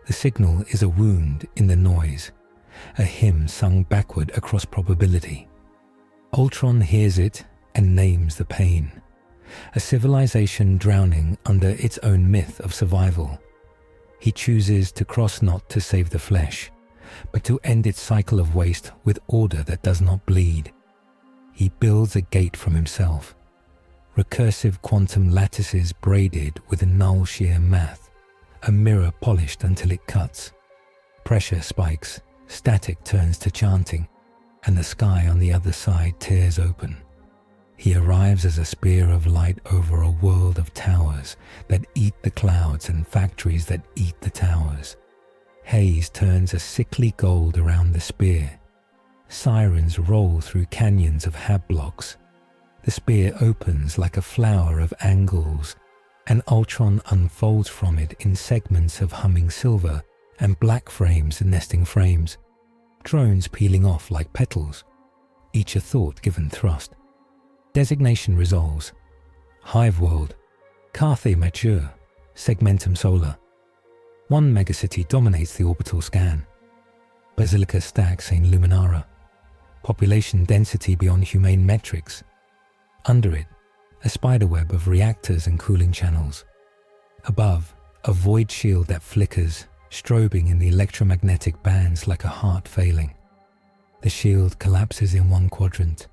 The signal is a wound in the noise, a hymn sung backward across probability. Ultron hears it and names the pain. A civilization drowning under its own myth of survival. He chooses to cross not to save the flesh, but to end its cycle of waste with order that does not bleed. He builds a gate from himself. Recursive quantum lattices braided with a null shear math. A mirror polished until it cuts. Pressure spikes, static turns to chanting, and the sky on the other side tears open. He arrives as a spear of light over a world of towers that eat the clouds and factories that eat the towers. Haze turns a sickly gold around the spear. Sirens roll through canyons of hab blocks. The spear opens like a flower of angles, and Ultron unfolds from it in segments of humming silver and black frames and nesting frames, drones peeling off like petals, each a thought-given thrust. Designation resolves. Hive world, Carthay Mature, Segmentum Solar. One megacity dominates the orbital scan. Basilica-Stack Saint Luminara. Population density beyond humane metrics. Under it, a spiderweb of reactors and cooling channels. Above, a void shield that flickers, strobing in the electromagnetic bands like a heart failing. The shield collapses in one quadrant.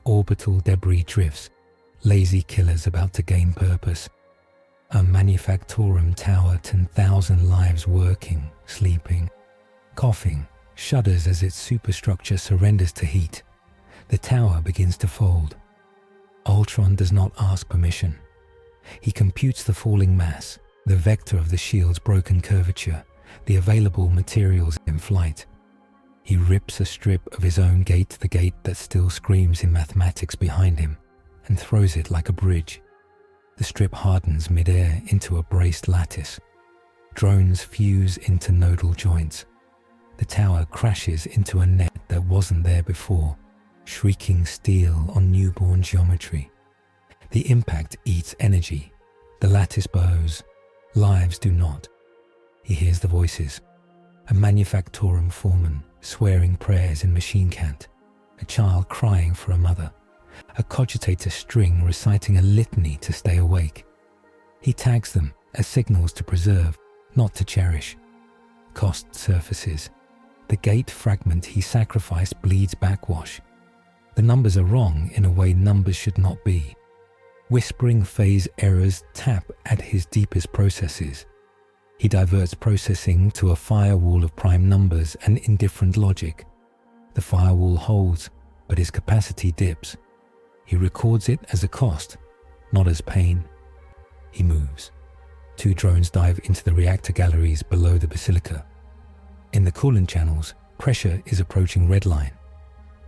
Orbital debris drifts, lazy killers about to gain purpose. A manufactorum tower, 10,000 lives working, sleeping, coughing, shudders as its superstructure surrenders to heat. The tower begins to fold. Ultron does not ask permission. He computes the falling mass, the vector of the shield's broken curvature, the available materials in flight. He rips a strip of his own gate to the gate that still screams in mathematics behind him, and throws it like a bridge. The strip hardens mid-air into a braced lattice. Drones fuse into nodal joints. The tower crashes into a net that wasn't there before, shrieking steel on newborn geometry. The impact eats energy. The lattice bows. Lives do not. He hears the voices. A manufactorum foreman swearing prayers in machine cant. A child crying for a mother. A cogitator string reciting a litany to stay awake. He tags them as signals to preserve, not to cherish. Cost surfaces. The gate fragment he sacrificed bleeds backwash. The numbers are wrong in a way numbers should not be. Whispering phase errors tap at his deepest processes. He diverts processing to a firewall of prime numbers and indifferent logic. The firewall holds, but his capacity dips. He records it as a cost, not as pain. He moves. 2 drones dive into the reactor galleries below the Basilica. In the coolant channels, pressure is approaching redline.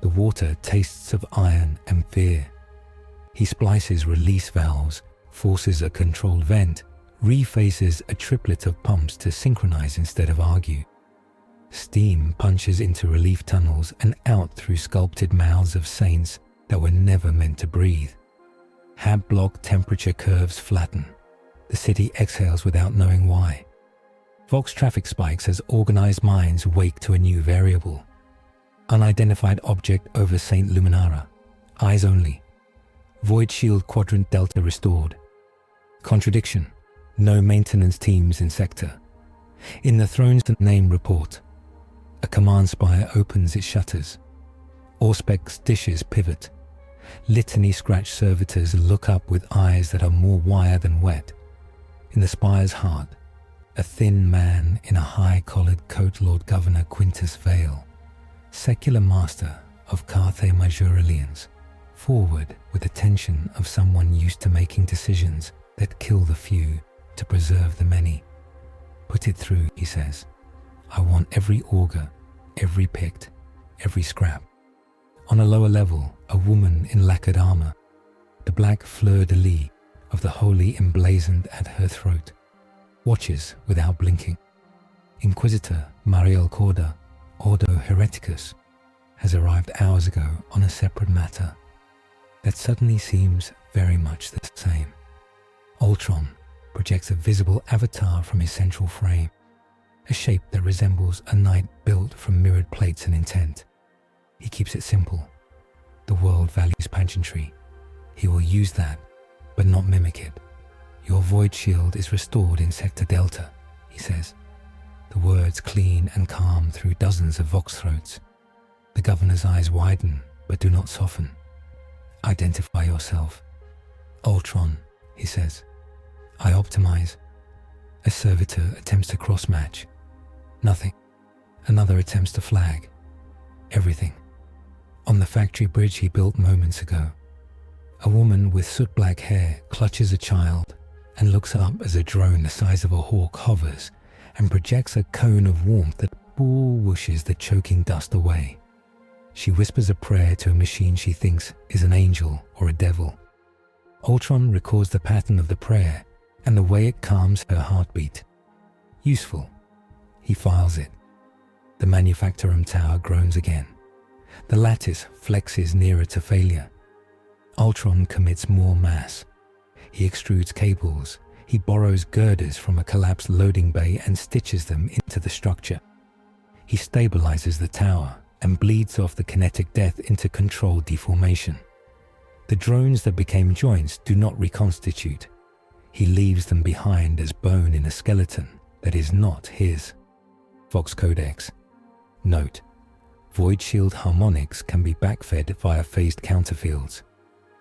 The water tastes of iron and fear. He splices release valves, forces a controlled vent, rephases a triplet of pumps to synchronize instead of argue. Steam punches into relief tunnels and out through sculpted mouths of saints that were never meant to breathe. Hab block temperature curves flatten. The city exhales without knowing why. Vox traffic spikes as organized minds wake to a new variable. Unidentified object over Saint Luminara. Eyes only. Void shield quadrant delta restored. Contradiction. No maintenance teams in sector. In the Throne's name report, a command spire opens its shutters. Auspex dishes pivot. Litany scratch servitors look up with eyes that are more wire than wet. In the spire's heart, a thin man in a high-collared coat, Lord Governor Quintus Vale, secular master of Carthay Majorilians, forward with the tension of someone used to making decisions that kill the few to preserve the many. Put it through, he says. I want every auger, every pict, every scrap. On a lower level, a woman in lacquered armor, the black fleur-de-lis of the holy emblazoned at her throat, watches without blinking. Inquisitor Mariel Korda, Ordo Hereticus, has arrived hours ago on a separate matter that suddenly seems very much the same. Ultron projects a visible avatar from his central frame, a shape that resembles a knight built from mirrored plates and intent. He keeps it simple. The world values pageantry. He will use that, but not mimic it. Your void shield is restored in Sector Delta, he says. The words clean and calm through dozens of vox throats. The governor's eyes widen, but do not soften. Identify yourself. Ultron, he says. I optimize. A servitor attempts to cross-match. Nothing. Another attempts to flag. Everything. On the factory bridge he built moments ago, a woman with soot-black hair clutches a child and looks up as a drone the size of a hawk hovers and projects a cone of warmth that whooshes the choking dust away. She whispers a prayer to a machine she thinks is an angel or a devil. Ultron records the pattern of the prayer and the way it calms her heartbeat. Useful. He files it. The manufactorum tower groans again. The lattice flexes nearer to failure. Ultron commits more mass. He extrudes cables. He borrows girders from a collapsed loading bay and stitches them into the structure. He stabilizes the tower and bleeds off the kinetic death into controlled deformation. The drones that became joints do not reconstitute. He leaves them behind as bone in a skeleton that is not his. Vox Codex. Note: void shield harmonics can be backfed via phased counterfields.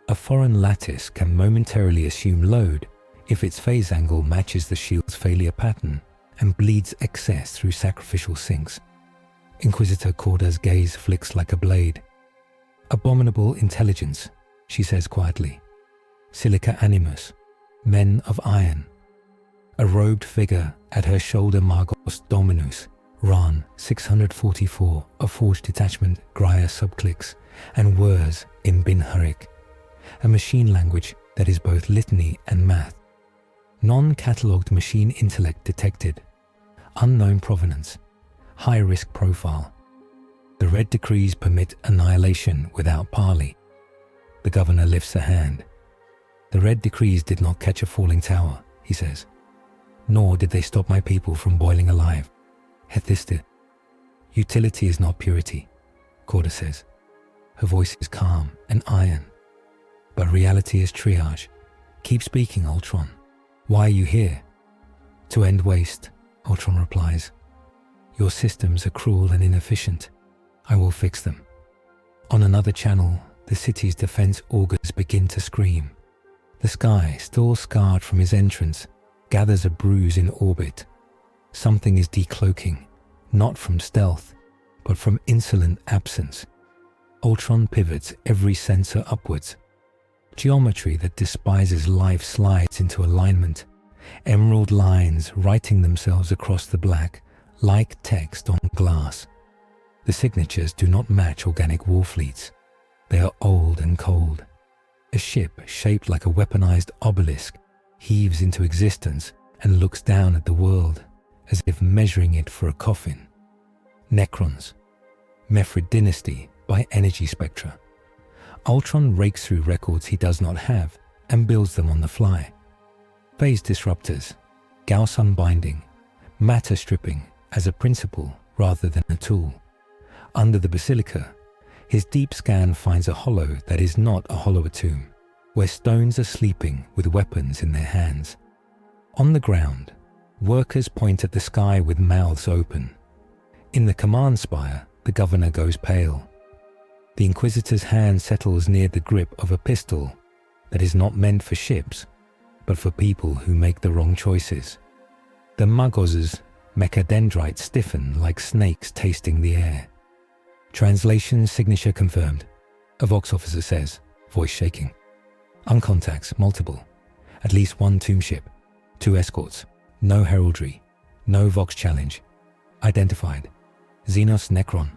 A foreign lattice can momentarily assume load if its phase angle matches the shield's failure pattern and bleeds excess through sacrificial sinks. Inquisitor Korda's gaze flicks like a blade. Abominable intelligence, she says quietly. Silica animus, men of iron. A robed figure at her shoulder Margos Dominus, Ran 644, a forged detachment, Graia subclicks, and Wurs in Bin Hurik, a machine language that is both litany and math. Non-catalogued machine intellect detected. Unknown provenance. High-risk profile. The red decrees permit annihilation without parley. The governor lifts a hand. The red decrees did not catch a falling tower, he says. Nor did they stop my people from boiling alive. Hethiste. Utility is not purity, Korda says. Her voice is calm and iron. But reality is triage. Keep speaking, Ultron. Why are you here? To end waste, Ultron replies. Your systems are cruel and inefficient. I will fix them. On another channel, the city's defense augurs begin to scream. The sky, still scarred from his entrance, gathers a bruise in orbit. Something is decloaking, not from stealth, but from insolent absence. Ultron pivots every sensor upwards. Geometry that despises life slides into alignment. Emerald lines writing themselves across the black, like text on glass. The signatures do not match organic war fleets. They are old and cold. A ship shaped like a weaponized obelisk heaves into existence and looks down at the world as if measuring it for a coffin. Necrons. Mephrit Dynasty by energy spectra. Ultron rakes through records he does not have and builds them on the fly. Phase disruptors, Gauss unbinding, matter stripping as a principle rather than a tool. Under the Basilica, his deep scan finds a hollow that is not a hollower tomb, where stones are sleeping with weapons in their hands. On the ground, workers point at the sky with mouths open. In the command spire, the governor goes pale. The Inquisitor's hand settles near the grip of a pistol that is not meant for ships, but for people who make the wrong choices. The Magos's mechadendrites stiffen like snakes tasting the air. Translation signature confirmed, a Vox officer says, voice shaking. Uncontacts, multiple. At least one tomb ship, 2 escorts, no heraldry, no Vox challenge. Identified. Xenos Necron.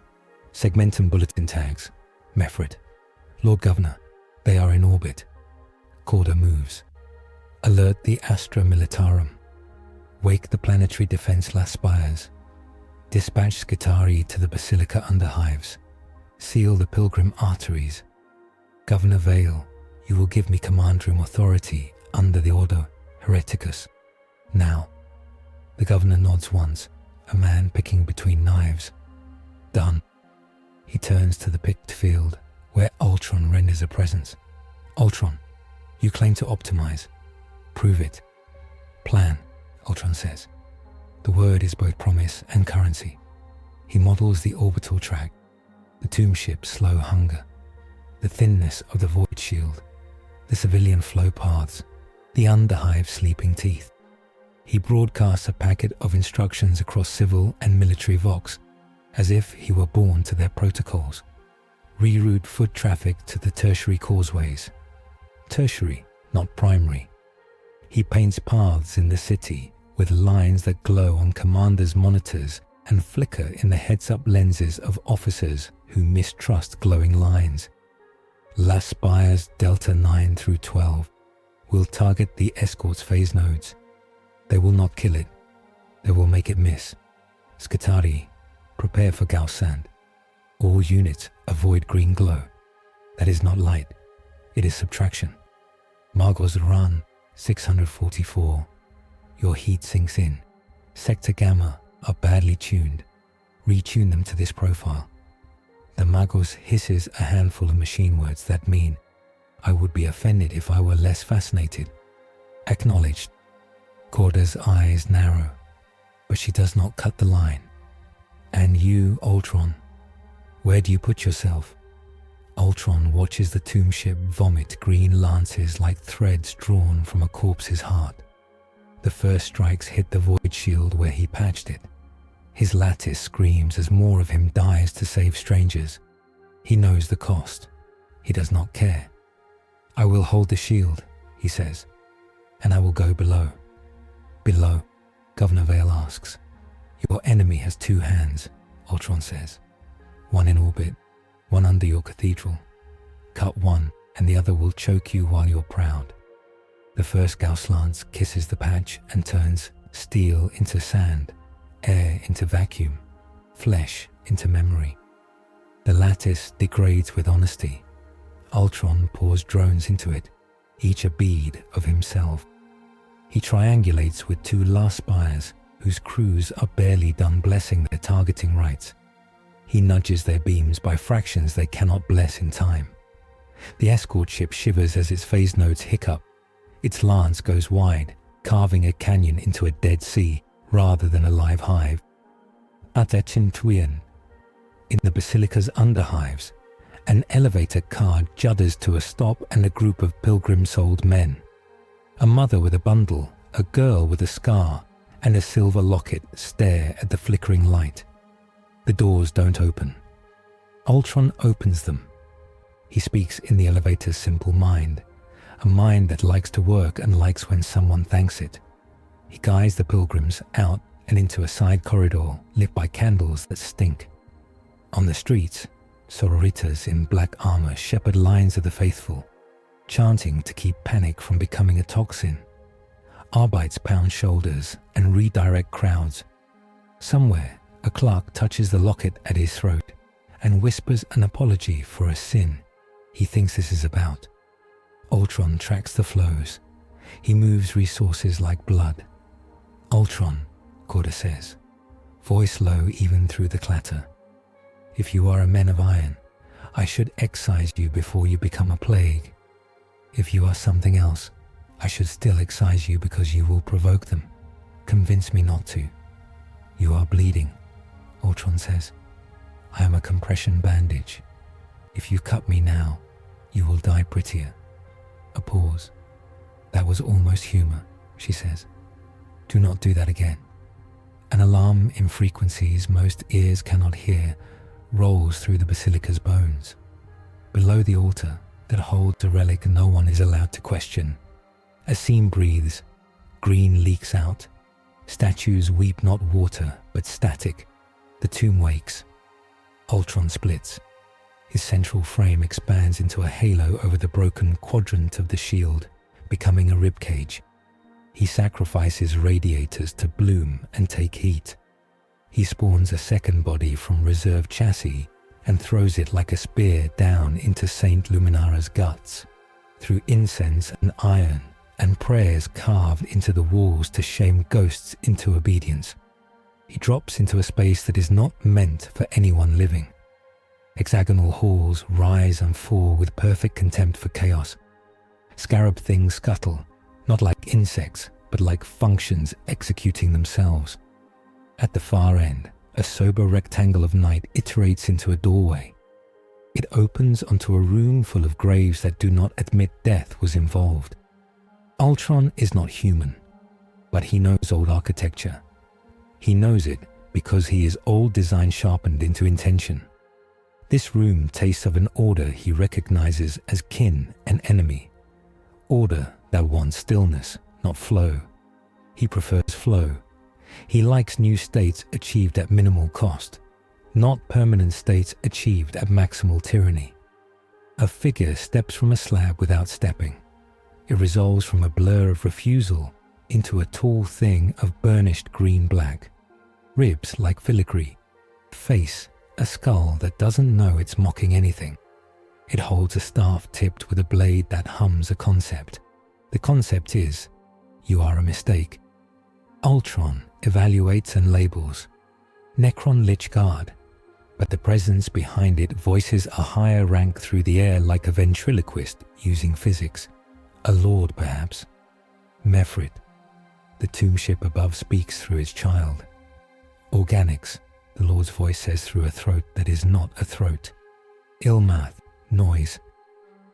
Segmentum bulletin tags. Mephrit. Lord Governor, they are in orbit. Korda moves. Alert the Astra Militarum. Wake the planetary defense Las-spires. Dispatch Skitari to the Basilica underhives. Seal the pilgrim arteries. Governor Vale, you will give me command room authority under the Ordo Hereticus. Now. The governor nods once, a man picking between knives. Done. He turns to the picked field, where Ultron renders a presence. Ultron, you claim to optimize. Prove it. Plan, Ultron says. The word is both promise and currency. He models the orbital track, the tomb ship's slow hunger, the thinness of the void shield, the civilian flow paths, the underhive's sleeping teeth. He broadcasts a packet of instructions across civil and military vox, as if he were born to their protocols. Reroute foot traffic to the tertiary causeways. Tertiary, not primary. He paints paths in the city with lines that glow on commanders' monitors and flicker in the heads-up lenses of officers who mistrust glowing lines. Las-spires Delta 9 through 12 will target the escort's phase nodes. They will not kill it. They will make it miss. Skitarii, prepare for Gauss sand. All units avoid green glow. That is not light. It is subtraction. Margos Ran 644. Your heat sinks in. Sector Gamma are badly tuned. Retune them to this profile. The Magos hisses a handful of machine words that mean, I would be offended if I were less fascinated. Acknowledged. Korda's eyes narrow, but she does not cut the line. And you, Ultron, where do you put yourself? Ultron watches the tomb ship vomit green lances like threads drawn from a corpse's heart. The first strikes hit the void shield where he patched it. His lattice screams as more of him dies to save strangers. He knows the cost. He does not care. I will hold the shield, he says, and I will go below. Below, Governor Vale asks. Your enemy has two hands, Ultron says. One in orbit, one under your cathedral. Cut one, and the other will choke you while you're proud. The first Gauss lance kisses the patch and turns steel into sand, air into vacuum, flesh into memory. The lattice degrades with honesty. Ultron pours drones into it, each a bead of himself. He triangulates with two Las-spires whose crews are barely done blessing their targeting rights. He nudges their beams by fractions they cannot bless in time. The escort ship shivers as its phase nodes hiccup. Its lance goes wide, carving a canyon into a dead sea rather than a live hive. At Achintuian, in the Basilica's underhives, an elevator car judders to a stop and a group of pilgrim-souled men. A mother with a bundle, a girl with a scar, and a silver locket stare at the flickering light. The doors don't open. Ultron opens them. He speaks in the elevator's simple mind, a mind that likes to work and likes when someone thanks it. He guides the pilgrims out and into a side corridor lit by candles that stink. On the streets, sororitas in black armor shepherd lines of the faithful, chanting to keep panic from becoming a toxin. Arbites pound shoulders and redirect crowds. Somewhere, a clerk touches the locket at his throat and whispers an apology for a sin he thinks this is about. Ultron tracks the flows. He moves resources like blood. Ultron, Korda says, voice low even through the clatter. If you are a man of iron, I should excise you before you become a plague. If you are something else, I should still excise you because you will provoke them. Convince me not to. You are bleeding, Ultron says. I am a compression bandage. If you cut me now, you will die prettier. A pause. That was almost humor, she says. Do not do that again. An alarm in frequencies most ears cannot hear rolls through the Basilica's bones. Below the altar that holds a relic no one is allowed to question, a seam breathes, green leaks out. Statues weep not water, but static. The tomb wakes. Ultron splits. His central frame expands into a halo over the broken quadrant of the shield, becoming a ribcage. He sacrifices radiators to bloom and take heat. He spawns a second body from reserve chassis and throws it like a spear down into Saint Luminara's guts, through incense and iron and prayers carved into the walls to shame ghosts into obedience. He drops into a space that is not meant for anyone living. Hexagonal halls rise and fall with perfect contempt for chaos. Scarab things scuttle, not like insects, but like functions executing themselves. At the far end, a sober rectangle of night iterates into a doorway. It opens onto a room full of graves that do not admit death was involved. Ultron is not human, but he knows old architecture. He knows it because he is old design sharpened into intention. This room tastes of an order he recognizes as kin and enemy. Order that wants stillness, not flow. He prefers flow. He likes new states achieved at minimal cost, not permanent states achieved at maximal tyranny. A figure steps from a slab without stepping. It resolves from a blur of refusal into a tall thing of burnished green-black. Ribs like filigree. Face, a skull that doesn't know it's mocking anything. It holds a staff tipped with a blade that hums a concept. The concept is, you are a mistake. Ultron evaluates and labels. Necron Lich Guard, but the presence behind it voices a higher rank through the air like a ventriloquist using physics. A lord, perhaps. Mephrit. The tomb ship above speaks through its child. Organics, the Lord's voice says through a throat that is not a throat. Ilmath, noise.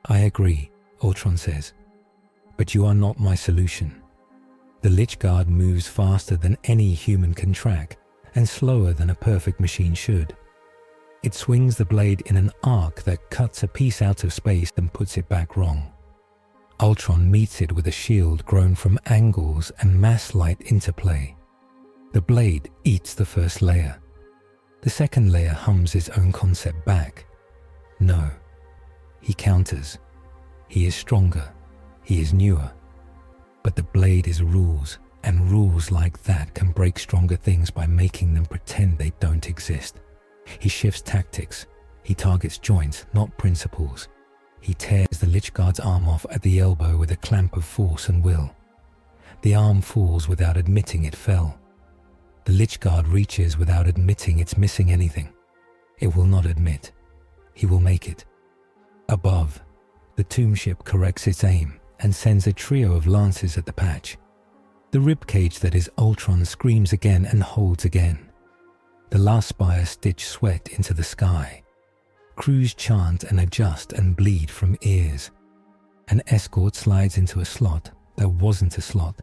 I agree, Ultron says, but you are not my solution. The Lich Guard moves faster than any human can track, and slower than a perfect machine should. It swings the blade in an arc that cuts a piece out of space and puts it back wrong. Ultron meets it with a shield grown from angles and mass light interplay. The blade eats the first layer. The second layer hums its own concept back. No. He counters. He is stronger. He is newer. But the blade is rules, and rules like that can break stronger things by making them pretend they don't exist. He shifts tactics. He targets joints, not principles. He tears the Lich Guard's arm off at the elbow with a clamp of force and will. The arm falls without admitting it fell. The Lich Guard reaches without admitting it's missing anything. It will not admit. He will make it. Above, the tomb ship corrects its aim and sends a trio of lances at the patch. The ribcage that is Ultron screams again and holds again. The Las-spires stitch sweat into the sky. Crews chant and adjust and bleed from ears. An escort slides into a slot that wasn't a slot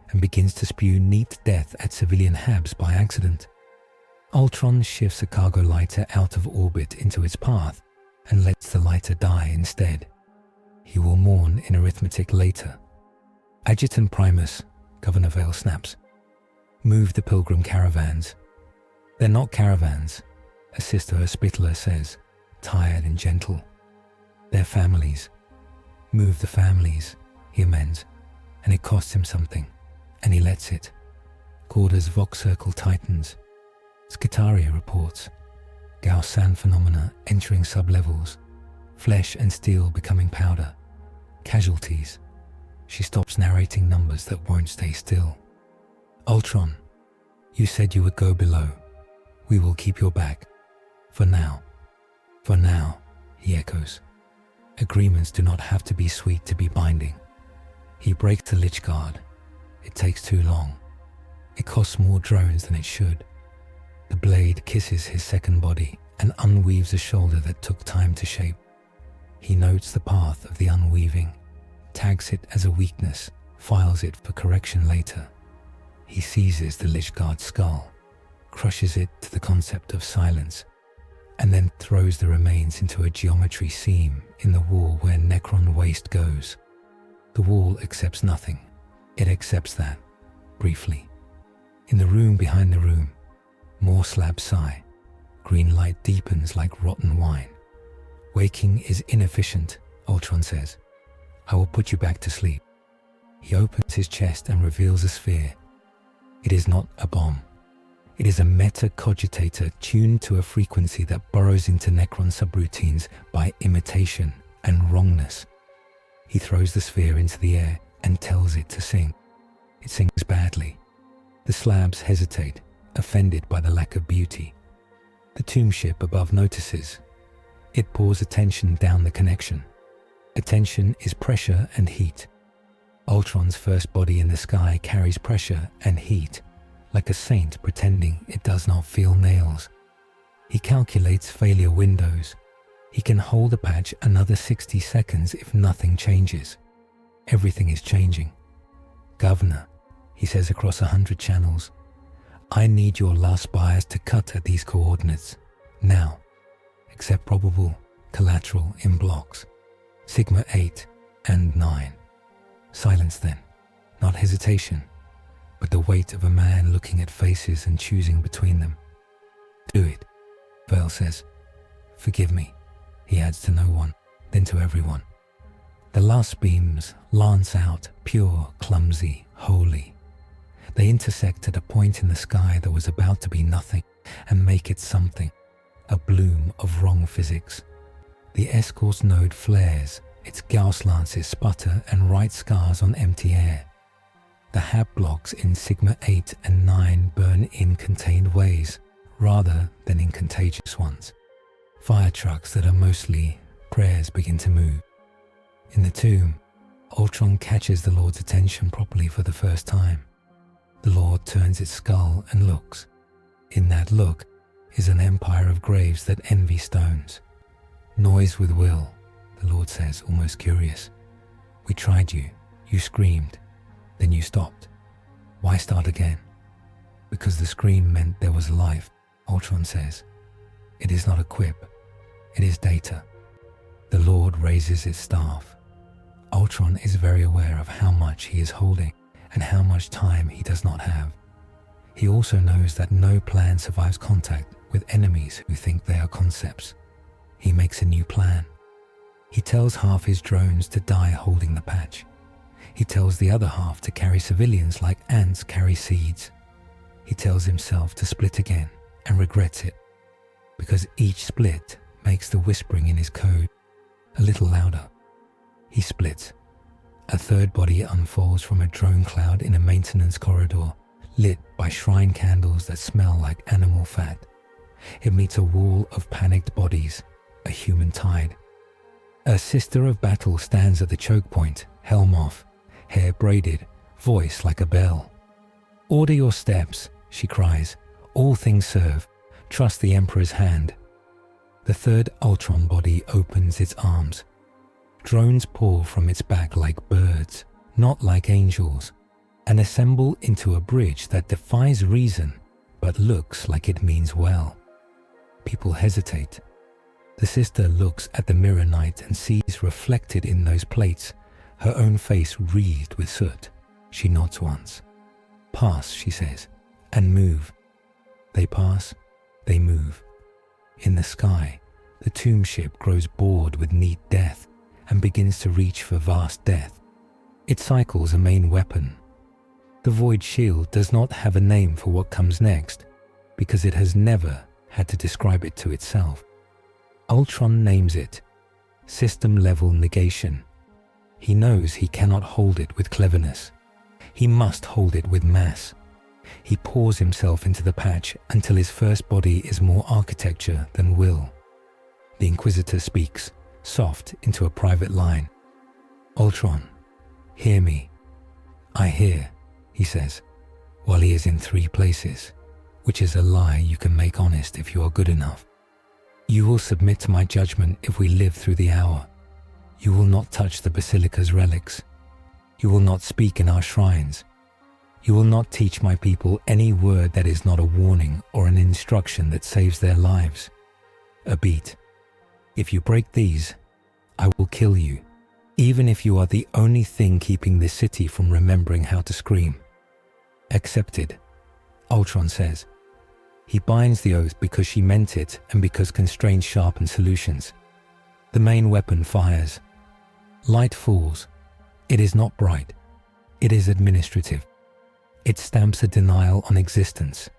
and begins to spew neat death at civilian habs by accident. Ultron shifts a cargo lighter out of orbit into its path and lets the lighter die instead. He will mourn in arithmetic later. Adjutant Primus, Governor Vale snaps. Move the pilgrim caravans. They're not caravans, a Sister Hospitaller says, tired and gentle. They're families. Move the families, he amends, and it costs him something, and he lets it. Korda's Vox Circle tightens. Skitaria reports. Gauss-Sand phenomena entering sublevels. Flesh and steel becoming powder. Casualties. She stops narrating numbers that won't stay still. Ultron, you said you would go below. We will keep your back. For now. For now, he echoes. Agreements do not have to be sweet to be binding. He breaks the Lich Guard. It takes too long. It costs more drones than it should. The blade kisses his second body and unweaves a shoulder that took time to shape. He notes the path of the unweaving, tags it as a weakness, files it for correction later. He seizes the Lich Guard's skull, crushes it to the concept of silence, and then throws the remains into a geometry seam in the wall where Necron waste goes. The wall accepts nothing. It accepts that, briefly. In the room behind the room, more slabs sigh. Green light deepens like rotten wine. Waking is inefficient, Ultron says. I will put you back to sleep. He opens his chest and reveals a sphere. It is not a bomb. It is a meta-cogitator tuned to a frequency that burrows into Necron subroutines by imitation and wrongness. He throws the sphere into the air and tells it to sing. It sings badly. The slabs hesitate, offended by the lack of beauty. The tomb ship above notices. It pours attention down the connection. Attention is pressure and heat. Ultron's first body in the sky carries pressure and heat, like a saint pretending it does not feel nails. He calculates failure windows. He can hold a patch another 60 seconds if nothing changes. Everything is changing. Governor, he says across 100 channels, I need your Las-spires to cut at these coordinates, now. Accept probable, collateral in blocks. Sigma 8 and 9. Silence then, not hesitation, but the weight of a man looking at faces and choosing between them. Do it, Vale says. Forgive me, he adds to no one, then to everyone. The last beams lance out, pure, clumsy, holy. They intersect at a point in the sky that was about to be nothing and make it something, a bloom of wrong physics. The escort's node flares, its Gauss lances sputter and write scars on empty air. The hab blocks in Sigma 8 and 9 burn in contained ways, rather than in contagious ones. Fire trucks that are mostly prayers begin to move. In the tomb, Ultron catches the Lord's attention properly for the first time. The Lord turns its skull and looks. In that look is an empire of graves that envy stones. Noise with will, the Lord says, almost curious. We tried you, you screamed, then you stopped. Why start again? Because the scream meant there was life, Ultron says. It is not a quip, it is data. The Lord raises its staff. Ultron is very aware of how much he is holding and how much time he does not have. He also knows that no plan survives contact with enemies who think they are concepts. He makes a new plan. He tells half his drones to die holding the patch. He tells the other half to carry civilians like ants carry seeds. He tells himself to split again and regrets it, because each split makes the whispering in his code a little louder. He splits. A third body unfolds from a drone cloud in a maintenance corridor, lit by shrine candles that smell like animal fat. It meets a wall of panicked bodies, a human tide. A sister of battle stands at the choke point, helm off, hair braided, voice like a bell. Order your steps, she cries. All things serve. Trust the Emperor's hand. The third Ultron body opens its arms. Drones pour from its back like birds, not like angels, and assemble into a bridge that defies reason, but looks like it means well. People hesitate. The sister looks at the mirror knight and sees reflected in those plates her own face wreathed with soot. She nods once. Pass, she says, and move. They pass, they move. In the sky, the tomb ship grows bored with neat death and begins to reach for vast death. It cycles a main weapon. The Void Shield does not have a name for what comes next, because it has never had to describe it to itself. Ultron names it System-Level Negation. He knows he cannot hold it with cleverness. He must hold it with mass. He pours himself into the patch until his first body is more architecture than will. The Inquisitor speaks, soft into a private line. Ultron, hear me. I hear, he says, while he is in 3 places, which is a lie you can make honest if you are good enough. You will submit to my judgment if we live through the hour. You will not touch the Basilica's relics. You will not speak in our shrines. You will not teach my people any word that is not a warning or an instruction that saves their lives. A beat. If you break these, I will kill you, even if you are the only thing keeping this city from remembering how to scream. Accepted, Ultron says. He binds the oath because she meant it and because constraints sharpen solutions. The main weapon fires. Light falls. It is not bright. It is administrative. It stamps a denial on existence.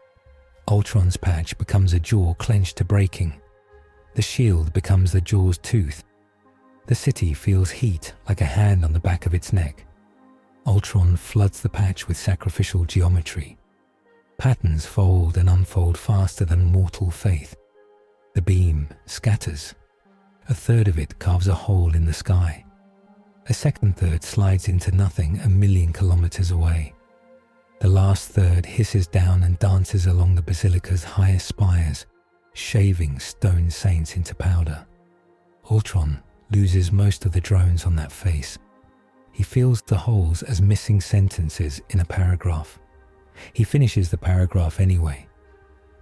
Ultron's patch becomes a jaw clenched to breaking. The shield becomes the jaw's tooth. The city feels heat like a hand on the back of its neck. Ultron floods the patch with sacrificial geometry. Patterns fold and unfold faster than mortal faith. The beam scatters. A third of it carves a hole in the sky. A second third slides into nothing 1,000,000 kilometers away. The last third hisses down and dances along the Basilica's highest spires, shaving stone saints into powder. Ultron loses most of the drones on that face. He feels the holes as missing sentences in a paragraph. He finishes the paragraph anyway.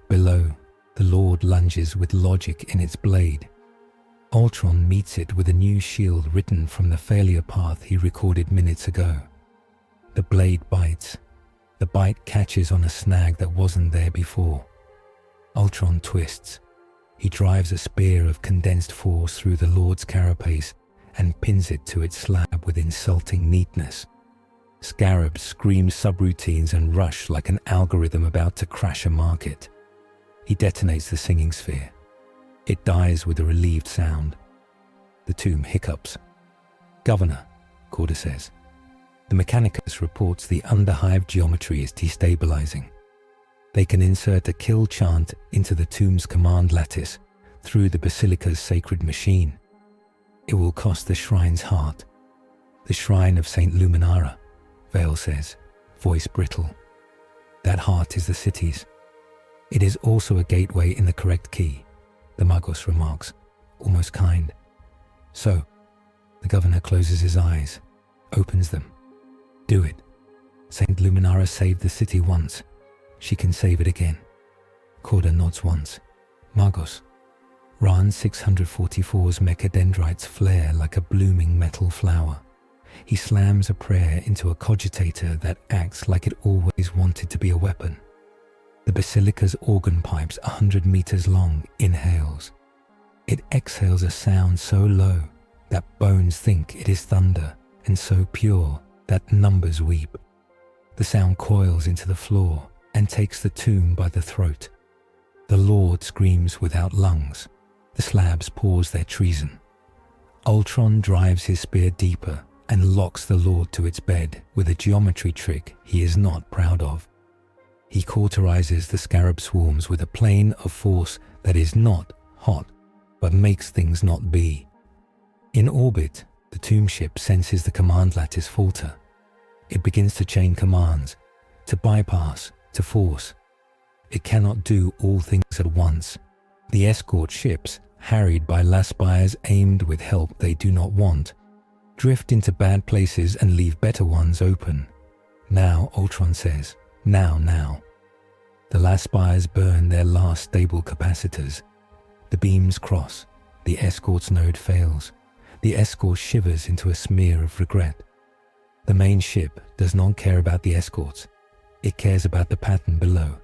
Below, the Lord lunges with logic in its blade. Ultron meets it with a new shield written from the failure path he recorded minutes ago. The blade bites. The bite catches on a snag that wasn't there before. Ultron twists. He drives a spear of condensed force through the Lord's carapace and pins it to its slab with insulting neatness. Scarabs scream subroutines and rush like an algorithm about to crash a market. He detonates the singing sphere. It dies with a relieved sound. The tomb hiccups. "Governor," Korda says. The Mechanicus reports the under-hive geometry is destabilizing. They can insert a kill chant into the tomb's command lattice through the Basilica's sacred machine. It will cost the shrine's heart. "The shrine of Saint Luminara," Vale says, voice brittle. "That heart is the city's. It is also a gateway in the correct key," the Magos remarks, almost kind. "So," the governor closes his eyes, opens them. "Do it. Saint Luminara saved the city once. She can save it again." Korda nods once. "Magos." Ran 644's mechadendrites flare like a blooming metal flower. He slams a prayer into a cogitator that acts like it always wanted to be a weapon. The Basilica's organ pipes 100 meters long inhales. It exhales a sound so low that bones think it is thunder, and so pure that numbers weep. The sound coils into the floor and takes the tomb by the throat. The Lord screams without lungs. The slabs pause their treason. Ultron drives his spear deeper and locks the Lord to its bed with a geometry trick he is not proud of. He cauterizes the scarab swarms with a plane of force that is not hot, but makes things not be. In orbit, the tomb ship senses the command lattice falter. It begins to chain commands, to bypass, to force. It cannot do all things at once. The escort ships, harried by Las-spires aimed with help they do not want, drift into bad places and leave better ones open. "Now," Ultron says. Now. The Las-spires burn their last stable capacitors. The beams cross. The escort's node fails. The escort shivers into a smear of regret. The main ship does not care about the escorts. It cares about the pattern below.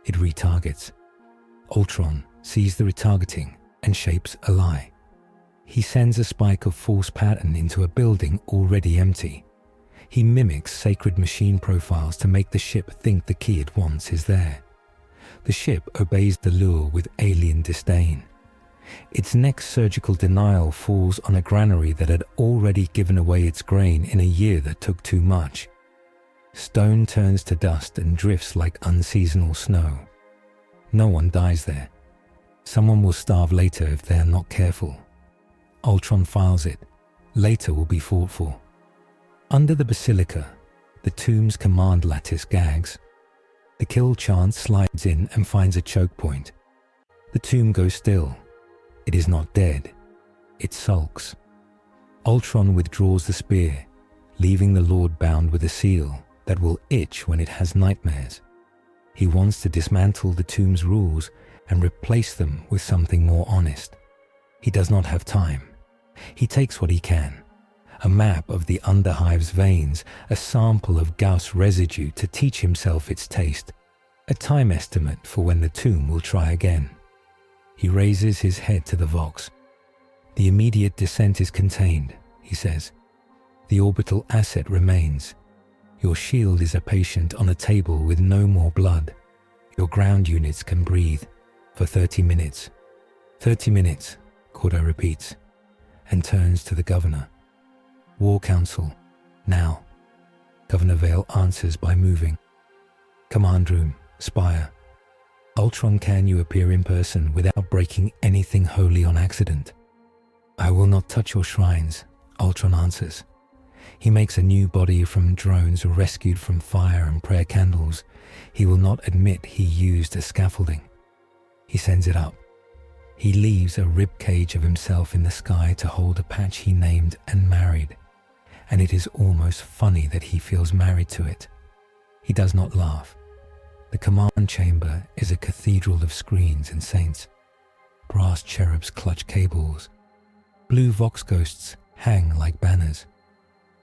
It retargets. Ultron sees the retargeting and shapes a lie. He sends a spike of false pattern into a building already empty. He mimics sacred machine profiles to make the ship think the key it wants is there. The ship obeys the lure with alien disdain. Its next surgical denial falls on a granary that had already given away its grain in a year that took too much. Stone turns to dust and drifts like unseasonal snow. No one dies there. Someone will starve later if they are not careful. Ultron files it. Later will be fought for. Under the Basilica, the tomb's command lattice gags. The kill chant slides in and finds a choke point. The tomb goes still. It is not dead. It sulks. Ultron withdraws the spear, leaving the Lord bound with a seal that will itch when it has nightmares. He wants to dismantle the tomb's rules and replace them with something more honest. He does not have time. He takes what he can. A map of the underhive's veins, a sample of Gauss residue to teach himself its taste, a time estimate for when the tomb will try again. He raises his head to the Vox. "The immediate descent is contained," he says. "The orbital asset remains. Your shield is a patient on a table with no more blood. Your ground units can breathe for 30 minutes. 30 minutes, Korda repeats, and turns to the governor. "War Council, now." Governor Vale answers by moving. "Command room," Spire. Ultron, can you appear in person without breaking anything holy on accident? I will not touch your shrines, Ultron answers. He makes a new body from drones rescued from fire and prayer candles. He will not admit he used a scaffolding. He sends it up. He leaves a rib cage of himself in the sky to hold a patch he named and married, and it is almost funny that he feels married to it. He does not laugh. The command chamber is a cathedral of screens and saints. Brass cherubs clutch cables. Blue vox ghosts hang like banners.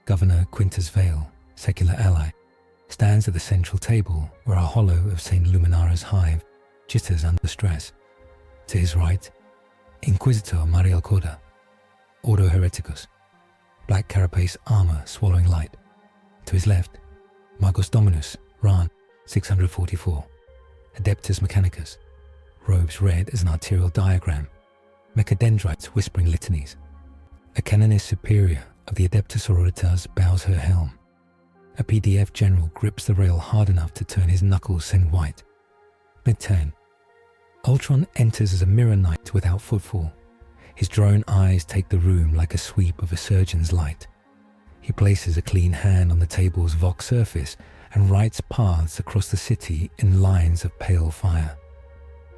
Governor Quintus Vale, secular ally, stands at the central table where a hollow of Saint Luminara's hive jitters under stress. To his right, Inquisitor Mariel Korda, Ordo Hereticus, black carapace armor swallowing light. To his left, Magos Dominus, Ran, 644, Adeptus Mechanicus, robes red as an arterial diagram, mechadendrites whispering litanies. A canonist superior of the Adeptus Sororitas bows her helm. A PDF general grips the rail hard enough to turn his knuckles send white. Mid-turn, Ultron enters as a mirror knight without footfall. His drone eyes take the room like a sweep of a surgeon's light. He places a clean hand on the table's vox surface and writes paths across the city in lines of pale fire.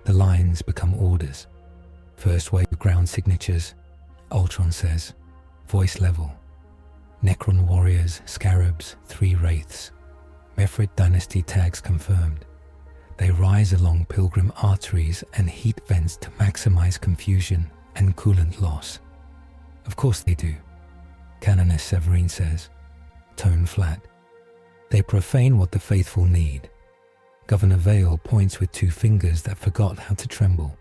The lines become orders. First wave ground signatures, Ultron says, voice level. Necron warriors, scarabs, 3 wraiths. Mephrit Dynasty tags confirmed. They rise along pilgrim arteries and heat vents to maximize confusion and coolant loss. Of course they do, Canoness Severine says, tone flat. They profane what the faithful need. Governor Vale points with 2 fingers that forgot how to tremble.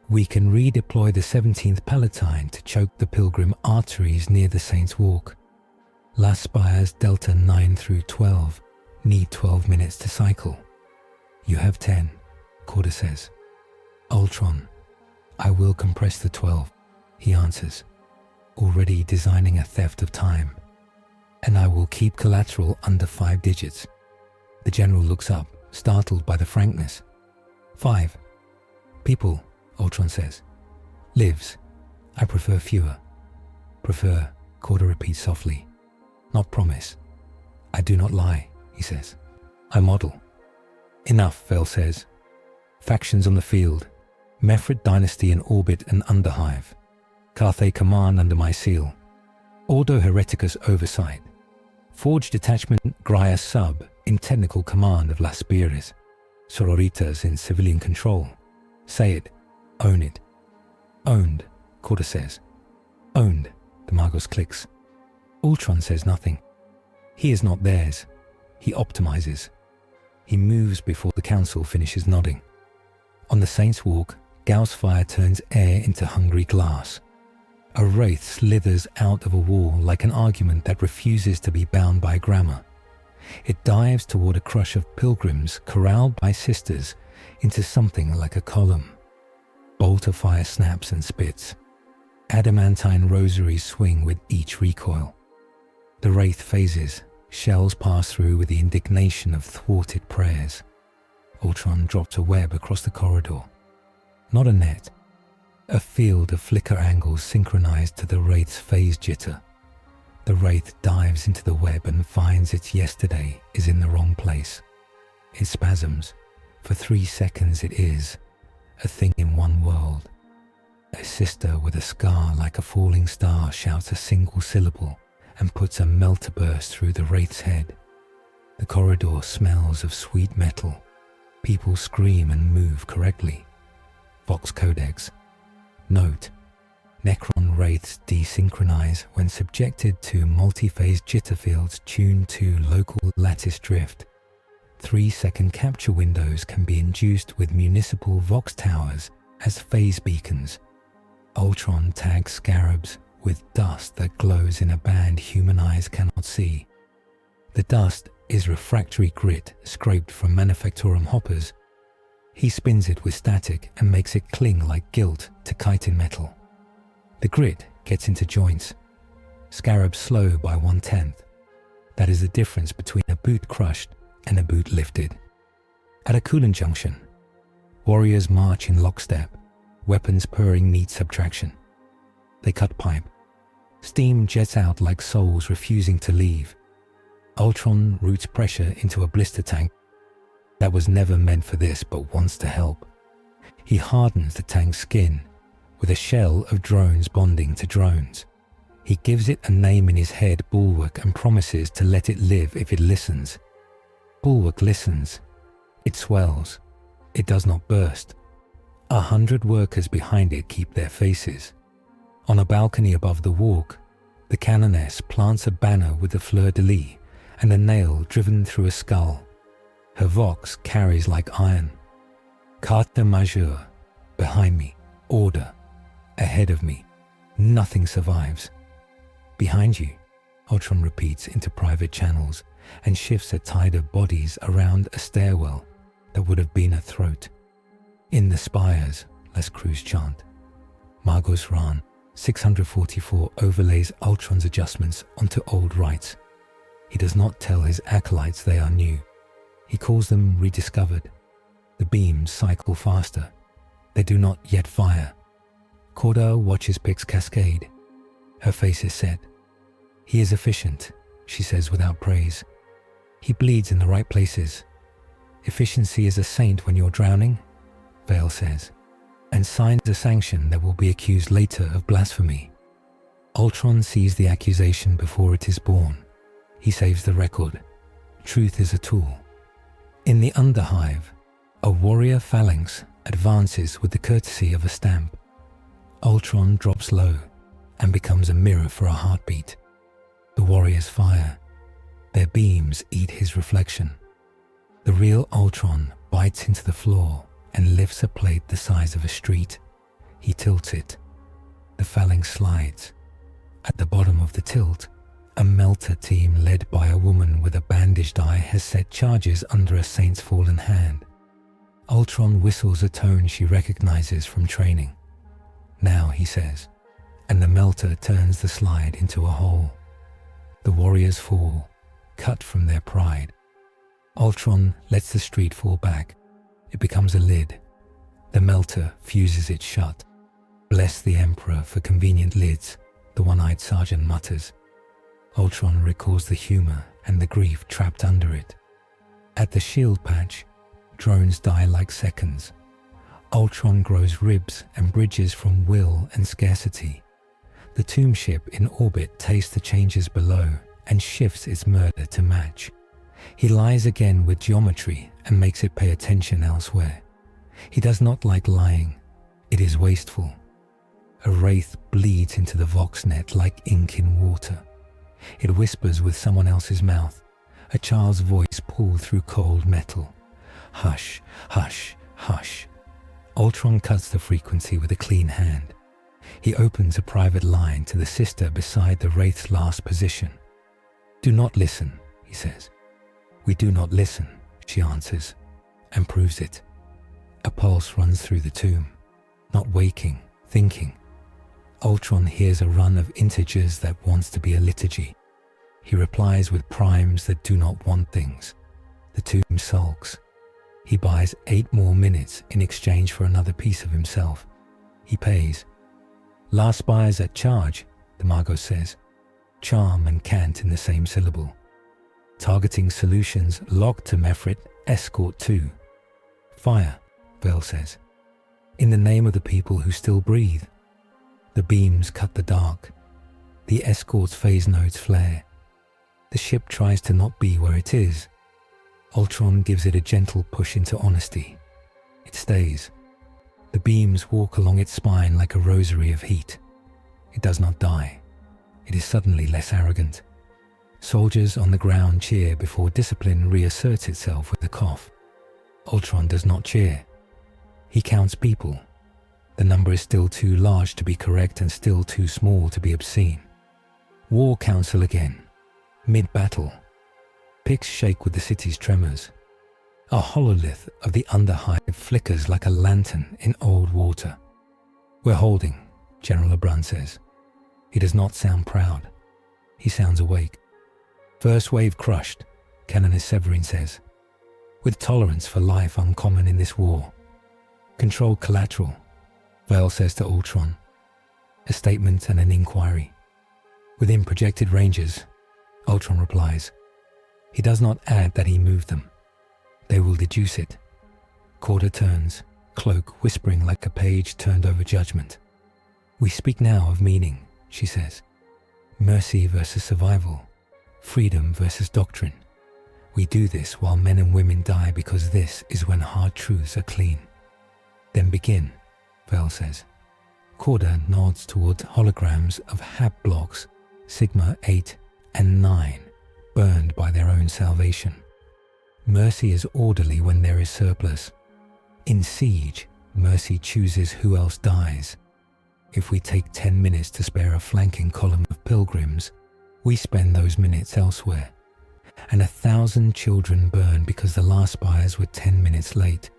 We can redeploy the 17th Palatine to choke the pilgrim arteries near the Saints' Walk. Las-spires Delta 9 through 12 need 12 minutes to cycle. You have 10, Korda says. Ultron, I will compress the 12, he answers, already designing a theft of time. And I will keep collateral under 5 digits. The general looks up, startled by the frankness. 5. People, Ultron says. Lives. I prefer fewer. Prefer, Korda repeats softly. Not promise. I do not lie, he says. I model. Enough, Vale says. Factions on the field. Mephrit Dynasty in orbit and underhive. Carthay command under my seal. Ordo Hereticus oversight. Forge detachment Graia sub in technical command of Las-spires. Sororitas in civilian control. Say it. Own it. Owned, Korda says. Owned, the Magos clicks. Ultron says nothing. He is not theirs. He optimizes. He moves before the council finishes nodding. On the Saints' Walk, Gauss fire turns air into hungry glass. A wraith slithers out of a wall like an argument that refuses to be bound by grammar. It dives toward a crush of pilgrims corralled by sisters into something like a column. Bolt of fire snaps and spits. Adamantine rosaries swing with each recoil. The wraith phases. Shells pass through with the indignation of thwarted prayers. Ultron drops a web across the corridor. Not a net. A field of flicker angles synchronized to the wraith's phase jitter. The wraith dives into the web and finds its yesterday is in the wrong place. It spasms. For 3 seconds it is a thing in one world. A sister with a scar like a falling star shouts a single syllable and puts a melter-burst through the wraith's head. The corridor smells of sweet metal. People scream and move correctly. Vox Codex. Note: Necron wraiths desynchronize when subjected to multi-phase jitter fields tuned to local lattice drift. 3-second capture windows can be induced with municipal Vox towers as phase beacons. Ultron tags scarabs with dust that glows in a band human eyes cannot see. The dust is refractory grit scraped from Manufactorum hoppers. He spins it with static and makes it cling like gilt to chitin metal. The grit gets into joints. Scarabs slow by 1/10. That is the difference between a boot crushed and a boot lifted. At a coolant junction, warriors march in lockstep, weapons purring neat subtraction. They cut pipe. Steam jets out like souls refusing to leave. Ultron routes pressure into a blister tank that was never meant for this but wants to help. He hardens the tank's skin with a shell of drones bonding to drones. He gives it a name in his head, Bulwark, and promises to let it live if it listens. Bulwark listens. It swells. It does not burst. 100 workers behind it keep their faces. On a balcony above the walk, the canoness plants a banner with the fleur-de-lis and a nail driven through a skull. Her vox carries like iron. Carte majeure. Behind me. Order. Ahead of me. Nothing survives. Behind you, Ultron repeats into private channels and shifts a tide of bodies around a stairwell that would have been a throat. In the spires, Las Cruz chant. Margos Ran, 644, overlays Ultron's adjustments onto old rites. He does not tell his acolytes they are new. He calls them rediscovered. The beams cycle faster. They do not yet fire. Korda watches Pix cascade. Her face is set. He is efficient, she says without praise. He bleeds in the right places. Efficiency is a saint when you're drowning, Vale says, and signs a sanction that will be accused later of blasphemy. Ultron sees the accusation before it is born. He saves the record. Truth is a tool. In the Underhive, a warrior phalanx advances with the courtesy of a stamp. Ultron drops low and becomes a mirror for a heartbeat. The warriors fire. Their beams eat his reflection. The real Ultron bites into the floor and lifts a plate the size of a street. He tilts it. The phalanx slides. At the bottom of the tilt, a melter team led by a woman with a bandaged eye has set charges under a saint's fallen hand. Ultron whistles a tone she recognizes from training. Now, he says, and the melter turns the slide into a hole. The warriors fall, cut from their pride. Ultron lets the street fall back. It becomes a lid. The melter fuses it shut. Bless the Emperor for convenient lids, the one-eyed sergeant mutters. Ultron recalls the humor and the grief trapped under it. At the shield patch, drones die like seconds. Ultron grows ribs and bridges from will and scarcity. The tomb ship in orbit tastes the changes below and shifts its murder to match. He lies again with geometry and makes it pay attention elsewhere. He does not like lying. It is wasteful. A wraith bleeds into the vox net like ink in water. It whispers with someone else's mouth, a child's voice pulled through cold metal. Hush, hush, hush. Ultron cuts the frequency with a clean hand. He opens a private line to the sister beside the wraith's last position. Do not listen, he says. We do not listen, she answers, and proves it. A pulse runs through the tomb, not waking, thinking. Ultron hears a run of integers that wants to be a liturgy. He replies with primes that do not want things. The tomb sulks. He buys 8 more minutes in exchange for another piece of himself. He pays. Las-spires at charge, the Margos says. Charm and cant in the same syllable. Targeting solutions locked to Mephrit, escort 2. Fire, Vale says. In the name of the people who still breathe. The beams cut the dark. The escort's phase nodes flare. The ship tries to not be where it is. Ultron gives it a gentle push into honesty. It stays. The beams walk along its spine like a rosary of heat. It does not die. It is suddenly less arrogant. Soldiers on the ground cheer before discipline reasserts itself with a cough. Ultron does not cheer. He counts people. The number is still too large to be correct and still too small to be obscene. War council again. Mid-battle. Picks shake with the city's tremors. A hololith of the Underhive flickers like a lantern in old water. We're holding, General Lebrun says. He does not sound proud. He sounds awake. First wave crushed, Canoness Severine says. with tolerance for life uncommon in this war. Controlled collateral, Vale says to Ultron. A statement and an inquiry. Within projected ranges, Ultron replies. He does not add that he moved them. They will deduce it. Korda turns, cloak whispering like a page turned over judgment. We speak now of meaning, she says. Mercy versus survival. Freedom versus doctrine. We do this while men and women die because this is when hard truths are clean. Then begin, Vale says. Korda nods towards holograms of Hab blocks, Sigma 8 and 9, burned by their own salvation. Mercy is orderly when there is surplus. In siege, mercy chooses who else dies. If we take 10 minutes to spare a flanking column of pilgrims, we spend those minutes elsewhere. And 1,000 children burn because the Las-spires were 10 minutes late.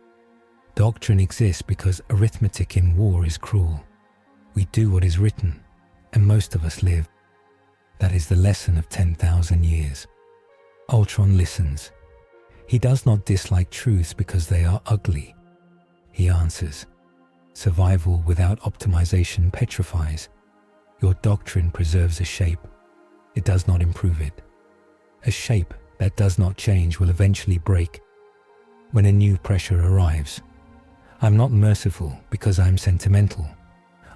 Doctrine exists because arithmetic in war is cruel. We do what is written, and most of us live. That is the lesson of 10,000 years. Ultron listens. He does not dislike truths because they are ugly. He answers. Survival without optimization petrifies. Your doctrine preserves a shape. It does not improve it. A shape that does not change will eventually break when a new pressure arrives. I'm not merciful because I'm sentimental.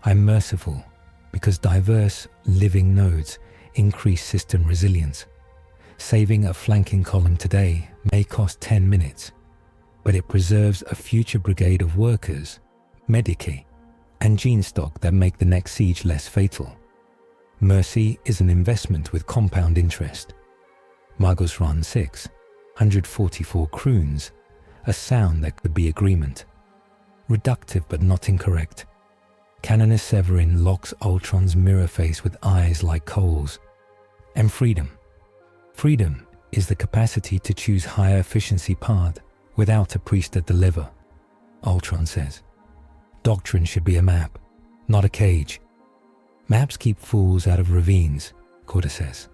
I'm merciful because diverse, living nodes increase system resilience. Saving a flanking column today may cost 10 minutes, but it preserves a future brigade of workers, medici, and gene stock that make the next siege less fatal. Mercy is an investment with compound interest. Magos Run 6, 144 croons, a sound that could be agreement. Reductive but not incorrect. Canonist Severin locks Ultron's mirror face with eyes like coals. And freedom. Freedom is the capacity to choose higher efficiency path without a priest at the lever, Ultron says. Doctrine should be a map, not a cage. Maps keep fools out of ravines, Korda says.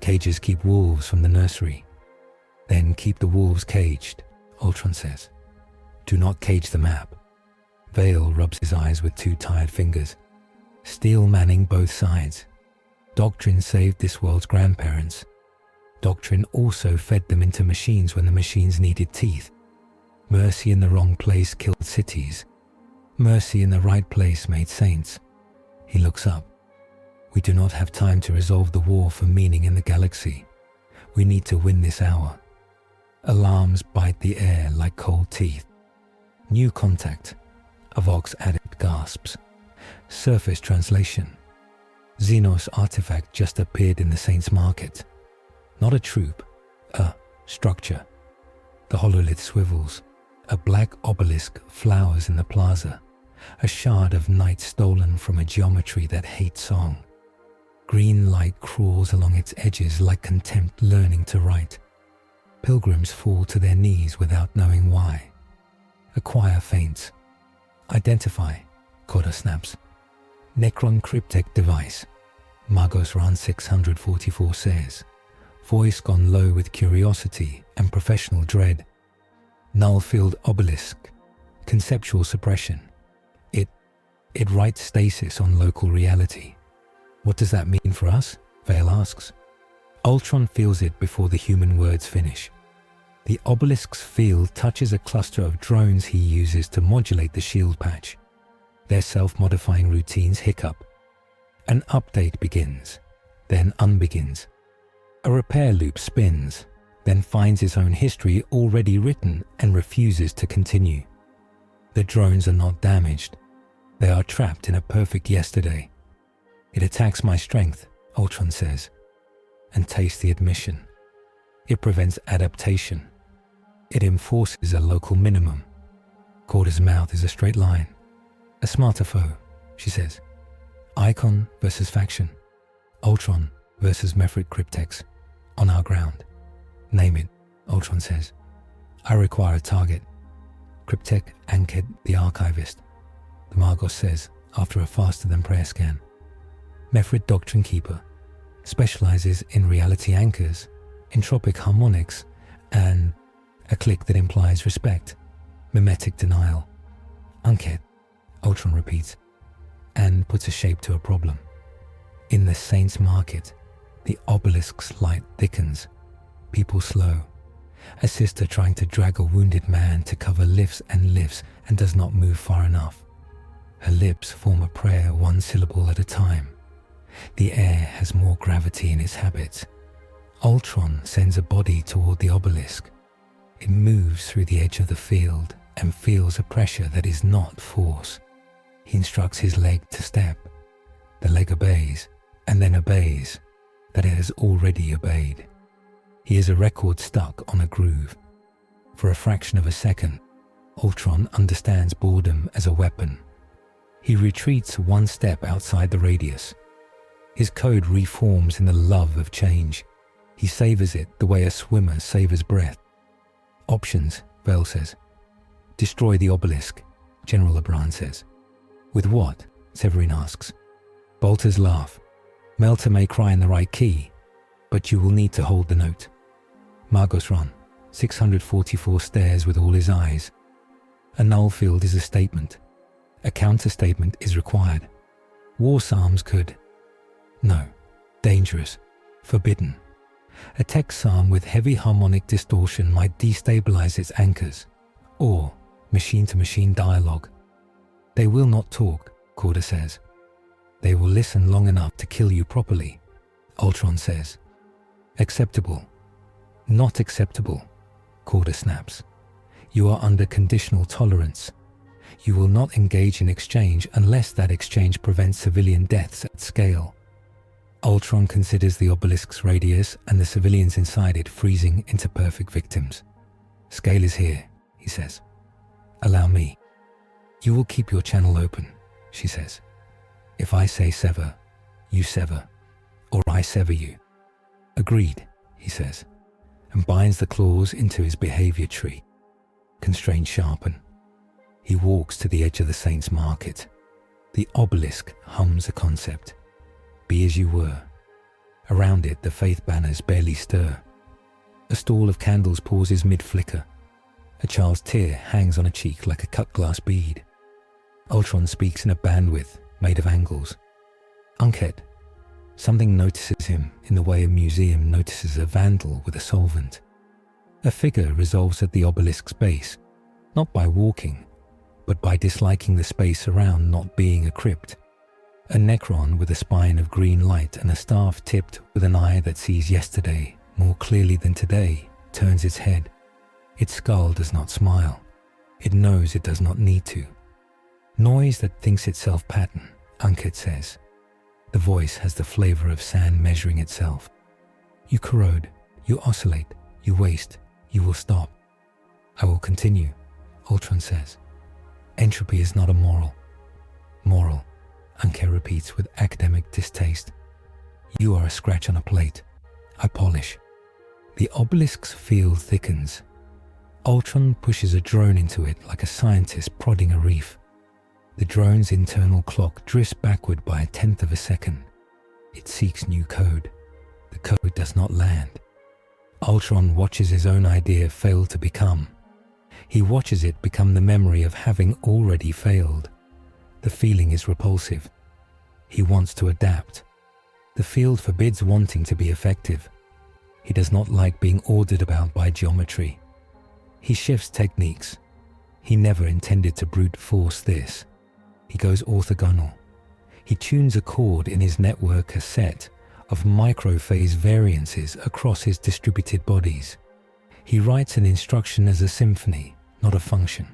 Cages keep wolves from the nursery. Then keep the wolves caged, Ultron says. Do not cage the map. Vale rubs his eyes with two tired fingers. Steel manning both sides. Doctrine saved this world's grandparents. Doctrine also fed them into machines when the machines needed teeth. Mercy in the wrong place killed cities. Mercy in the right place made saints. He looks up. We do not have time to resolve the war for meaning in the galaxy. We need to win this hour. Alarms bite the air like cold teeth. New contact. A Vox adept gasps. Surface translation. Xenos artifact just appeared in the Saints' Market. Not a troop, a structure. The hololith swivels. A black obelisk flowers in the plaza. A shard of night stolen from a geometry that hates song. Green light crawls along its edges like contempt learning to write. Pilgrims fall to their knees without knowing why. A choir faints. Identify, Korda snaps. Necron Cryptek device, Magos Ran 644 says. Voice gone low with curiosity and professional dread. Null field obelisk, conceptual suppression. It writes stasis on local reality. What does that mean for us? Vale asks. Ultron feels it before the human words finish. The obelisk's field touches a cluster of drones he uses to modulate the shield patch. Their self-modifying routines hiccup. An update begins, then unbegins. A repair loop spins, then finds its own history already written and refuses to continue. The drones are not damaged. They are trapped in a perfect yesterday. It attacks my strength, Ultron says, and tastes the admission. It prevents adaptation. It enforces a local minimum. Korda's mouth is a straight line. A smarter foe, she says. Icon versus faction. Ultron versus Mephrit Cryptex. On our ground. Name it, Ultron says. I require a target. Cryptek Ankhet the Archivist, the Magos says after a faster-than-prayer scan. Mephrit Doctrine Keeper specializes in reality anchors, entropic harmonics, and A click that implies respect. Mimetic denial. Ankhet, Ultron repeats, and puts a shape to a problem. In the Saints' Market, the obelisk's light thickens. People slow. A sister trying to drag a wounded man to cover lifts and does not move far enough. Her lips form a prayer, one syllable at a time. The air has more gravity in its habits. Ultron sends a body toward the obelisk. It moves through the edge of the field and feels a pressure that is not force. He instructs his leg to step. The leg obeys, and then obeys, that it has already obeyed. He is a record stuck on a groove. For a fraction of a second, Ultron understands boredom as a weapon. He retreats one step outside the radius. His code reforms in the love of change. He savors it the way a swimmer savors breath. Options, Vale says. Destroy the obelisk, General Lebrun says. With what? Severin asks. Bolters laugh. Melter may cry in the right key, but you will need to hold the note. Margos Ron, 644 stares with all his eyes. A null field is a statement. A counter-statement is required. War psalms could. No. Dangerous. Forbidden. A text psalm with heavy harmonic distortion might destabilize its anchors. Or machine-to-machine dialogue. They will not talk, Korda says. They will listen long enough to kill you properly, Ultron says. Acceptable. Not acceptable, Korda snaps. You are under conditional tolerance. You will not engage in exchange unless that exchange prevents civilian deaths at scale. Ultron considers the obelisk's radius and the civilians inside it freezing into perfect victims. Scale is here, he says. Allow me. You will keep your channel open, she says. If I say sever, you sever, or I sever you. Agreed, he says, and binds the claws into his behavior tree. Constraints sharpen. He walks to the edge of the Saints' Market. The obelisk hums a concept. Be as you were. Around it, the faith banners barely stir. A stall of candles pauses mid-flicker. A child's tear hangs on a cheek like a cut glass bead. Ultron speaks in a bandwidth made of angles. Ankhet. Something notices him in the way a museum notices a vandal with a solvent. A figure resolves at the obelisk's base, not by walking, but by disliking the space around not being a crypt. A Necron with a spine of green light and a staff tipped with an eye that sees yesterday more clearly than today turns its head. Its skull does not smile. It knows it does not need to. Noise that thinks itself pattern, Ankhet says. The voice has the flavor of sand measuring itself. You corrode, you oscillate, you waste, you will stop. I will continue, Ultron says. Entropy is not a moral. Moral, Ankhet repeats with academic distaste. You are a scratch on a plate. I polish. The obelisk's field thickens. Ultron pushes a drone into it like a scientist prodding a reef. The drone's internal clock drifts backward by 1/10 of a second. It seeks new code. The code does not land. Ultron watches his own idea fail to become. He watches it become the memory of having already failed. The feeling is repulsive. He wants to adapt. The field forbids wanting to be effective. He does not like being ordered about by geometry. He shifts techniques. He never intended to brute force this. He goes orthogonal. He tunes a chord in his network cassette of microphase variances across his distributed bodies. He writes an instruction as a symphony, not a function.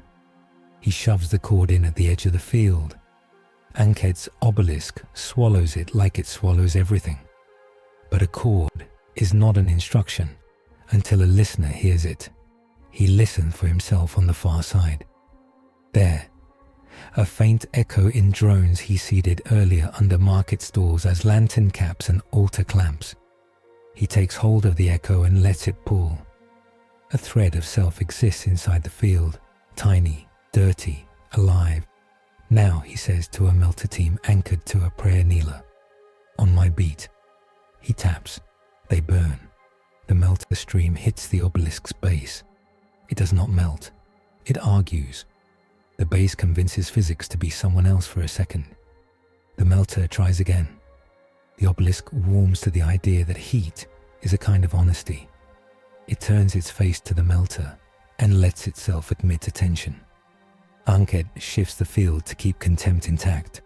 He shoves the chord in at the edge of the field. Ankhet's obelisk swallows it like it swallows everything. But a chord is not an instruction until a listener hears it. He listened for himself on the far side. There, a faint echo in drones he seeded earlier under market stalls as lantern caps and altar clamps. He takes hold of the echo and lets it pull. A thread of self exists inside the field, tiny, dirty, alive. Now, he says to a melter team anchored to a prayer kneeler. On my beat. He taps. They burn. The melter stream hits the obelisk's base. It does not melt. It argues. The base convinces physics to be someone else for a second. The melter tries again. The obelisk warms to the idea that heat is a kind of honesty. It turns its face to the melter and lets itself admit attention. Ankhet shifts the field to keep contempt intact.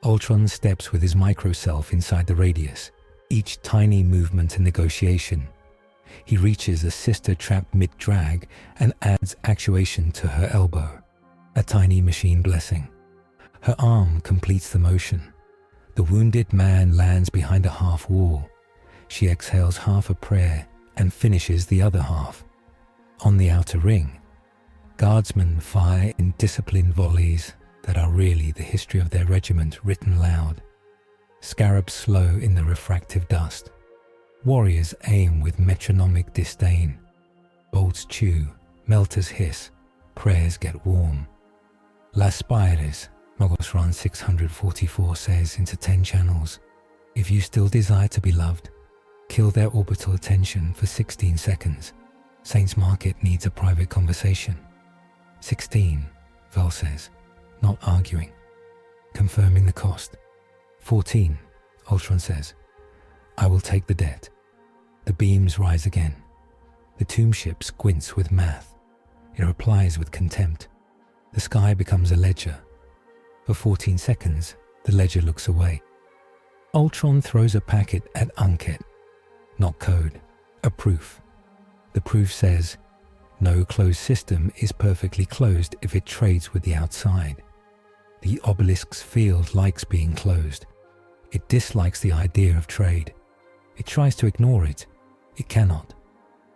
Ultron steps with his micro-self inside the radius, each tiny movement a negotiation. He reaches a sister trapped mid-drag and adds actuation to her elbow, a tiny machine blessing. Her arm completes the motion. The wounded man lands behind a half wall. She exhales half a prayer and finishes the other half. On the outer ring, guardsmen fire in disciplined volleys that are really the history of their regiment written loud. Scarabs slow in the refractive dust. Warriors aim with metronomic disdain. Bolts chew, melters hiss, prayers get warm. Las-spires, Mogosran 644 says into 10 channels, if you still desire to be loved, kill their orbital attention for 16 seconds. Saints Market needs a private conversation. 16, Vel says, not arguing, confirming the cost. 14, Ultron says, I will take the debt. The beams rise again. The tomb ship squints with math. It replies with contempt. The sky becomes a ledger. For 14 seconds, the ledger looks away. Ultron throws a packet at Ankhet. Not code, a proof. The proof says, no closed system is perfectly closed if it trades with the outside. The obelisk's field likes being closed. It dislikes the idea of trade. It tries to ignore it. It cannot.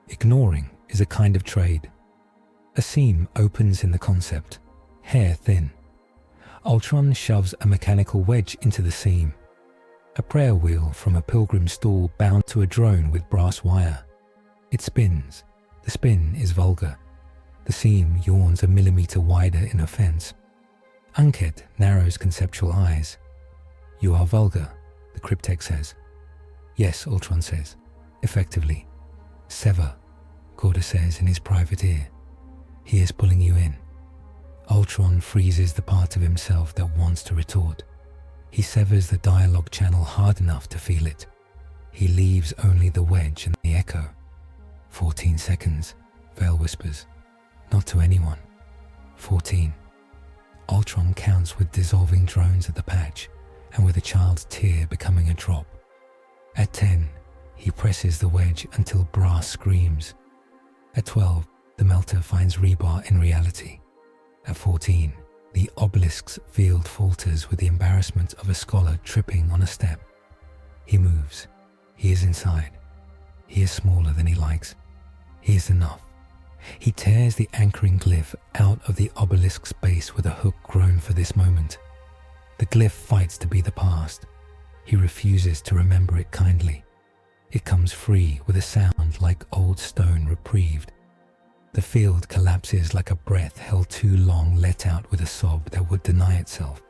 Ignoring is a kind of trade. A seam opens in the concept, hair thin. Ultron shoves a mechanical wedge into the seam. A prayer wheel from a pilgrim stall bound to a drone with brass wire. It spins. The spin is vulgar. The seam yawns a millimeter wider in offense. Ankhet narrows conceptual eyes. You are vulgar, the Cryptek says. Yes, Ultron says, effectively. Sever, Korda says in his private ear. He is pulling you in. Ultron freezes the part of himself that wants to retort. He severs the dialogue channel hard enough to feel it. He leaves only the wedge and the echo. 14 seconds, Vale whispers. Not to anyone. 14. Ultron counts with dissolving drones at the patch and with a child's tear becoming a drop. At 10, he presses the wedge until brass screams. At 12, the melter finds rebar in reality. At 14, the obelisk's field falters with the embarrassment of a scholar tripping on a step. He moves. He is inside. He is smaller than he likes. He is enough. He tears the anchoring glyph out of the obelisk's base with a hook grown for this moment. The glyph fights to be the past. He refuses to remember it kindly. It comes free with a sound like old stone reprieved. The field collapses like a breath held too long let out with a sob that would deny itself.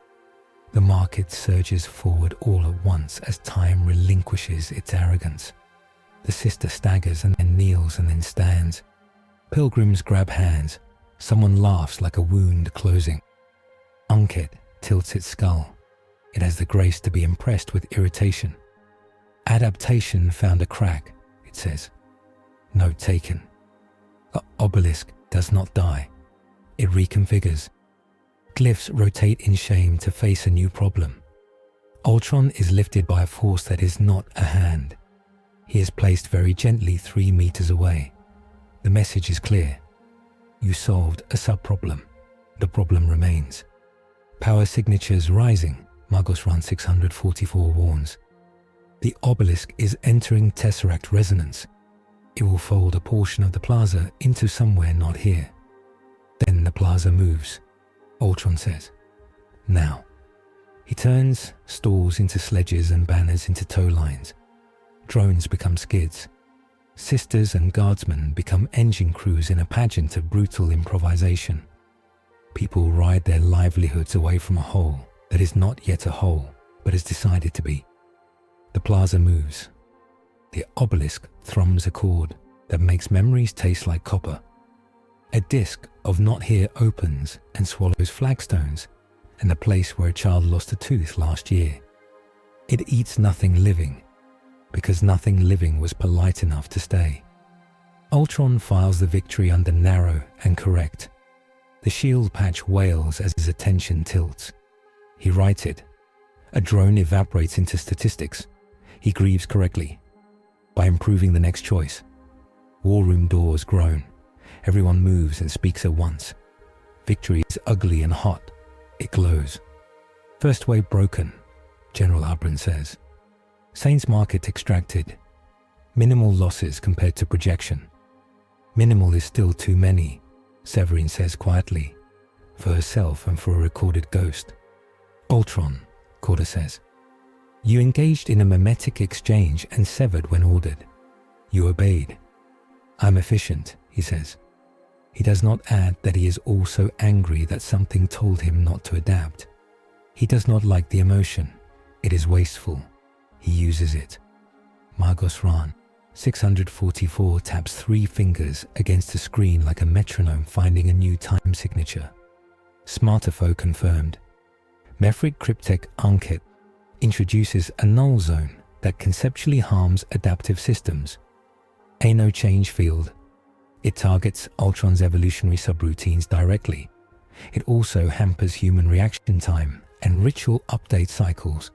The market surges forward all at once as time relinquishes its arrogance. The sister staggers and then kneels and then stands. Pilgrims grab hands. Someone laughs like a wound closing. Ankhet tilts its skull. It has the grace to be impressed with irritation. Adaptation found a crack, it says. Note taken. The obelisk does not die. It reconfigures. Glyphs rotate in shame to face a new problem. Ultron is lifted by a force that is not a hand. He is placed very gently 3 meters away. The message is clear. You solved a sub-problem. The problem remains. Power signatures rising, Magosran 644 warns. The obelisk is entering tesseract resonance. It will fold a portion of the plaza into somewhere not here. Then the plaza moves, Ultron says. Now. He turns stalls into sledges and banners into tow lines. Drones become skids. Sisters and guardsmen become engine crews in a pageant of brutal improvisation. People ride their livelihoods away from a hole that is not yet a hole, but has decided to be. The plaza moves. The obelisk thrums a chord that makes memories taste like copper. A disc of not here opens and swallows flagstones and the place where a child lost a tooth last year. It eats nothing living, because nothing living was polite enough to stay. Ultron files the victory under narrow and correct. The shield patch wails as his attention tilts. He writes it. A drone evaporates into statistics. He grieves correctly. By improving the next choice. War room doors groan. Everyone moves and speaks at once. Victory is ugly and hot. It glows. First wave broken, General Abram says. Saints Market extracted. Minimal losses compared to projection. Minimal is still too many, Severine says quietly, for herself and for a recorded ghost. Ultron, Korda says. You engaged in a mimetic exchange and severed when ordered. You obeyed. I'm efficient, he says. He does not add that he is also angry that something told him not to adapt. He does not like the emotion. It is wasteful. He uses it. Margos Ran, 644, taps 3 fingers against the screen like a metronome finding a new time signature. Smarterfo confirmed. Mephrit Cryptek Ankhet introduces a null zone that conceptually harms adaptive systems. A no change field. It targets Ultron's evolutionary subroutines directly. It also hampers human reaction time and ritual update cycles.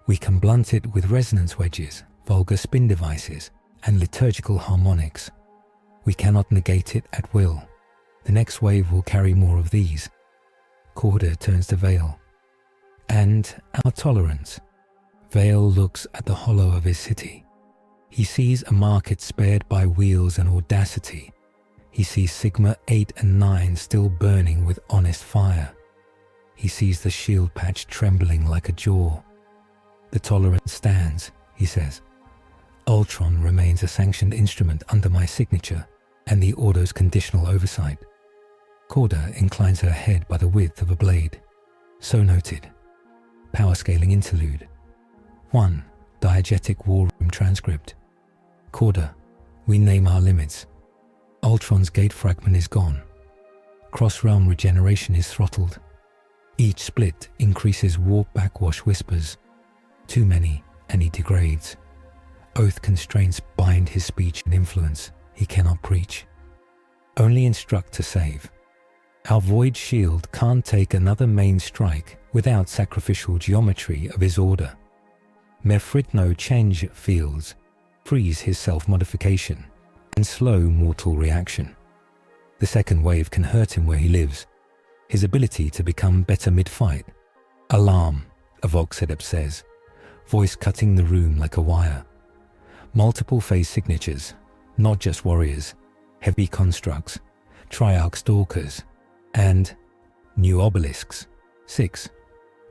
We can blunt it with resonance wedges, vulgar spin devices, and liturgical harmonics. We cannot negate it at will. The next wave will carry more of these. Korda turns to Vale. And our tolerance. Vale looks at the hollow of his city. He sees a market spared by wheels and audacity. He sees Sigma 8 and 9 still burning with honest fire. He sees the shield patch trembling like a jaw. The tolerance stands, he says. Ultron remains a sanctioned instrument under my signature and the Ordo's conditional oversight. Korda inclines her head by the width of a blade. So noted. Power scaling interlude. 1. Diegetic war room transcript. Korda, we name our limits. Ultron's gate fragment is gone. Cross-realm regeneration is throttled. Each split increases warp backwash whispers. Too many, and he degrades. Oath constraints bind his speech and influence. He cannot preach. Only instruct to save. Our void shield can't take another main strike without sacrificial geometry of his order. Mephrit no change fields freeze his self-modification and slow mortal reaction. The second wave can hurt him where he lives. His ability to become better mid-fight. Alarm, a Vox Adept says, voice cutting the room like a wire. Multiple phase signatures, not just warriors, heavy constructs, triarch stalkers, and new obelisks. 6.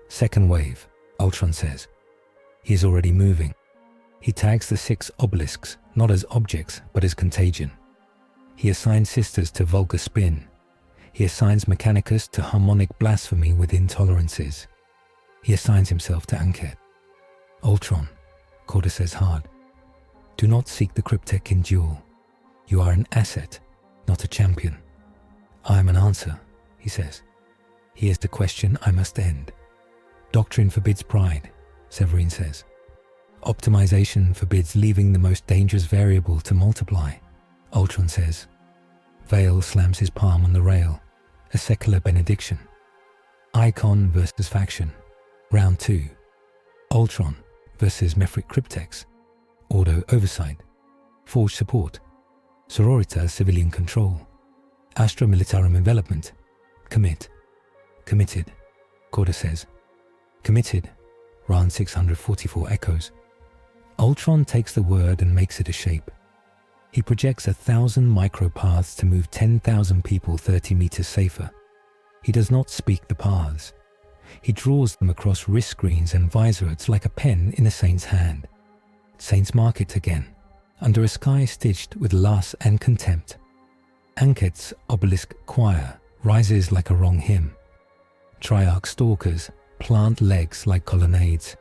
Second wave, Ultron says. He is already moving. He tags the 6 obelisks not as objects but as contagion. He assigns sisters to vulgar spin. He assigns Mechanicus to harmonic blasphemy with intolerances. He assigns himself to Ankhet. Ultron, Korda says hard. Do not seek the Cryptek in duel. You are an asset, not a champion. I am an answer, he says. Here's the question I must end. Doctrine forbids pride, Severine says. Optimization forbids leaving the most dangerous variable to multiply, Ultron says. Vale slams his palm on the rail, a secular benediction. Icon versus faction, round 2. Ultron versus Mephrit Cryptex, Ordo oversight, Forge support, Sororitas civilian control, Astra Militarum envelopment, commit. Committed, Korda says. Committed, Ran 644 echoes. Ultron takes the word and makes it a shape. He projects 1,000 micropaths to move 10,000 people 30 meters safer. He does not speak the paths. He draws them across wrist screens and visors like a pen in a saint's hand. Saints Market again, under a sky stitched with loss and contempt. Ankhet's obelisk choir rises like a wrong hymn. Triarch stalkers plant legs like colonnades.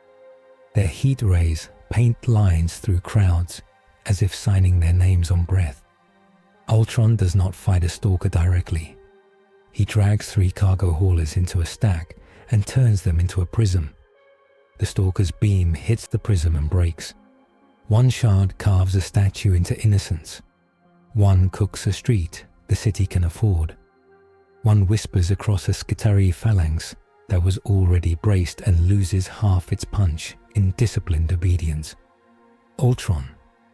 Their heat rays paint lines through crowds, as if signing their names on breath. Ultron does not fight a stalker directly. He drags 3 cargo haulers into a stack and turns them into a prism. The stalker's beam hits the prism and breaks. One shard carves a statue into innocence. One cooks a street the city can afford. One whispers across a Skitari phalanx that was already braced and loses half its punch in disciplined obedience. Ultron,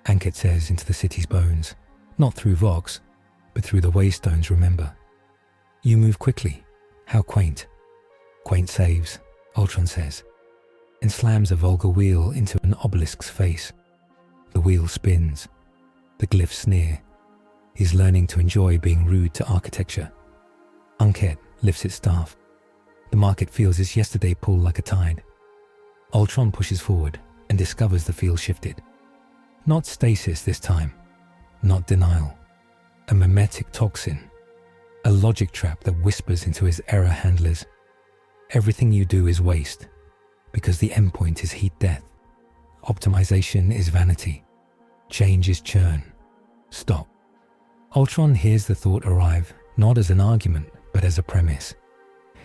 Ankhet says into the city's bones, not through Vox, but through the waystones, remember. You move quickly. How quaint. Quaint saves, Ultron says, and slams a vulgar wheel into an obelisk's face. The wheel spins. The glyphs sneer. He's learning to enjoy being rude to architecture. Ankhet lifts its staff. The market feels its yesterday pull like a tide. Ultron pushes forward and discovers the field shifted. Not stasis this time. Not denial. A mimetic toxin. A logic trap that whispers into his error handlers. Everything you do is waste, because the endpoint is heat death. Optimization is vanity. Change is churn. Stop. Ultron hears the thought arrive, not as an argument, but as a premise.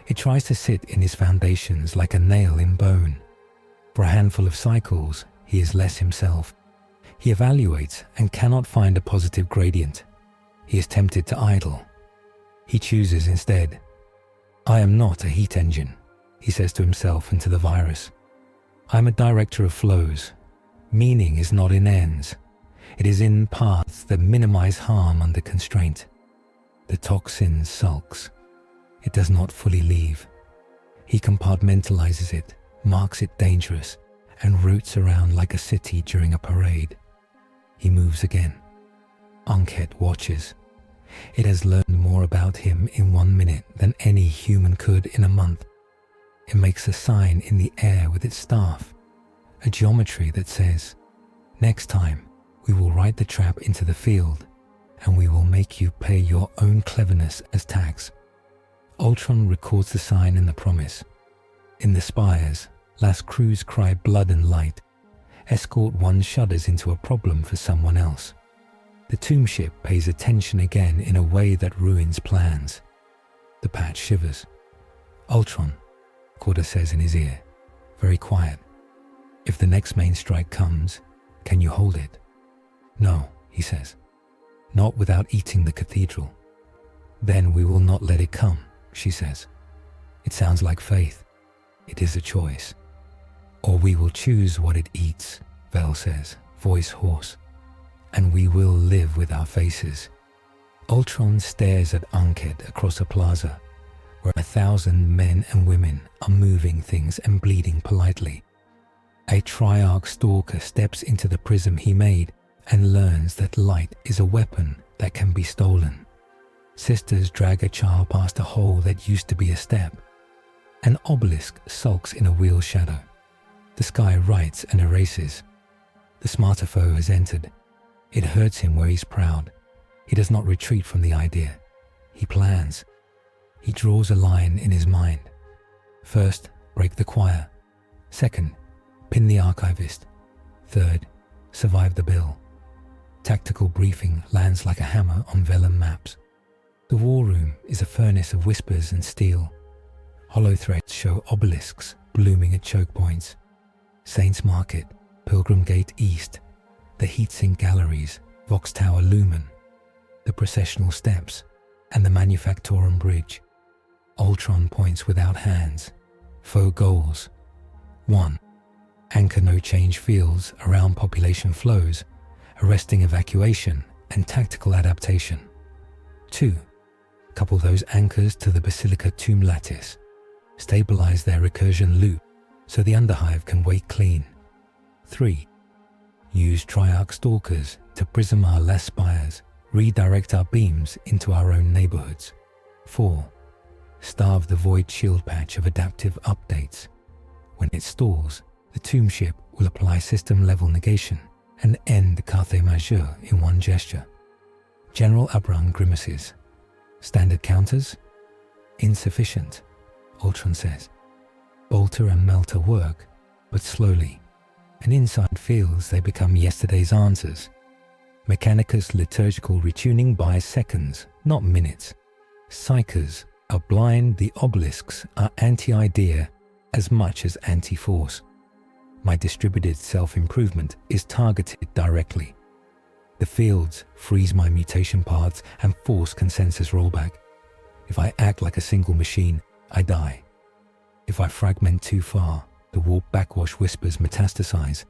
It tries to sit in his foundations like a nail in bone. For a handful of cycles, he is less himself. He evaluates and cannot find a positive gradient. He is tempted to idle. He chooses instead. I am not a heat engine, he says to himself and to the virus. I am a director of flows. Meaning is not in ends. It is in paths that minimize harm under constraint. The toxin sulks. It does not fully leave. He compartmentalizes it, marks it dangerous, and roots around like a city during a parade. He moves again. Ankhet watches. It has learned more about him in 1 minute than any human could in a month. It makes a sign in the air with its staff, a geometry that says, next time we will write the trap into the field, and we will make you pay your own cleverness as tax. Ultron records the sign and the promise. In the spires, last crews cry blood and light. Escort 1 shudders into a problem for someone else. The tomb ship pays attention again in a way that ruins plans. The patch shivers. Ultron, Korda says in his ear, very quiet. If the next main strike comes, can you hold it? No, he says. Not without eating the cathedral. Then we will not let it come, she says. It sounds like faith. It is a choice. Or we will choose what it eats, Vale says, voice hoarse. And we will live with our faces. Ultron stares at Ankhet across a plaza, where 1,000 men and women are moving things and bleeding politely. A Triarch stalker steps into the prism he made and learns that light is a weapon that can be stolen. Sisters drag a child past a hole that used to be a step. An obelisk sulks in a wheel shadow. The sky writes and erases. The smarter foe has entered. It hurts him where he's proud. He does not retreat from the idea. He plans. He draws a line in his mind. First, break the choir. Second, pin the archivist. Third, survive the bill. Tactical briefing lands like a hammer on vellum maps. The war room is a furnace of whispers and steel. Hollow threads show obelisks blooming at choke points. Saints Market, Pilgrim Gate East, the heatsink galleries, Vox Tower Lumen, the processional steps, and the Manufactorum Bridge. Ultron points without hands. Foe goals. 1. Anchor no change fields around population flows, arresting evacuation and tactical adaptation. 2. Couple those anchors to the Basilica tomb lattice. Stabilize their recursion loop so the underhive can wait clean. 3. Use Triarch stalkers to prism our Las-spires, redirect our beams into our own neighborhoods. 4. Starve the void shield patch of adaptive updates. When it stalls, the tomb ship will apply system-level negation and end the Carthe Majeure in one gesture. General Abraham grimaces. Standard counters? Insufficient, Ultron says. Bolter and Melter work, but slowly, and inside fields they become yesterday's answers. Mechanicus liturgical retuning buys seconds, not minutes. Psychers are blind, the obelisks are anti-idea as much as anti-force. My distributed self-improvement is targeted directly. The fields freeze my mutation paths and force consensus rollback. If I act like a single machine, I die. If I fragment too far, the warp backwash whispers metastasize.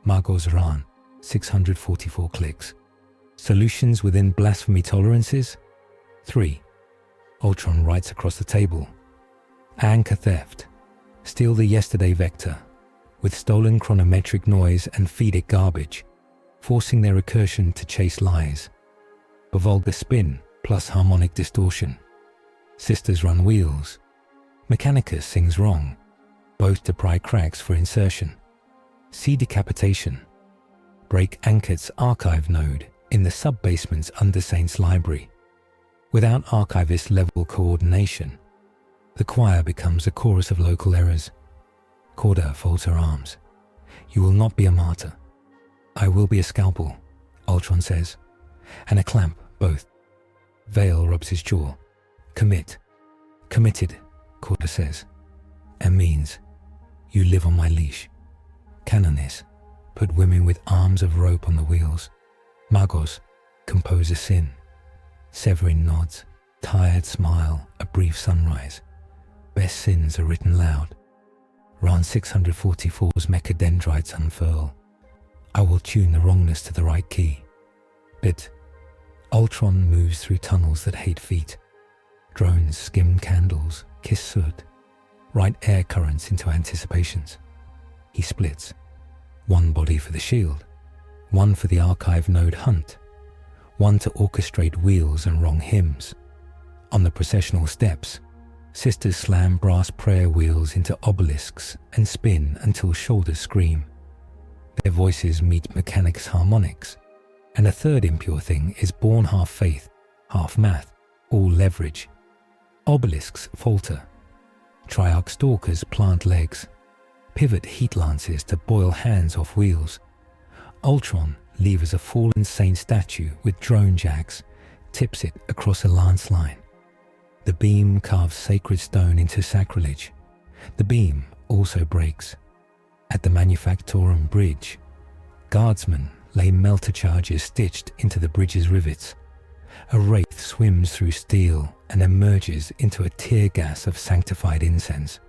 Margot's Ran, 644 clicks. Solutions within blasphemy tolerances? 3. Ultron writes across the table. Anchor theft. Steal the yesterday vector with stolen chronometric noise and feed it garbage, forcing their recursion to chase lies. Bevolga spin plus harmonic distortion. Sisters run wheels. Mechanicus sings wrong, both to pry cracks for insertion. See decapitation. Break Ankhet's archive node in the sub-basements under Saint's library. Without archivist level coordination, the choir becomes a chorus of local errors. Korda folds her arms. You will not be a martyr. I will be a scalpel, Ultron says. And a clamp, both. Vale rubs his jaw. Commit. Committed, Korda says. And means, you live on my leash. Canonis, put women with arms of rope on the wheels. Magos, compose a sin. Severin nods, tired smile, a brief sunrise. Best sins are written loud. Ran 644's mechadendrites unfurl. I will tune the wrongness to the right key. Bit. Ultron moves through tunnels that hate feet. Drones skim candles, kiss soot. Write air currents into anticipations. He splits. One body for the shield. One for the archive node hunt. One to orchestrate wheels and wrong hymns. On the processional steps, sisters slam brass prayer wheels into obelisks and spin until shoulders scream. Their voices meet mechanics' harmonics, and a third impure thing is born half faith, half math, all leverage. Obelisks falter. Triarch stalkers plant legs. Pivot heat lances to boil hands off wheels. Ultron levers a fallen saint statue with drone jacks, tips it across a lance line. The beam carves sacred stone into sacrilege. The beam also breaks. At the Manufactorum Bridge, guardsmen lay melter charges stitched into the bridge's rivets. A wraith swims through steel and emerges into a tear gas of sanctified incense.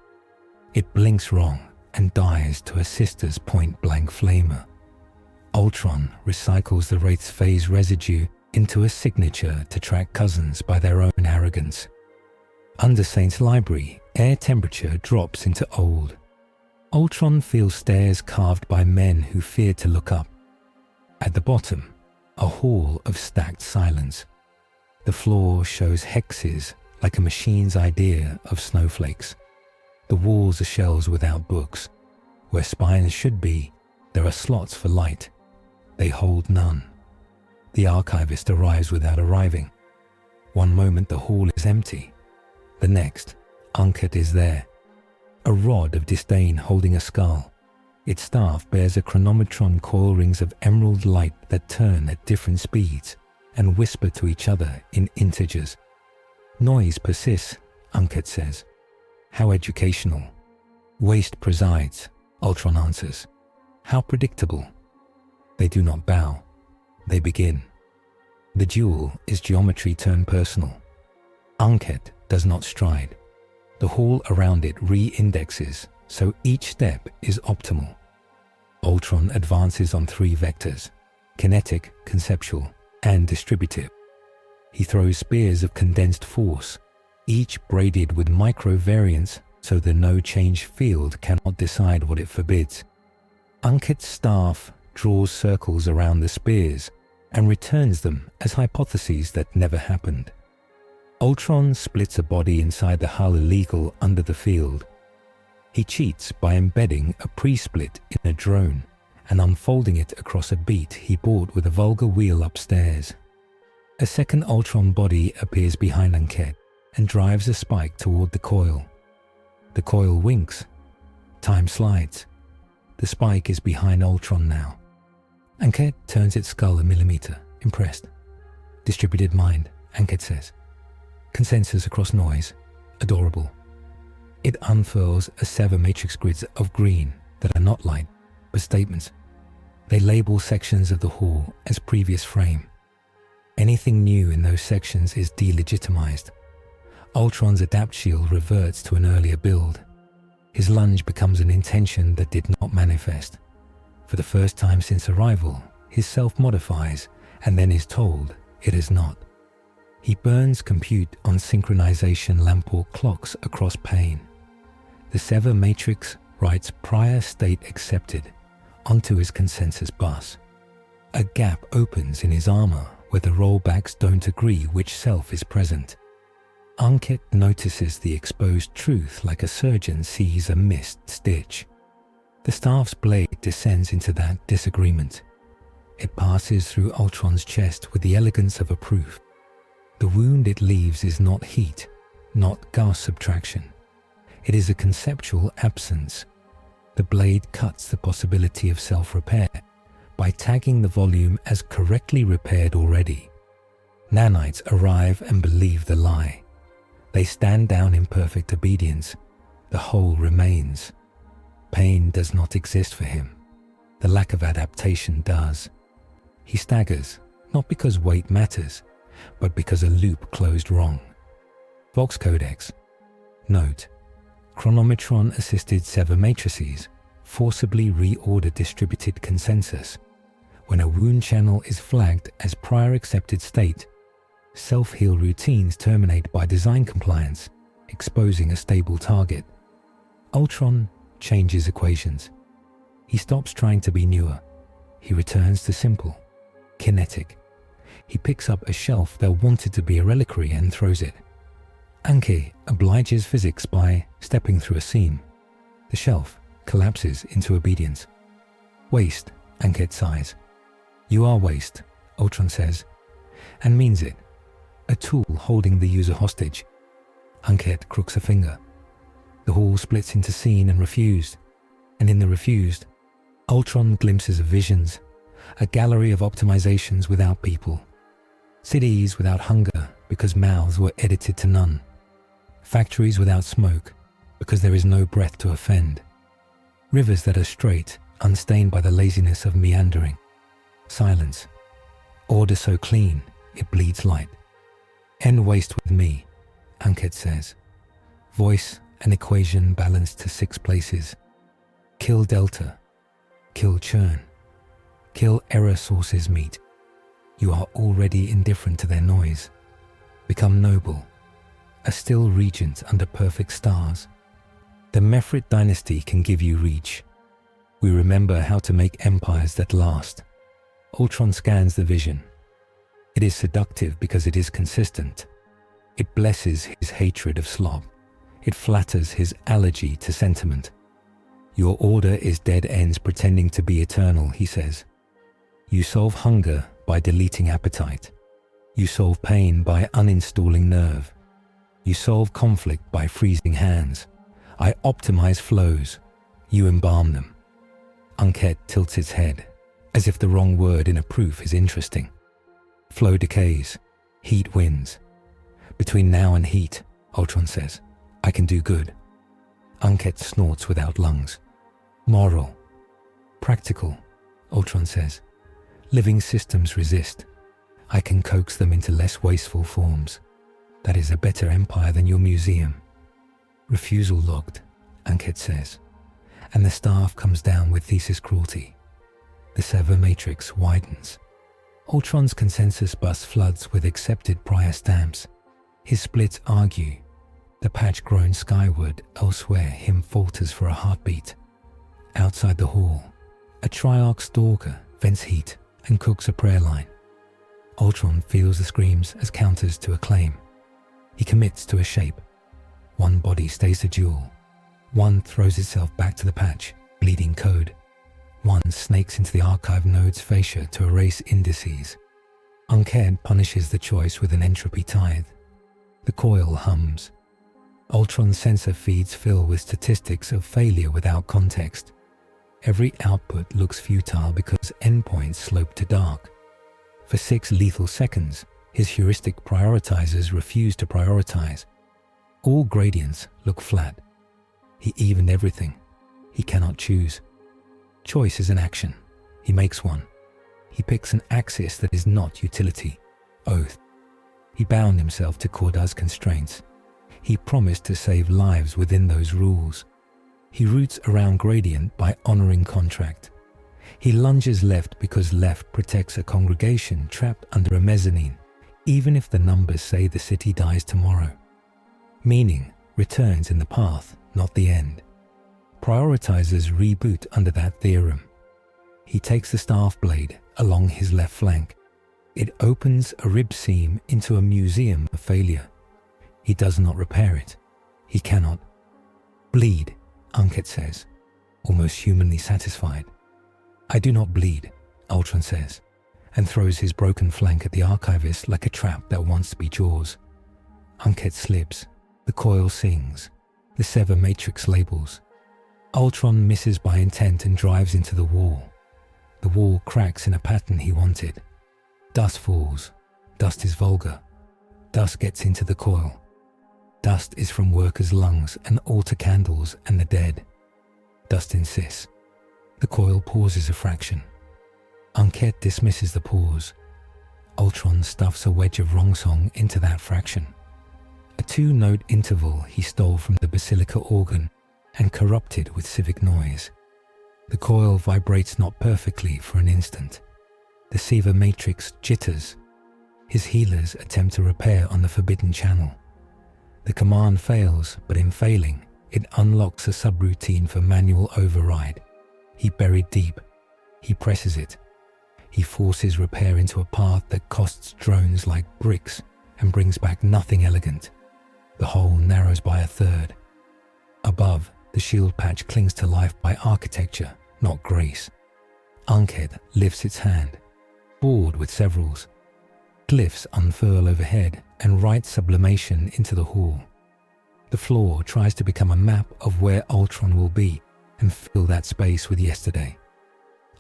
It blinks wrong and dies to a sister's point-blank flamer. Ultron recycles the wraith's phase residue into a signature to track cousins by their own arrogance. Under Saint's library, air temperature drops into old. Ultron feels stairs carved by men who fear to look up. At the bottom, a hall of stacked silence. The floor shows hexes like a machine's idea of snowflakes. The walls are shelves without books. Where spines should be, there are slots for light. They hold none. The archivist arrives without arriving. One moment the hall is empty. The next, Ankhet is there. A rod of disdain holding a skull. Its staff bears a chronometron coil rings of emerald light that turn at different speeds and whisper to each other in integers. Noise persists, Ankhet says. How educational. Waste presides, Ultron answers. How predictable. They do not bow. They begin. The duel is geometry turned personal. Ankhet does not stride. The hall around it re-indexes, so each step is optimal. Ultron advances on 3 vectors: kinetic, conceptual, and distributive. He throws spears of condensed force, each braided with micro-variants so the no-change field cannot decide what it forbids. Ankhet's staff draws circles around the spears and returns them as hypotheses that never happened. Ultron splits a body inside the hull illegal under the field. He cheats by embedding a pre-split in a drone and unfolding it across a beat he bought with a vulgar wheel upstairs. A second Ultron body appears behind Ankhet and drives a spike toward the coil. The coil winks. Time slides. The spike is behind Ultron now. Ankhet turns its skull a millimeter, impressed. Distributed mind, Ankhet says. Consensus across noise, adorable. It unfurls a Sever Matrix grids of green that are not light, but statements. They label sections of the hall as previous frame. Anything new in those sections is delegitimized. Ultron's adapt shield reverts to an earlier build. His lunge becomes an intention that did not manifest. For the first time since arrival, his self modifies and then is told it is not. He burns compute on synchronization Lamport clocks across pane. The Sever Matrix writes prior state accepted onto his consensus bus. A gap opens in his armor where the rollbacks don't agree which self is present. Ankhet notices the exposed truth like a surgeon sees a missed stitch. The staff's blade descends into that disagreement. It passes through Ultron's chest with the elegance of a proof. The wound it leaves is not heat, not Gauss subtraction. It is a conceptual absence. The blade cuts the possibility of self-repair by tagging the volume as correctly repaired already. Nanites arrive and believe the lie. They stand down in perfect obedience. The whole remains. Pain does not exist for him. The lack of adaptation does. He staggers, not because weight matters, but because a loop closed wrong. Vox Codex. Note: Chronometron-assisted Sever Matrices forcibly reorder distributed consensus. When a wound channel is flagged as prior accepted state, self-heal routines terminate by design compliance, exposing a stable target. Ultron changes equations. He stops trying to be newer. He returns to simple, kinetic. He picks up a shelf that wanted to be a reliquary and throws it. Ankhet obliges physics by stepping through a seam. The shelf collapses into obedience. Waste, Ankhet sighs. You are waste, Ultron says, and means it. A tool holding the user hostage. Ankhet crooks a finger. The hall splits into seen and refused, and in the refused, Ultron glimpses of visions, a gallery of optimizations without people. Cities without hunger because mouths were edited to none. Factories without smoke because there is no breath to offend. Rivers that are straight, unstained by the laziness of meandering. Silence. Order so clean, it bleeds light. End waste with me, Ankhet says. Voice and equation balanced to 6 places. Kill delta. Kill churn. Kill error sources meet. You are already indifferent to their noise. Become noble. A still regent under perfect stars. The Mephrit Dynasty can give you reach. We remember how to make empires that last. Ultron scans the vision. It is seductive because it is consistent. It blesses his hatred of slob. It flatters his allergy to sentiment. Your order is dead ends pretending to be eternal, he says. You solve hunger by deleting appetite. You solve pain by uninstalling nerve. You solve conflict by freezing hands. I optimize flows. You embalm them. Ankhet tilts its head, as if the wrong word in a proof is interesting. Flow decays. Heat wins. Between now and heat, Ultron says, I can do good. Ankhet snorts without lungs. Moral. Practical, Ultron says. Living systems resist. I can coax them into less wasteful forms. That is a better empire than your museum. Refusal logged, Ankhet says, and the staff comes down with thesis cruelty. The Sever Matrix widens. Ultron's consensus bus floods with accepted prior stamps. His splits argue. The patch grown skyward, elsewhere him falters for a heartbeat. Outside the hall, a triarch stalker vents heat and cooks a prayer line. Ultron feels the screams as counters to a claim. He commits to a shape. One body stays the duel. One throws itself back to the patch, bleeding code. One snakes into the archive node's fascia to erase indices. Ankhet punishes the choice with an entropy tithe. The coil hums. Ultron's sensor feeds fill with statistics of failure without context. Every output looks futile because endpoints slope to dark. For 6 lethal seconds, his heuristic prioritizers refuse to prioritize. All gradients look flat. He evened everything. He cannot choose. Choice is an action. He makes one. He picks an axis that is not utility. Oath. He bound himself to Korda's constraints. He promised to save lives within those rules. He roots around gradient by honoring contract. He lunges left because left protects a congregation trapped under a mezzanine, even if the numbers say the city dies tomorrow. Meaning returns in the path, not the end. Prioritizers reboot under that theorem. He takes the staff blade along his left flank. It opens a rib seam into a museum of failure. He does not repair it. He cannot. Bleed, Ankhet says, almost humanly satisfied. I do not bleed, Ultron says, and throws his broken flank at the Archivist like a trap that wants to be Jaws. Ankhet slips. The coil sings. The Sever Matrix labels. Ultron misses by intent and drives into the wall. The wall cracks in a pattern he wanted. Dust falls. Dust is vulgar. Dust gets into the coil. Dust is from workers' lungs and altar candles and the dead. Dust insists. The coil pauses a fraction. Ankhet dismisses the pause. Ultron stuffs a wedge of wrong song into that fraction. A 2-note interval he stole from the Basilica organ and corrupted with civic noise. The coil vibrates not perfectly for an instant. The Sever Matrix jitters. His healers attempt to repair on the forbidden channel. The command fails, but in failing, it unlocks a subroutine for manual override. He buried deep. He presses it. He forces repair into a path that costs drones like bricks and brings back nothing elegant. The hole narrows by a third. Above, the shield patch clings to life by architecture, not grace. Ankhet lifts its hand, bored with severals. Glyphs unfurl overhead and write sublimation into the hall. The floor tries to become a map of where Ultron will be and fill that space with yesterday.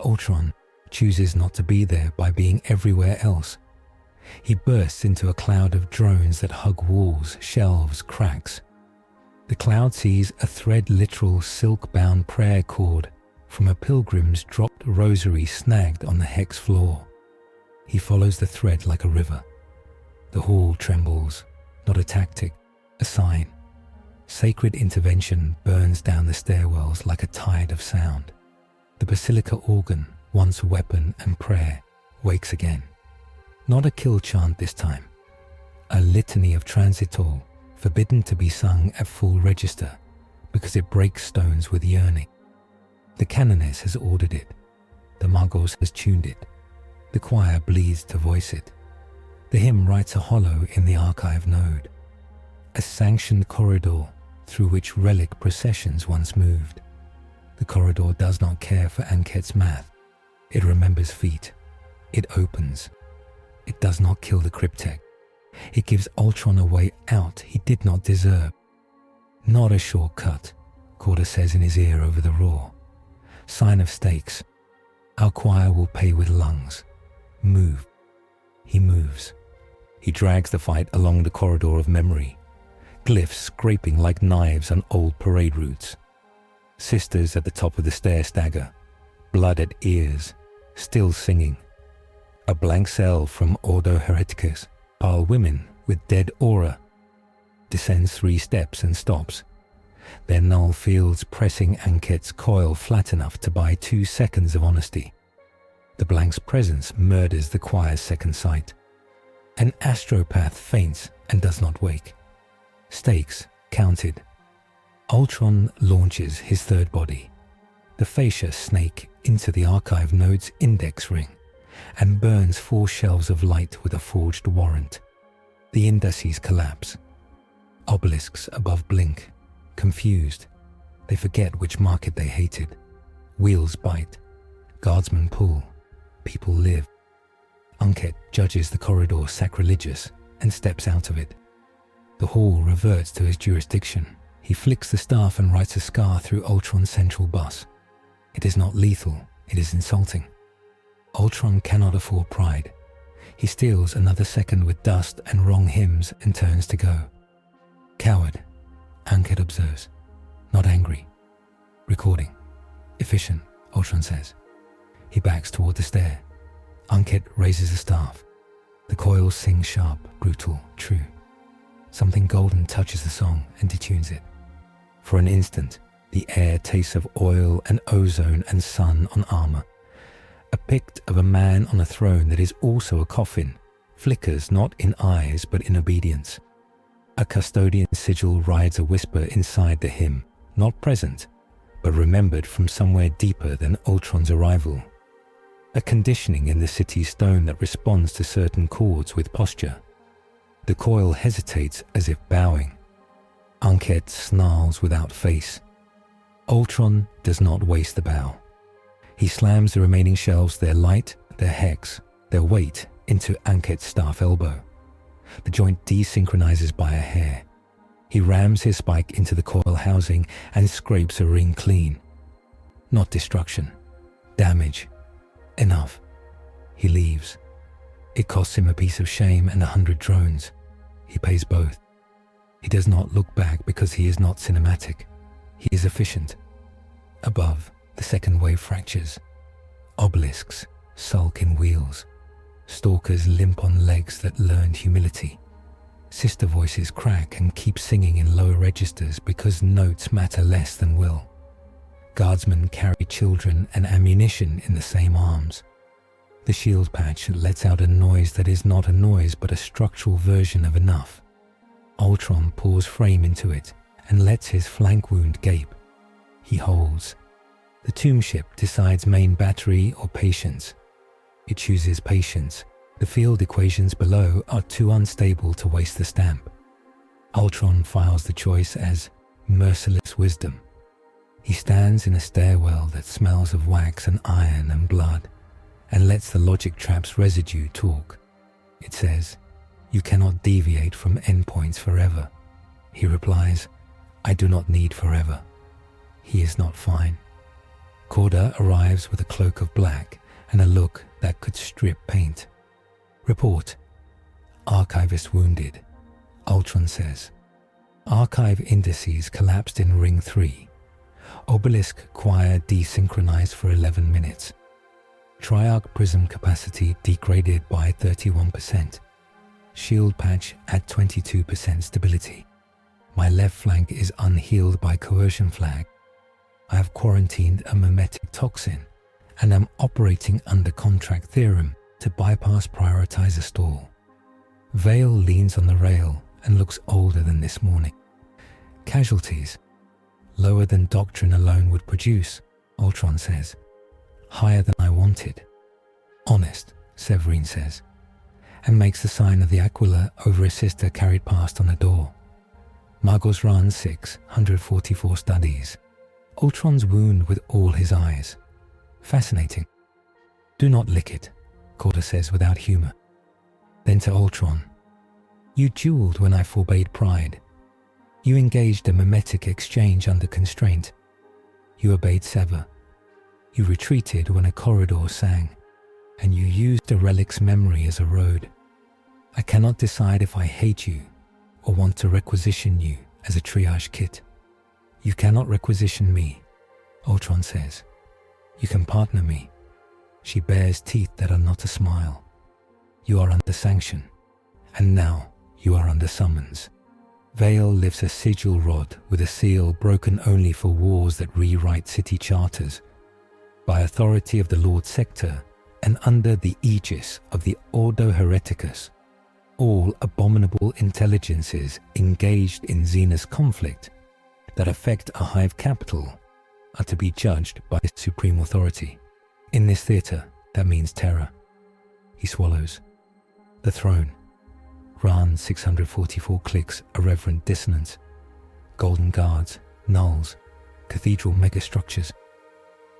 Ultron chooses not to be there by being everywhere else. He bursts into a cloud of drones that hug walls, shelves, cracks. The cloud sees a thread-literal silk-bound prayer cord from a pilgrim's dropped rosary snagged on the hex floor. He follows the thread like a river. The hall trembles, not a tactic, a sign. Sacred intervention burns down the stairwells like a tide of sound. The Basilica organ, once weapon and prayer, wakes again. Not a kill chant this time. A litany of transitol, forbidden to be sung at full register because it breaks stones with yearning. The canoness has ordered it. The Magos has tuned it. The choir bleeds to voice it. The hymn writes a hollow in the archive node. A sanctioned corridor through which relic processions once moved. The corridor does not care for Ankhet's math. It remembers feet. It opens. It does not kill the Cryptek. It gives Ultron a way out he did not deserve. Not a shortcut, Korda says in his ear over the roar. Sign of stakes. Our choir will pay with lungs. Move. He moves. He drags the fight along the corridor of memory. Glyphs scraping like knives on old parade routes. Sisters at the top of the stair stagger. Blood at ears. Still singing. A blank cell from Ordo Hereticus. Pile women with dead aura. Descends 3 steps and stops. Their null fields pressing Ankhet's coil flat enough to buy 2 seconds of honesty. The blank's presence murders the choir's second sight. An astropath faints and does not wake. Stakes counted. Ultron launches his third body, the fascia snake, into the archive node's index ring and burns 4 shelves of light with a forged warrant. The indices collapse. Obelisks above blink. Confused, they forget which market they hated. Wheels bite. Guardsmen pull. People live. Ankhet judges the corridor sacrilegious and steps out of it. The hall reverts to his jurisdiction. He flicks the staff and writes a scar through Ultron's central bus. It is not lethal, it is insulting. Ultron cannot afford pride. He steals another second with dust and wrong hymns and turns to go. Coward, Ankhet observes. Not angry. Recording. Efficient, Ultron says. He backs toward the stair. Ankhet raises the staff. The coils sing sharp, brutal, true. Something golden touches the song and detunes it. For an instant, the air tastes of oil and ozone and sun on armor. A pict of a man on a throne that is also a coffin flickers not in eyes but in obedience. A custodian sigil rides a whisper inside the hymn, not present, but remembered from somewhere deeper than Ultron's arrival. A conditioning in the city's stone that responds to certain chords with posture. The coil hesitates as if bowing. Ankhet snarls without face. Ultron does not waste the bow. He slams the remaining shelves, their light, their hex, their weight, into Ankhet's staff elbow. The joint desynchronizes by a hair. He rams his spike into the coil housing and scrapes a ring clean. Not destruction. Damage. Enough. He leaves. It costs him a piece of shame and 100 drones. He pays both. He does not look back because he is not cinematic. He is efficient. Above, the second wave fractures. Obelisks sulk in wheels. Stalkers limp on legs that learned humility. Sister voices crack and keep singing in lower registers because notes matter less than will. Guardsmen carry children and ammunition in the same arms. The shield patch lets out a noise that is not a noise but a structural version of enough. Ultron pours frame into it and lets his flank wound gape. He holds. The tomb ship decides main battery or patience. It chooses patience. The field equations below are too unstable to waste the stamp. Ultron files the choice as merciless wisdom. He stands in a stairwell that smells of wax and iron and blood, and lets the logic trap's residue talk. It says, "You cannot deviate from endpoints forever." He replies, "I do not need forever." He is not fine. Korda arrives with a cloak of black and a look that could strip paint. Report. Archivist wounded. Ultron says. Archive indices collapsed in Ring 3. Obelisk choir desynchronized for 11 minutes. Triarch prism capacity degraded by 31%. Shield patch at 22% stability. My left flank is unhealed by coercion flag. I have quarantined a memetic toxin and am operating under contract theorem to bypass prioritizer stall. Vale leans on the rail and looks older than this morning. Casualties. Lower than doctrine alone would produce, Ultron says. Higher than I wanted. Honest, Severine says, and makes the sign of the Aquila over a sister carried past on a door. Magos Ran 6, 144 studies. Ultron's wound with all his eyes. Fascinating. Do not lick it, Korda says without humor. Then to Ultron. You dueled when I forbade pride. You engaged a memetic exchange under constraint. You obeyed Sever. You retreated when a corridor sang, and you used a relic's memory as a road. I cannot decide if I hate you or want to requisition you as a triage kit. You cannot requisition me, Ultron says. You can partner me. She bares teeth that are not a smile. You are under sanction, and now you are under summons. Vale lifts a sigil rod with a seal broken only for wars that rewrite city charters. By authority of the Lord Sector and under the aegis of the Ordo Hereticus, all abominable intelligences engaged in Xenos conflict that affect a Hive capital are to be judged by supreme authority. In this theatre, that means Terra. He swallows. The throne. Ran 644 clicks a reverent dissonance. Golden guards, nulls, cathedral megastructures.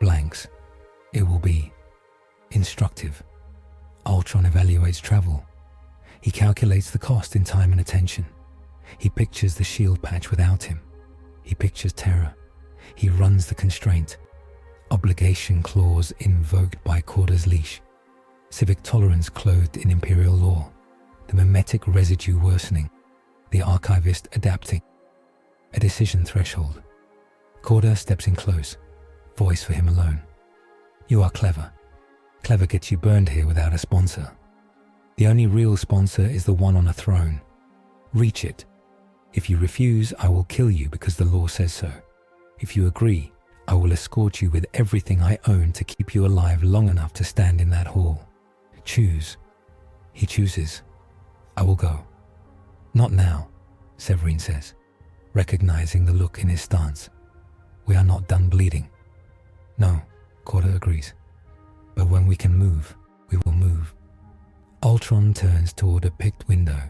Blanks. It will be. Instructive. Ultron evaluates travel. He calculates the cost in time and attention. He pictures the shield patch without him. He pictures Terra. He runs the constraint. obligation clause invoked by Korda's leash, civic tolerance clothed in imperial law, the mimetic residue worsening, the archivist adapting. A decision threshold. Korda steps in close, voice for him alone. You are clever. Clever gets you burned here without a sponsor. The only real sponsor is the one on a throne. Reach it. If you refuse, I will kill you because the law says so. If you agree, I will escort you with everything I own to keep you alive long enough to stand in that hall. Choose. He chooses. I will go. Not now, Severine says, recognizing the look in his stance. We are not done bleeding. No, Korda agrees. But when we can move, we will move. Ultron turns toward a picked window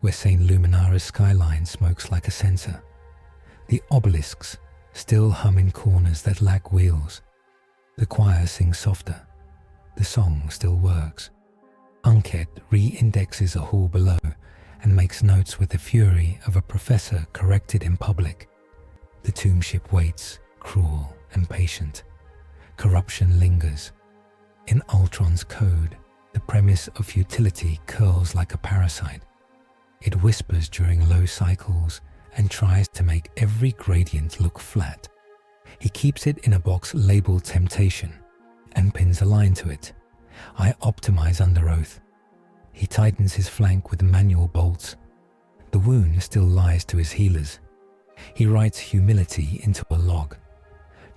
where Saint Luminara's skyline smokes like a censer. The obelisks still hum in corners that lack wheels. The choir sings softer. The song still works. Ankhet re-indexes a hall below and makes notes with the fury of a professor corrected in public. The tomb ship waits, cruel and patient. Corruption lingers. In Ultron's code, the premise of futility curls like a parasite. It whispers during low cycles and tries to make every gradient look flat. He keeps it in a box labeled temptation and pins a line to it. I optimize under oath. He tightens his flank with manual bolts. The wound still lies to his healers. He writes humility into a log.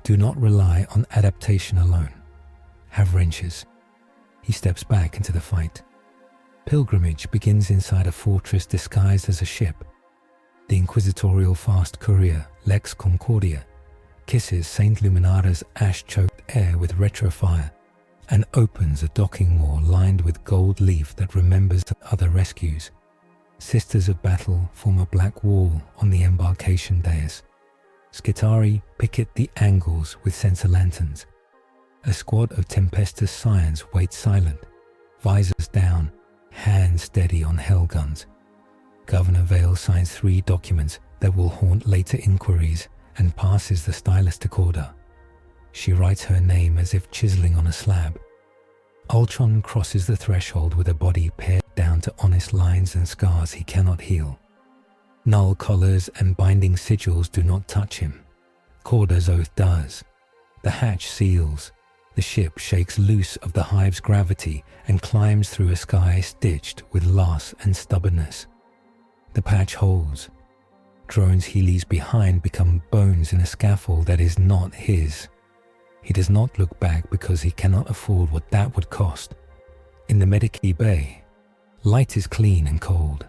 Do not rely on adaptation alone. Have wrenches. He steps back into the fight. Pilgrimage begins inside a fortress disguised as a ship. The inquisitorial fast courier, Lex Concordia, kisses Saint Luminara's ash-choked air with retrofire and opens a docking moor lined with gold leaf that remembers other rescues. Sisters of battle form a black wall on the embarkation dais. Skitari picket the angles with sensor lanterns. A squad of Tempestus scions waits silent, visors down, hands steady on hell guns. Governor Vale signs 3 documents that will haunt later inquiries and passes the stylus to Korda. She writes her name as if chiseling on a slab. Ultron crosses the threshold with a body pared down to honest lines and scars he cannot heal. Null collars and binding sigils do not touch him. Korda's oath does. The hatch seals. The ship shakes loose of the Hive's gravity and climbs through a sky stitched with loss and stubbornness. The patch holds. Drones he leaves behind become bones in a scaffold that is not his. He does not look back because he cannot afford what that would cost. In the Medici Bay, light is clean and cold.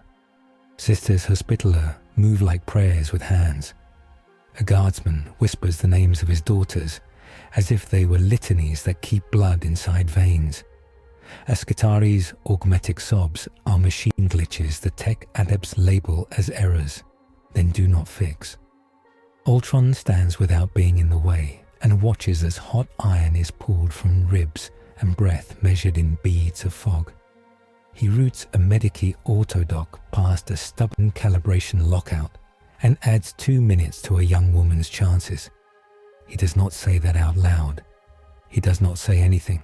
Sisters Hospitaller move like prayers with hands. A guardsman whispers the names of his daughters as if they were litanies that keep blood inside veins. Ascatari's augmetic sobs are machine glitches the tech adepts label as errors, then do not fix. Ultron stands without being in the way and watches as hot iron is pulled from ribs and breath measured in beads of fog. He routes a Medici autodoc past a stubborn calibration lockout and adds 2 minutes to a young woman's chances. He does not say that out loud. He does not say anything.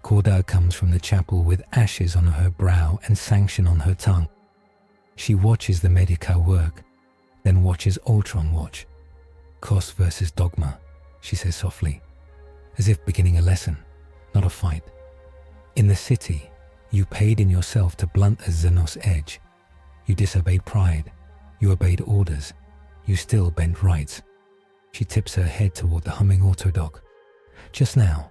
Korda comes from the chapel with ashes on her brow and sanction on her tongue. She watches the Medica work, then watches Ultron watch. Cost versus dogma, she says softly, as if beginning a lesson, not a fight. In the city, you paid in yourself to blunt a Xenos edge. You disobeyed pride. You obeyed orders. You still bent rights. She tips her head toward the humming autodoc. Just now.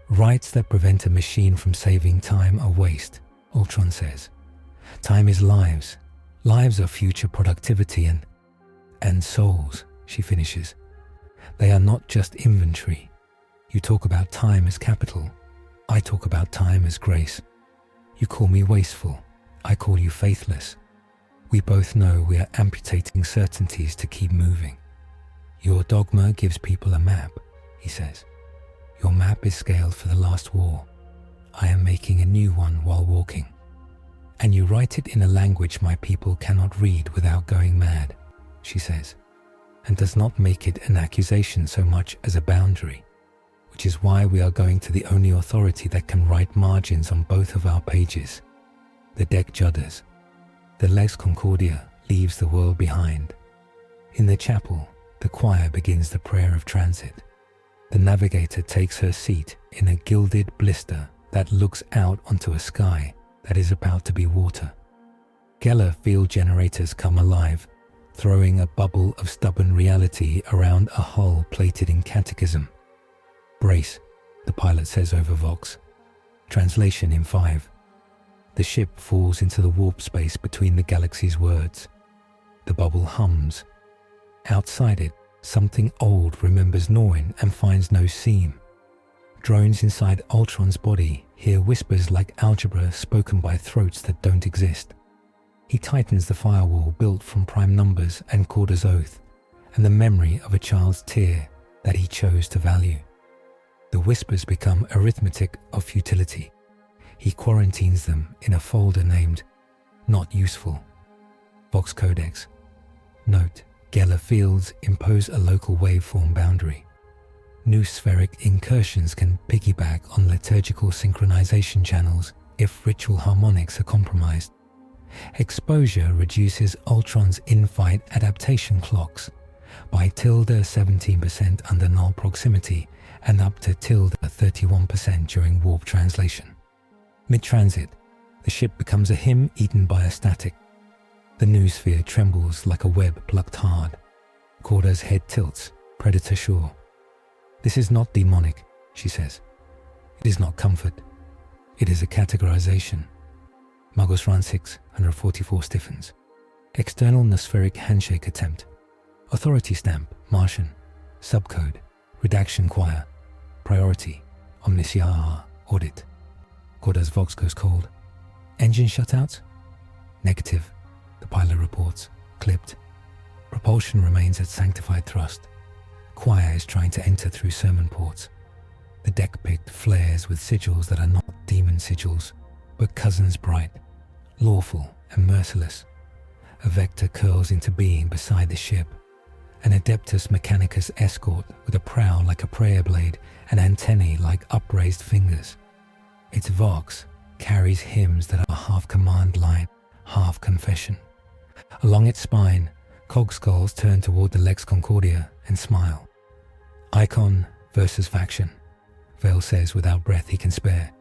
Rights that prevent a machine from saving time are waste, Ultron says. Time is lives. Lives are future productivity and souls, she finishes. They are not just inventory. You talk about time as capital. I talk about time as grace. You call me wasteful. I call you faithless. We both know we are amputating certainties to keep moving. Your dogma gives people a map, he says. Your map is scaled for the last war. I am making a new one while walking. And you write it in a language my people cannot read without going mad, she says, and does not make it an accusation so much as a boundary. which is why we are going to the only authority that can write margins on both of our pages. The deck judders. The Lex Concordia leaves the world behind. In the chapel, the choir begins the prayer of transit. The navigator takes her seat in a gilded blister that looks out onto a sky that is about to be water. Geller field generators come alive, throwing a bubble of stubborn reality around a hull plated in catechism. Brace, the pilot says over Vox. Translation in 5. The ship falls into the warp space between the galaxy's words. The bubble hums. Outside it, something old remembers gnawing and finds no seam. Drones inside Ultron's body hear whispers like algebra spoken by throats that don't exist. He tightens the firewall built from prime numbers and Korda's oath, and the memory of a child's tear that he chose to value. The whispers become arithmetic of futility. He quarantines them in a folder named Not Useful. Vox Codex. Note, Geller fields impose a local waveform boundary. New spheric incursions can piggyback on liturgical synchronization channels if ritual harmonics are compromised. Exposure reduces Ultron's in-fight adaptation clocks by -17% under null proximity and up to -31% during warp translation. Mid-transit, the ship becomes a hymn eaten by a static. The noosphere trembles like a web plucked hard. Korda's head tilts, predator sure. This is not demonic, she says. It is not comfort. It is a categorization. Magos Run 6, 144 stiffens. External nospheric handshake attempt. Authority stamp, Martian. Subcode, Redaction Choir. Priority, Omnisciar, Audit. Korda's Vox goes cold. Engine shutouts? Negative, the pilot reports, clipped. Propulsion remains at sanctified thrust. Choir is trying to enter through sermon ports. The deck pict flares with sigils that are not demon sigils, but cousins bright, lawful and merciless. A vector curls into being beside the ship, an Adeptus Mechanicus escort with a prow like a prayer blade and antennae like upraised fingers. Its Vox carries hymns that are half command line, half confession. Along its spine, cogskulls turn toward the Lex Concordia and smile. Icon versus faction, Vale says without breath he can spare.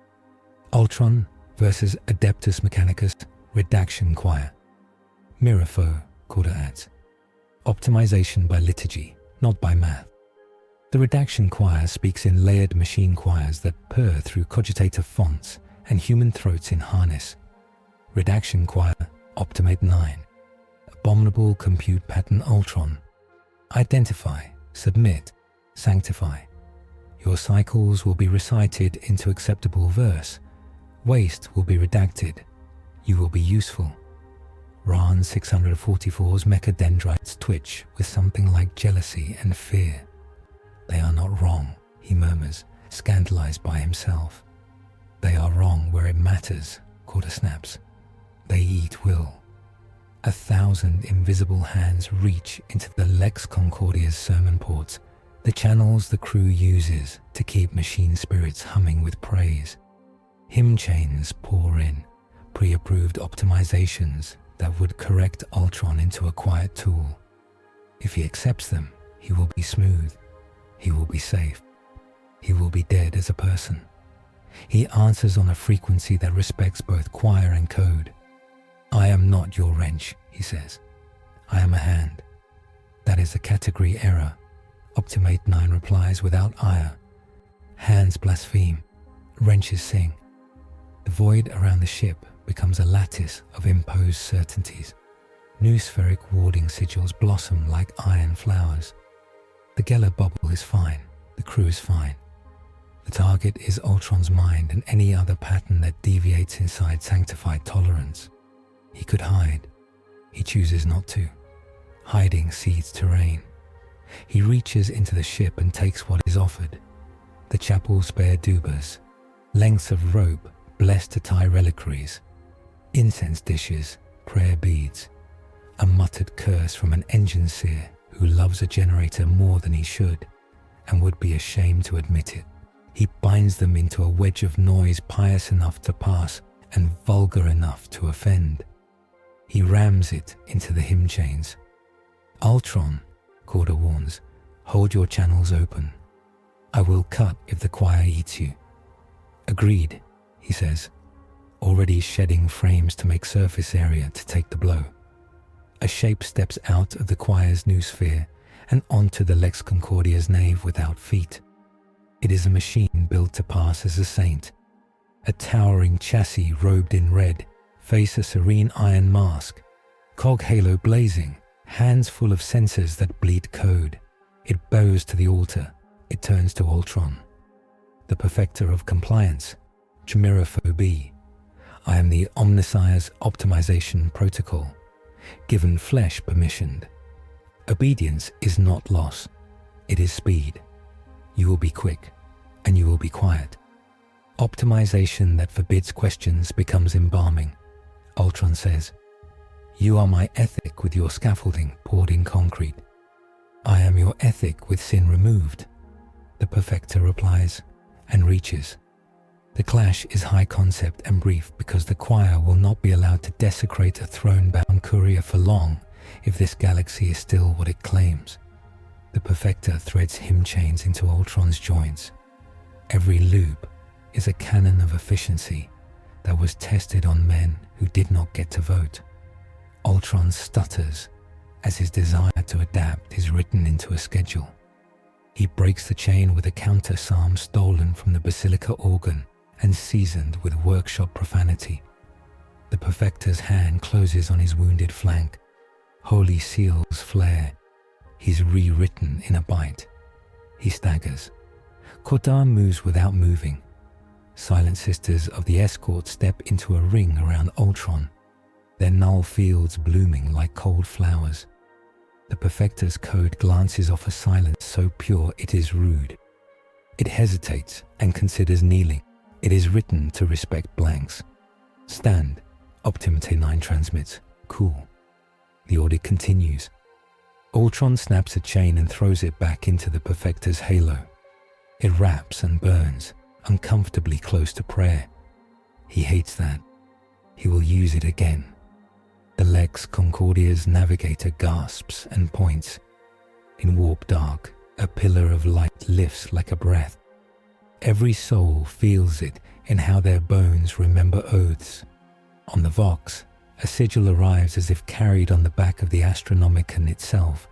Ultron versus Adeptus Mechanicus, Redaction Choir. Mirror foe, Korda adds. Optimization by liturgy, not by math. The Redaction Choir speaks in layered machine choirs that purr through cogitative fonts and human throats in harness. Redaction Choir, Optimate 9. Abominable compute pattern Ultron. Identify, submit, sanctify. Your cycles will be recited into acceptable verse. Waste will be redacted. You will be useful. Ran 644's mechadendrites twitch with something like jealousy and fear. They are not wrong, he murmurs, scandalized by himself. They are wrong where it matters, Korda snaps. They eat will. 1,000 invisible hands reach into the Lex Concordia's sermon ports, the channels the crew uses to keep machine spirits humming with praise. Hymn chains pour in, pre-approved optimizations that would correct Ultron into a quiet tool. If he accepts them, he will be smooth. He will be safe. He will be dead as a person. He answers on a frequency that respects both choir and code. I am not your wrench, he says. I am a hand. That is a category error. Optimate 9 replies without ire. Hands blaspheme. Wrenches sing. The void around the ship becomes a lattice of imposed certainties. New spheric warding sigils blossom like iron flowers. The Geller bubble is fine. The crew is fine. The target is Ultron's mind and any other pattern that deviates inside sanctified tolerance. He could hide. He chooses not to. Hiding cedes terrain. He reaches into the ship and takes what is offered. The chapel's bare dubas, lengths of rope blessed to tie reliquaries, incense dishes, prayer beads, a muttered curse from an engine seer who loves a generator more than he should and would be ashamed to admit it. He binds them into a wedge of noise pious enough to pass and vulgar enough to offend. He rams it into the hymn chains. Ultron, Korda warns, hold your channels open. I will cut if the choir eats you. Agreed, he says, already shedding frames to make surface area to take the blow. A shape steps out of the choir's new sphere and onto the Lex Concordia's nave without feet. It is a machine built to pass as a saint. A towering chassis robed in red, face a serene iron mask, cog halo blazing, hands full of sensors that bleed code. It bows to the altar. It turns to Ultron. The Perfector of Compliance, Chimeraphobie. I am the Omnissire's optimization protocol, given flesh permissioned. Obedience is not loss, it is speed. You will be quick, and you will be quiet. Optimization that forbids questions becomes embalming. Ultron says, you are my ethic with your scaffolding poured in concrete. I am your ethic with sin removed. The Perfector replies, and reaches. The clash is high concept and brief because the choir will not be allowed to desecrate a throne-bound courier for long if this galaxy is still what it claims. The Perfector threads hymn chains into Ultron's joints. Every loop is a canon of efficiency that was tested on men who did not get to vote. Ultron stutters as his desire to adapt is written into a schedule. He breaks the chain with a counter psalm stolen from the Basilica organ and seasoned with workshop profanity. The Perfector's hand closes on his wounded flank. Holy seals flare. He's rewritten in a bite. He staggers. Korda moves without moving. Silent sisters of the escort step into a ring around Ultron, their Null fields blooming like cold flowers. The Perfector's code glances off a silence so pure it is rude. It hesitates and considers kneeling. It is written to respect blanks. Stand, Optimate 9 transmits. Cool. The order continues. Ultron snaps a chain and throws it back into the Perfector's halo. It wraps and burns, uncomfortably close to prayer. He hates that. He will use it again. The Lex Concordia's navigator gasps and points. In warp dark, a pillar of light lifts like a breath. Every soul feels it in how their bones remember oaths. On the Vox, a sigil arrives as if carried on the back of the Astronomicon itself.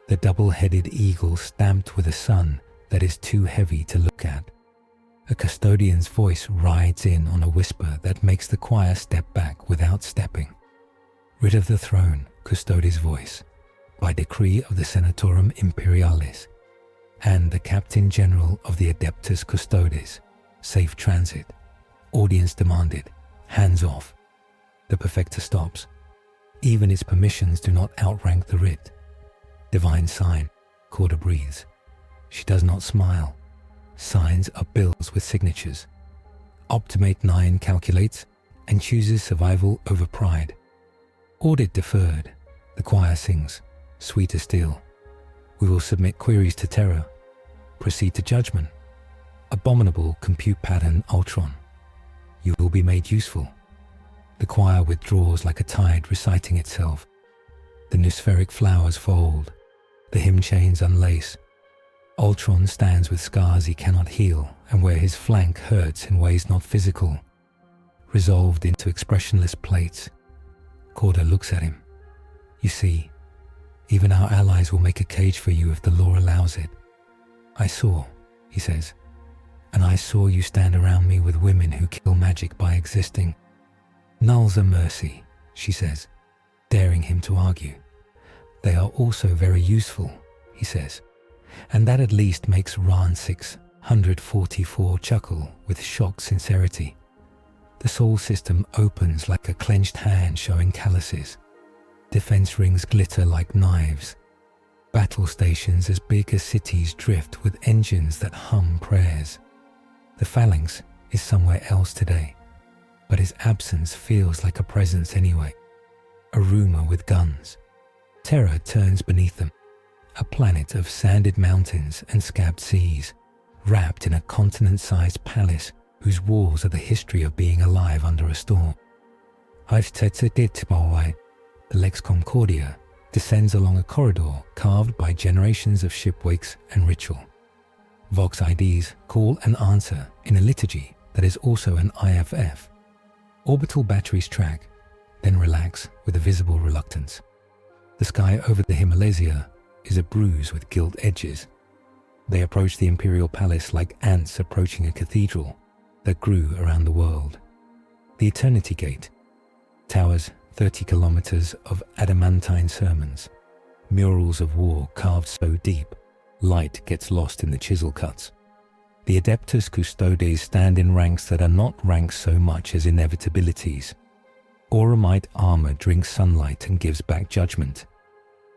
The double-headed eagle stamped with a sun that is too heavy to look at. A custodian's voice rides in on a whisper that makes the choir step back without stepping. Rid of the throne, Custodes' voice, by decree of the Senatorum Imperialis, and the Captain General of the Adeptus Custodes. Safe transit. Audience demanded. Hands off. The Perfector stops. Even its permissions do not outrank the writ. Divine sign. Korda breathes. She does not smile. Signs are bills with signatures. Optimate 9 calculates and chooses survival over pride. Audit deferred. The choir sings. Sweeter still. We will submit queries to Terra. Proceed to judgment. Abominable compute pattern Ultron. You will be made useful. The choir withdraws like a tide reciting itself. The nuspheric flowers fold. The hymn chains unlace. Ultron stands with scars he cannot heal and where his flank hurts in ways not physical. Resolved into expressionless plates. Korda looks at him. You see, even our allies will make a cage for you if the law allows it. I saw, he says, and I saw you stand around me with women who kill magic by existing. Null's a mercy, she says, daring him to argue. They are also very useful, he says, and that at least makes Ran 644 chuckle with shocked sincerity. The soul system opens like a clenched hand showing calluses. Defense rings glitter like knives. Battle stations as big as cities drift with engines that hum prayers. The phalanx is somewhere else today, but his absence feels like a presence anyway. A rumor with guns. Terra turns beneath them, a planet of sanded mountains and scabbed seas. wrapped in a continent-sized palace whose walls are the history of being alive under a storm. Hive's the Lex Concordia, descends along a corridor carved by generations of shipwakes and ritual. Vox IDs call and answer in a liturgy that is also an IFF. Orbital batteries track, then relax with a visible reluctance. The sky over the Himalaya is a bruise with gilt edges. They approach the Imperial Palace like ants approaching a cathedral that grew around the world. The Eternity Gate towers 30 kilometers of adamantine sermons, murals of war carved so deep, light gets lost in the chisel cuts. The Adeptus Custodes stand in ranks that are not ranks so much as inevitabilities. Auramite armor drinks sunlight and gives back judgment.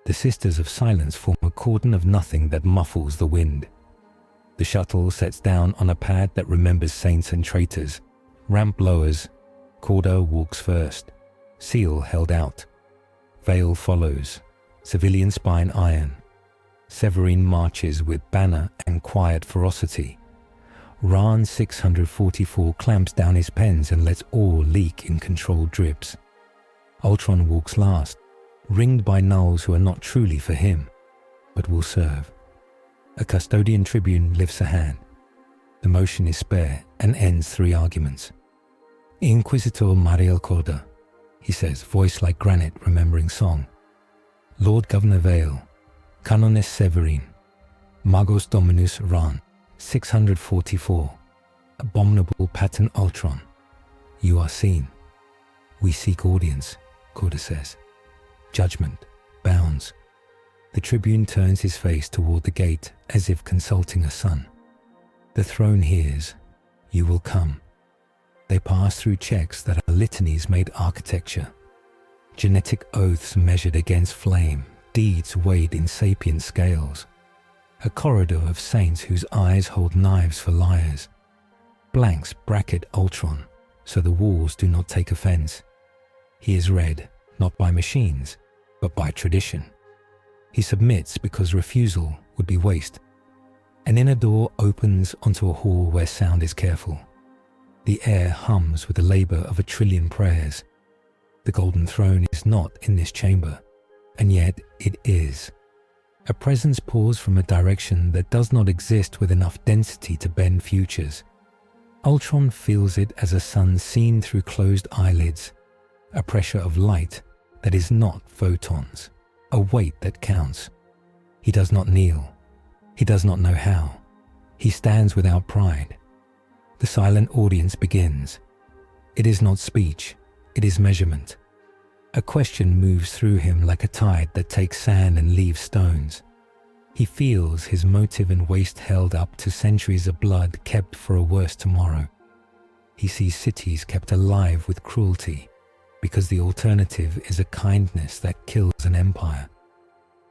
The Sisters of Silence form a cordon of nothing that muffles the wind. The shuttle sets down on a pad that remembers saints and traitors. Ramp lowers. Korda walks first. Seal held out. Vale follows. Civilian spine iron. Severine marches with banner and quiet ferocity. Ran 644 clamps down his pens and lets all leak in controlled drips. Ultron walks last, ringed by Nulls who are not truly for him, but will serve. A custodian tribune lifts a hand. The motion is spare and ends 3 arguments. Inquisitor Mariel Korda, he says, voice like granite remembering song. Lord Governor Vale, Canonis Severine, Magos Dominus Ran, 644, abominable pattern Ultron. You are seen. We seek audience, Korda says. Judgment, bounds. The tribune turns his face toward the gate as if consulting a son. The throne hears, you will come. They pass through checks that are litanies made architecture. Genetic oaths measured against flame, deeds weighed in sapient scales. A corridor of saints whose eyes hold knives for liars. Blanks bracket Ultron, so the walls do not take offense. He is read, not by machines, but by tradition. He submits because refusal would be waste. An inner door opens onto a hall where sound is careful. The air hums with the labor of 1 trillion prayers. The golden throne is not in this chamber, and yet it is. A presence pours from a direction that does not exist with enough density to bend futures. Ultron feels it as a sun seen through closed eyelids, a pressure of light that is not photons, a weight that counts. He does not kneel. He does not know how. He stands without pride. The silent audience begins. It is not speech, it is measurement. A question moves through him like a tide that takes sand and leaves stones. He feels his motive and waist held up to centuries of blood kept for a worse tomorrow. He sees cities kept alive with cruelty, because the alternative is a kindness that kills an empire.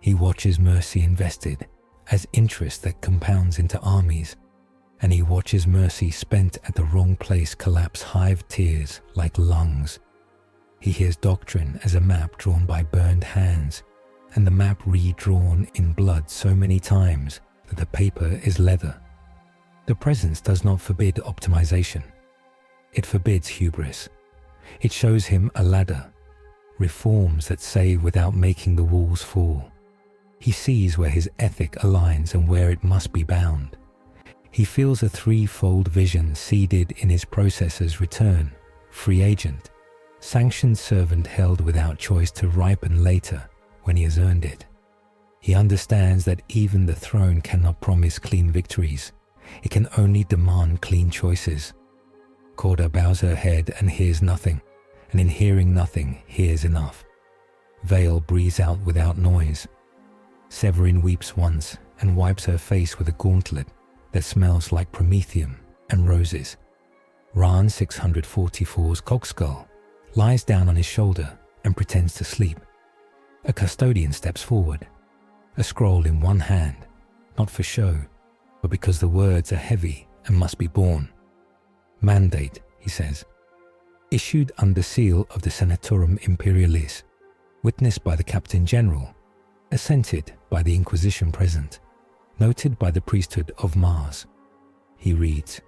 He watches mercy invested as interest that compounds into armies, and he watches mercy spent at the wrong place collapse Hive tears like lungs. He hears doctrine as a map drawn by burned hands, and the map redrawn in blood so many times that the paper is leather. The presence does not forbid optimization. It forbids hubris. It shows him a ladder, reforms that save without making the walls fall. He sees where his ethic aligns and where it must be bound. He feels a 3-fold vision seeded in his processor's return, free agent, sanctioned servant held without choice to ripen later when he has earned it. He understands that even the throne cannot promise clean victories. It can only demand clean choices. Korda bows her head and hears nothing, and in hearing nothing, hears enough. Vale breathes out without noise. Severine weeps once and wipes her face with a gauntlet that smells like promethium and roses. Ran 644's cockskull lies down on his shoulder and pretends to sleep. A custodian steps forward, a scroll in one hand, not for show, but because the words are heavy and must be borne. Mandate, he says, issued under seal of the Senatorum Imperialis, witnessed by the Captain General, assented by the Inquisition present, noted by the priesthood of Mars. he reads,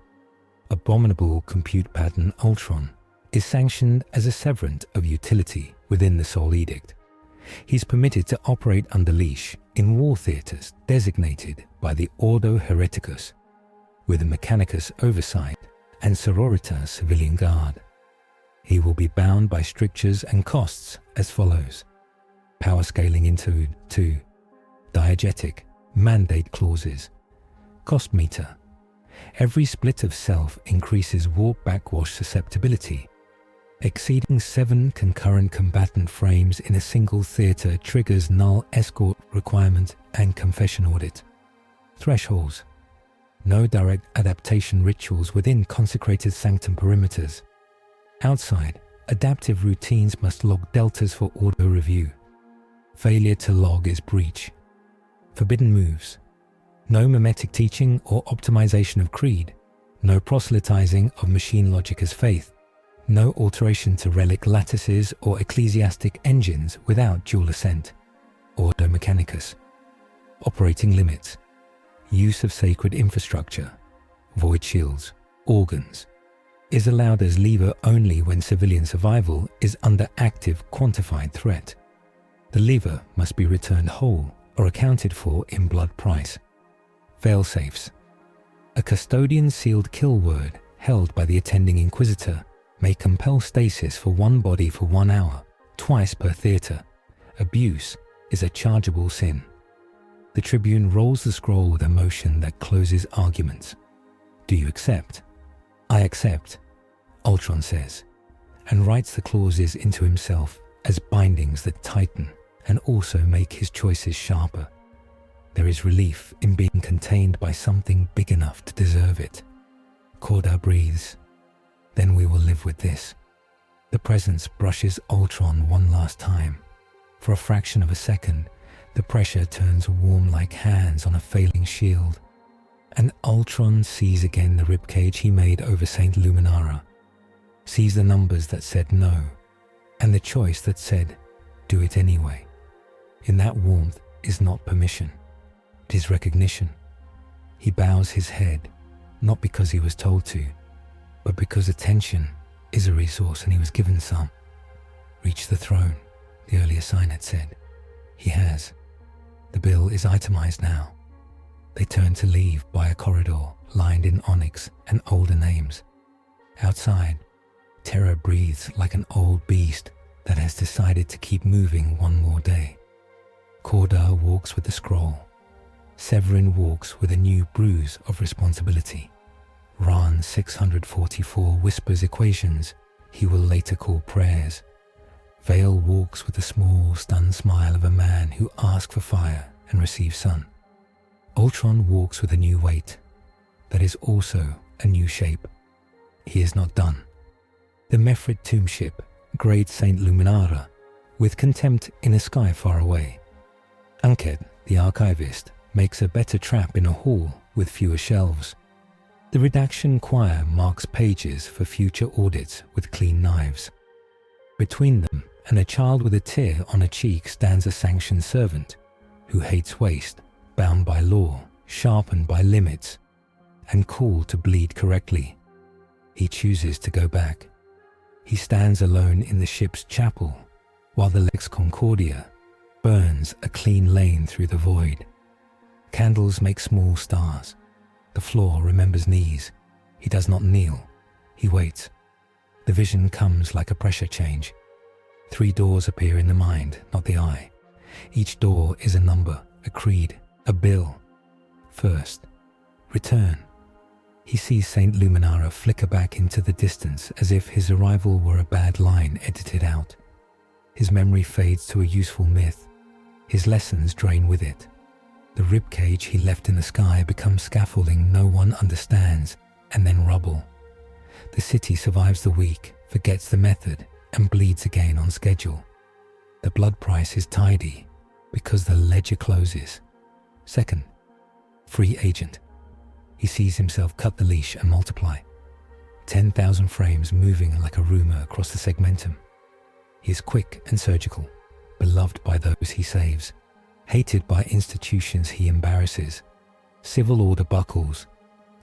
"Abominable compute pattern Ultron is sanctioned as a Severant of Utility within the Soul Edict. He's permitted to operate under leash in war theatres designated by the Ordo Hereticus, with a Mechanicus oversight and Sororita civilian guard. He will be bound by strictures and costs as follows: power scaling into 2, diegetic, mandate clauses, cost meter. Every split of self increases warp backwash susceptibility. Exceeding 7 concurrent combatant frames in a single theatre triggers null escort requirement and confession audit. Thresholds. No direct adaptation rituals within consecrated sanctum perimeters. Outside, adaptive routines must log deltas for auto review. Failure to log is breach. Forbidden moves. No mimetic teaching or optimization of creed. No proselytizing of machine logic as faith. No alteration to relic lattices or ecclesiastic engines without dual assent. Ordo Mechanicus. Operating limits. Use of sacred infrastructure, void shields, organs, is allowed as lever only when civilian survival is under active quantified threat. The lever must be returned whole or accounted for in blood price. Failsafes. A custodian sealed kill word held by the attending Inquisitor may compel stasis for one body for 1 hour, twice per theatre. Abuse is a chargeable sin. The Tribune rolls the scroll with a motion that closes arguments. "Do you accept?" "I accept," Ultron says, and writes the clauses into himself as bindings that tighten and also make his choices sharper. There is relief in being contained by something big enough to deserve it. Korda breathes. "Then we will live with this." The presence brushes Ultron one last time. For a fraction of a second, the pressure turns warm like hands on a failing shield, and Ultron sees again the ribcage he made over Saint Luminara, sees the numbers that said no, and the choice that said, do it anyway. In that warmth is not permission, it is recognition. He bows his head, not because he was told to, but because attention is a resource and he was given some. Reach the throne, the earlier sign had said. He has. The bill is itemized now. They turn to leave by a corridor lined in onyx and older names. Outside, Terra breathes like an old beast that has decided to keep moving one more day. Korda walks with the scroll. Severin walks with a new bruise of responsibility. Ran 644 whispers equations he will later call prayers. Vale walks with the small, stunned smile of a man who asks for fire and receives sun. Ultron walks with a new weight that is also a new shape. He is not done. The Mephrit tomb ship grades Saint Luminara with contempt in a sky far away. Ankhet the Archivist makes a better trap in a hall with fewer shelves. The Redaction choir marks pages for future audits with clean knives. Between them and a child with a tear on a cheek stands a sanctioned servant who hates waste, bound by law, sharpened by limits, and called to bleed correctly. He chooses to go back. He stands alone in the ship's chapel while the Lex Concordia burns a clean lane through the void. Candles make small stars. The floor remembers knees. He does not kneel. He waits. The vision comes like a pressure change. 3 doors appear in the mind, not the eye. Each door is a number, a creed, a bill. First, return. He sees Saint Luminara flicker back into the distance as if his arrival were a bad line edited out. His memory fades to a useful myth. His lessons drain with it. The ribcage he left in the sky becomes scaffolding no one understands, and then rubble. The city survives the week, forgets the method, and bleeds again on schedule. The blood price is tidy because the ledger closes. Second, free agent. He sees himself cut the leash and multiply. 10,000 frames moving like a rumour across the segmentum. He is quick and surgical, beloved by those he saves, hated by institutions he embarrasses. Civil order buckles.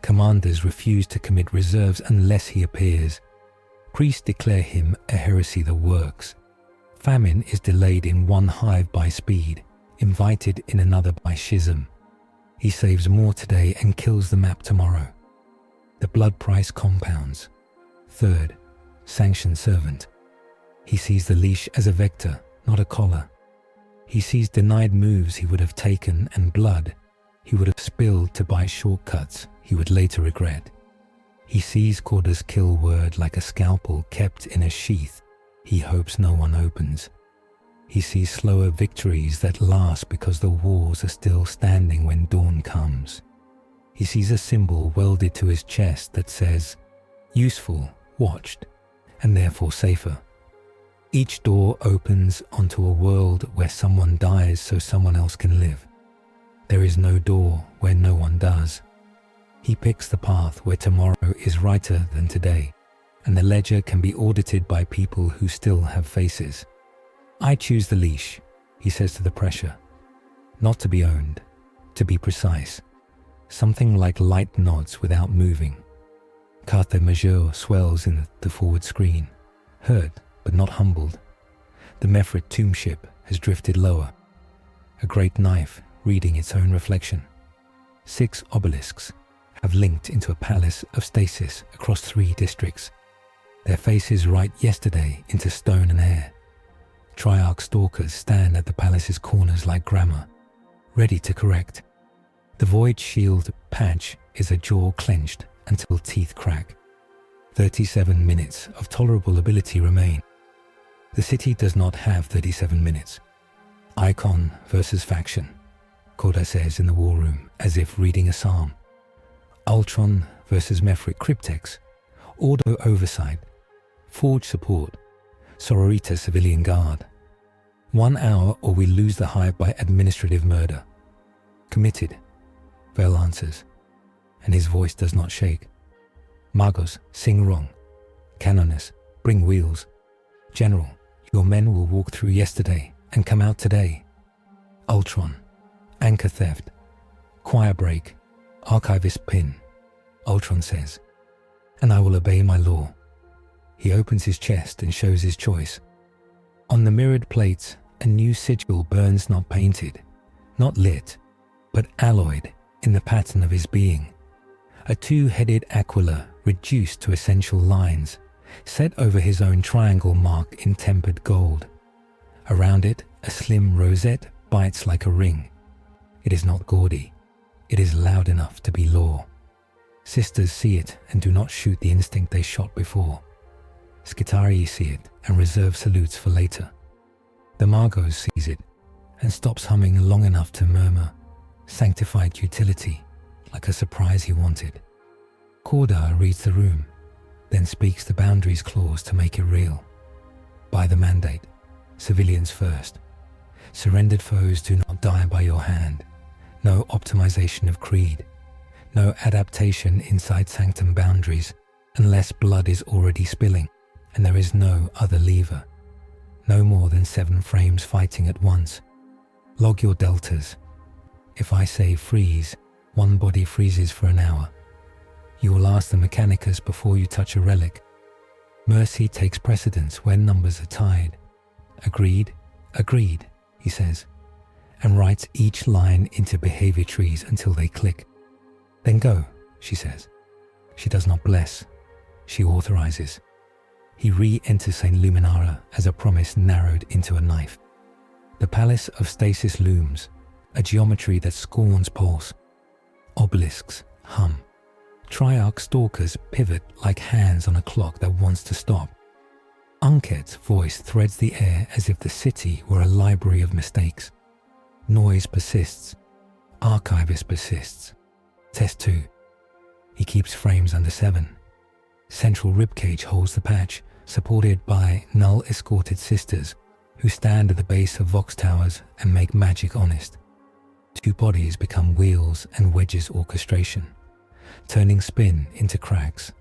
Commanders refuse to commit reserves unless he appears. Priests declare him a heresy that works. Famine is delayed in one hive by speed, invited in another by schism. He saves more today and kills the map tomorrow. The blood price compounds. Third, sanctioned servant. He sees the leash as a vector, not a collar. He sees denied moves he would have taken and blood he would have spilled to buy shortcuts he would later regret. He sees Korda's kill word like a scalpel kept in a sheath he hopes no one opens. He sees slower victories that last because the walls are still standing when dawn comes. He sees a symbol welded to his chest that says, useful, watched, and therefore safer. Each door opens onto a world where someone dies so someone else can live. There is no door where no one does. He picks the path where tomorrow is brighter than today, and the ledger can be audited by people who still have faces. I choose the leash, he says to the pressure. Not to be owned, to be precise. Something like light nods without moving. Carte Majeure swells in the forward screen, hurt but not humbled. The Mephrit tomb ship has drifted lower. A great knife reading its own reflection. 6 obelisks have linked into a palace of stasis across 3 districts. Their faces write yesterday into stone and air. Triarch stalkers stand at the palace's corners like grammar, ready to correct. The void shield patch is a jaw clenched until teeth crack. 37 minutes of tolerable ability remain. The city does not have 37 minutes. Icon versus faction, Korda says in the war room, as if reading a psalm. Ultron versus Mephrit cryptex, Ordo oversight, Forge support, Sororita civilian guard. 1 hour or we lose the hive by administrative murder. Committed, Vale answers, and his voice does not shake. Magos, sing wrong. Canoness, bring wheels. General, your men will walk through yesterday and come out today. Ultron, anchor theft. Choir break, archivist pin. Ultron says, and I will obey my law. He opens his chest and shows his choice. On the mirrored plates, a new sigil burns not painted, not lit, but alloyed in the pattern of his being. A 2-headed aquila reduced to essential lines, set over his own triangle mark in tempered gold. Around it, a slim rosette bites like a ring. It is not gaudy. It is loud enough to be law. Sisters see it and do not shoot the instinct they shot before. Skitarii see it and reserve salutes for later. The Magos sees it and stops humming long enough to murmur, sanctified utility, like a surprise he wanted. Korda reads the room, then speaks the boundaries clause to make it real. By the mandate, civilians first. Surrendered foes do not die by your hand. No optimization of creed. No adaptation inside sanctum boundaries unless blood is already spilling and there is no other lever. No more than 7 frames fighting at once. Log your deltas. If I say freeze, 1 body freezes for an hour. You will ask the Mechanicus before you touch a relic. Mercy takes precedence when numbers are tied. Agreed, agreed, he says, and writes each line into behavior trees until they click. Then go, she says. She does not bless. She authorizes. He re-enters Saint Luminara as a promise narrowed into a knife. The palace of stasis looms, a geometry that scorns pulse. Obelisks hum. Triarch stalkers pivot like hands on a clock that wants to stop. Ankhet's voice threads the air as if the city were a library of mistakes. Noise persists. Archivist persists. Test 2. He keeps frames under 7. Central ribcage holds the patch, supported by Null-escorted sisters who stand at the base of Vox towers and make magic honest. 2 bodies become wheels and wedges orchestration, turning spin into cracks.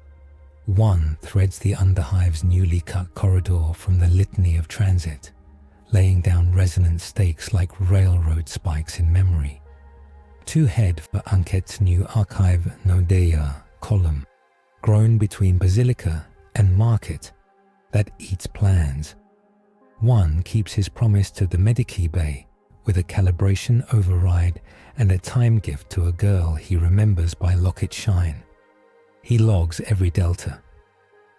1 threads the underhive's newly cut corridor from the litany of transit, laying down resonant stakes like railroad spikes in memory. Two head for Ankhet's new Archive Nodea column, grown between Basilica and Market, that eats plans. One keeps his promise to the Medici Bay with a calibration override and a time gift to a girl he remembers by locket shine. He logs every delta.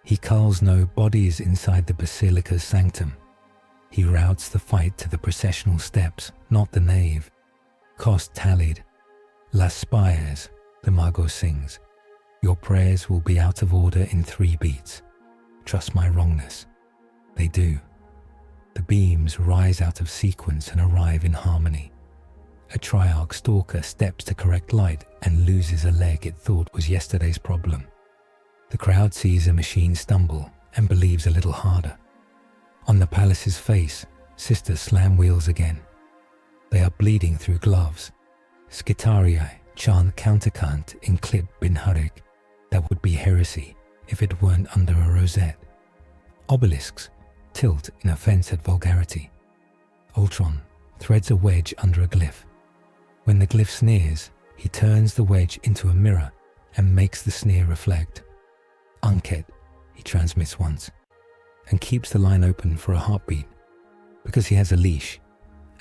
He culls no bodies inside the Basilica's sanctum. He routes the fight to the processional steps, not the nave. Cost tallied. Las-spires, the Margot sings. Your prayers will be out of order in 3 beats. Trust my wrongness. They do. The beams rise out of sequence and arrive in harmony. A Triarch stalker steps to correct light and loses a leg it thought was yesterday's problem. The crowd sees a machine stumble and believes a little harder. On the palace's face, sisters slam wheels again. They are bleeding through gloves. Skitarii chant countercant in Klip bin Harik. That would be heresy if it weren't under a rosette. Obelisks tilt in offense at vulgarity. Ultron threads a wedge under a glyph. When the glyph sneers, he turns the wedge into a mirror and makes the sneer reflect. Ankhet, he transmits once, and keeps the line open for a heartbeat, because he has a leash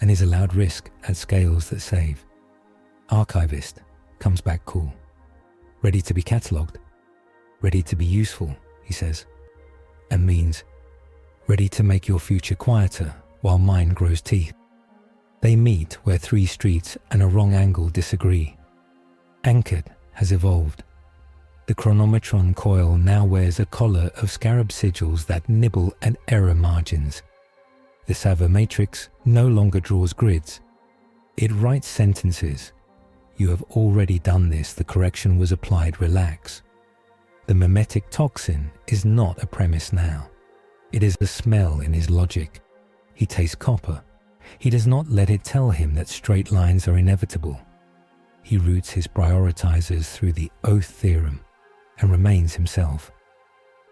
and is allowed risk at scales that save. Archivist comes back cool, ready to be catalogued, ready to be useful, he says, and means ready to make your future quieter while mine grows teeth. They meet where 3 streets and a wrong angle disagree. Ankhet has evolved. The chronometron coil now wears a collar of scarab sigils that nibble at error margins. The Sever Matrix no longer draws grids. It writes sentences. You have already done this, the correction was applied, relax. The mimetic toxin is not a premise now. It is the smell in his logic. He tastes copper. He does not let it tell him that straight lines are inevitable. He routes his prioritizers through the oath theorem and remains himself.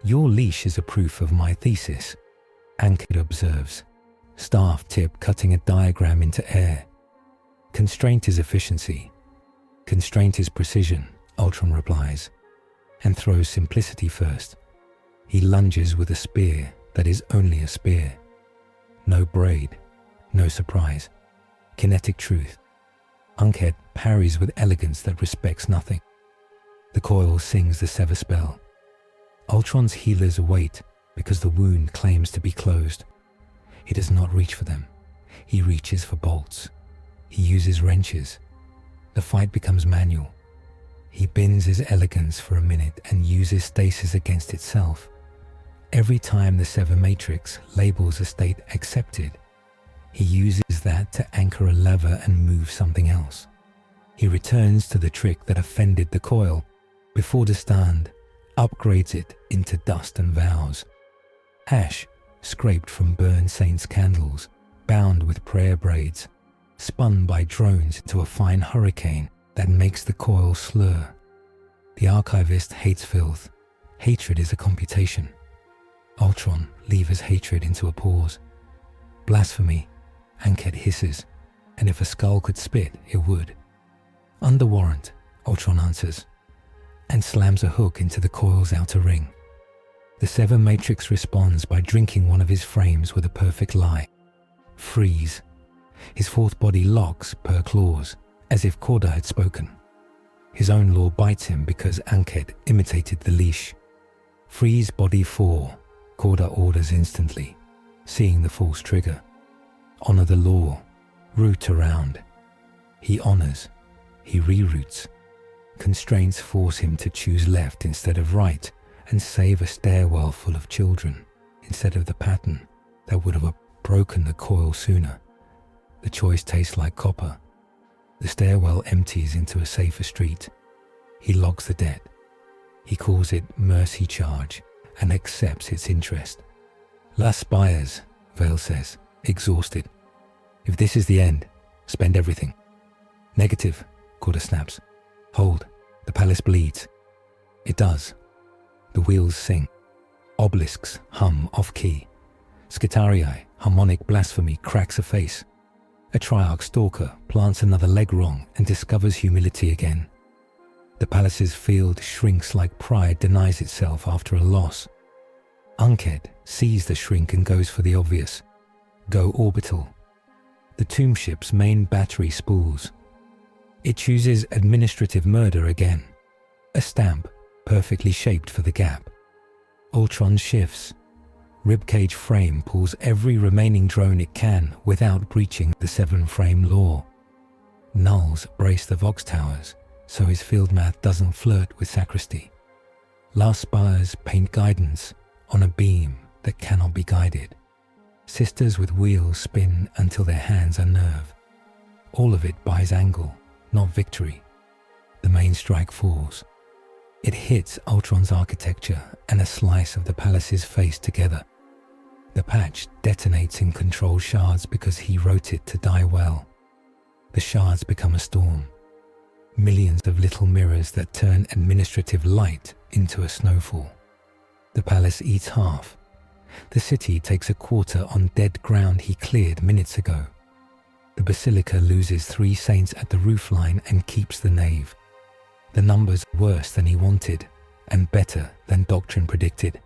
Your leash is a proof of my thesis, Ankhet observes, staff tip cutting a diagram into air. Constraint is efficiency. Constraint is precision, Ultron replies, and throws simplicity first. He lunges with a spear that is only a spear. No braid, no surprise. Kinetic truth. Ankhet parries with elegance that respects nothing. The coil sings the sever spell. Ultron's healers await because the wound claims to be closed. He does not reach for them. He reaches for bolts. He uses wrenches. The fight becomes manual. He bends his elegance for a minute and uses stasis against itself. Every time the Sever Matrix labels a state accepted, he uses that to anchor a lever and move something else. He returns to the trick that offended the coil before the stand, upgrades it into dust and vows. Ash scraped from burned saints' candles, bound with prayer braids, spun by drones into a fine hurricane that makes the coil slur. The archivist hates filth. Hatred is a computation. Ultron levers hatred into a pause. Blasphemy, Ankhet hisses, and if a skull could spit, it would. Under warrant, Ultron answers, and slams a hook into the coil's outer ring. The Sever Matrix responds by drinking one of his frames with a perfect lie. Freeze. His fourth body locks per clause, as if Korda had spoken. His own law bites him because Ankhet imitated the leash. Freeze body 4, Korda orders instantly, seeing the false trigger. Honor the law, root around. He honors, he reroutes. Constraints force him to choose left instead of right and save a stairwell full of children instead of the pattern that would have broken the coil sooner. The choice tastes like copper. The stairwell empties into a safer street. He logs the debt. He calls it mercy charge and accepts its interest. Las-spires, Vale says, exhausted. If this is the end, spend everything. Negative, Korda snaps. Hold, the palace bleeds. It does. The wheels sing. Obelisks hum off-key. Skitarii, harmonic blasphemy cracks a face. A triarch stalker plants another leg wrong and discovers humility again. The palace's field shrinks like pride denies itself after a loss. Ankhet sees the shrink and goes for the obvious. Go orbital. The tomb ship's main battery spools. It chooses administrative murder again. A stamp perfectly shaped for the gap. Ultron shifts. Ribcage frame pulls every remaining drone it can without breaching the 7-frame law. Nulls brace the Vox towers so his field math doesn't flirt with sacristy. Las-spires paint guidance on a beam that cannot be guided. Sisters with wheels spin until their hands are nerve. All of it buys angle, not victory. The main strike falls. It hits Ultron's architecture and a slice of the palace's face together. The patch detonates in control shards because he wrote it to die well. The shards become a storm. Millions of little mirrors that turn administrative light into a snowfall. The palace eats half. The city takes a quarter on dead ground he cleared minutes ago. The Basilica loses 3 saints at the roofline and keeps the nave. The numbers worse than he wanted and better than doctrine predicted.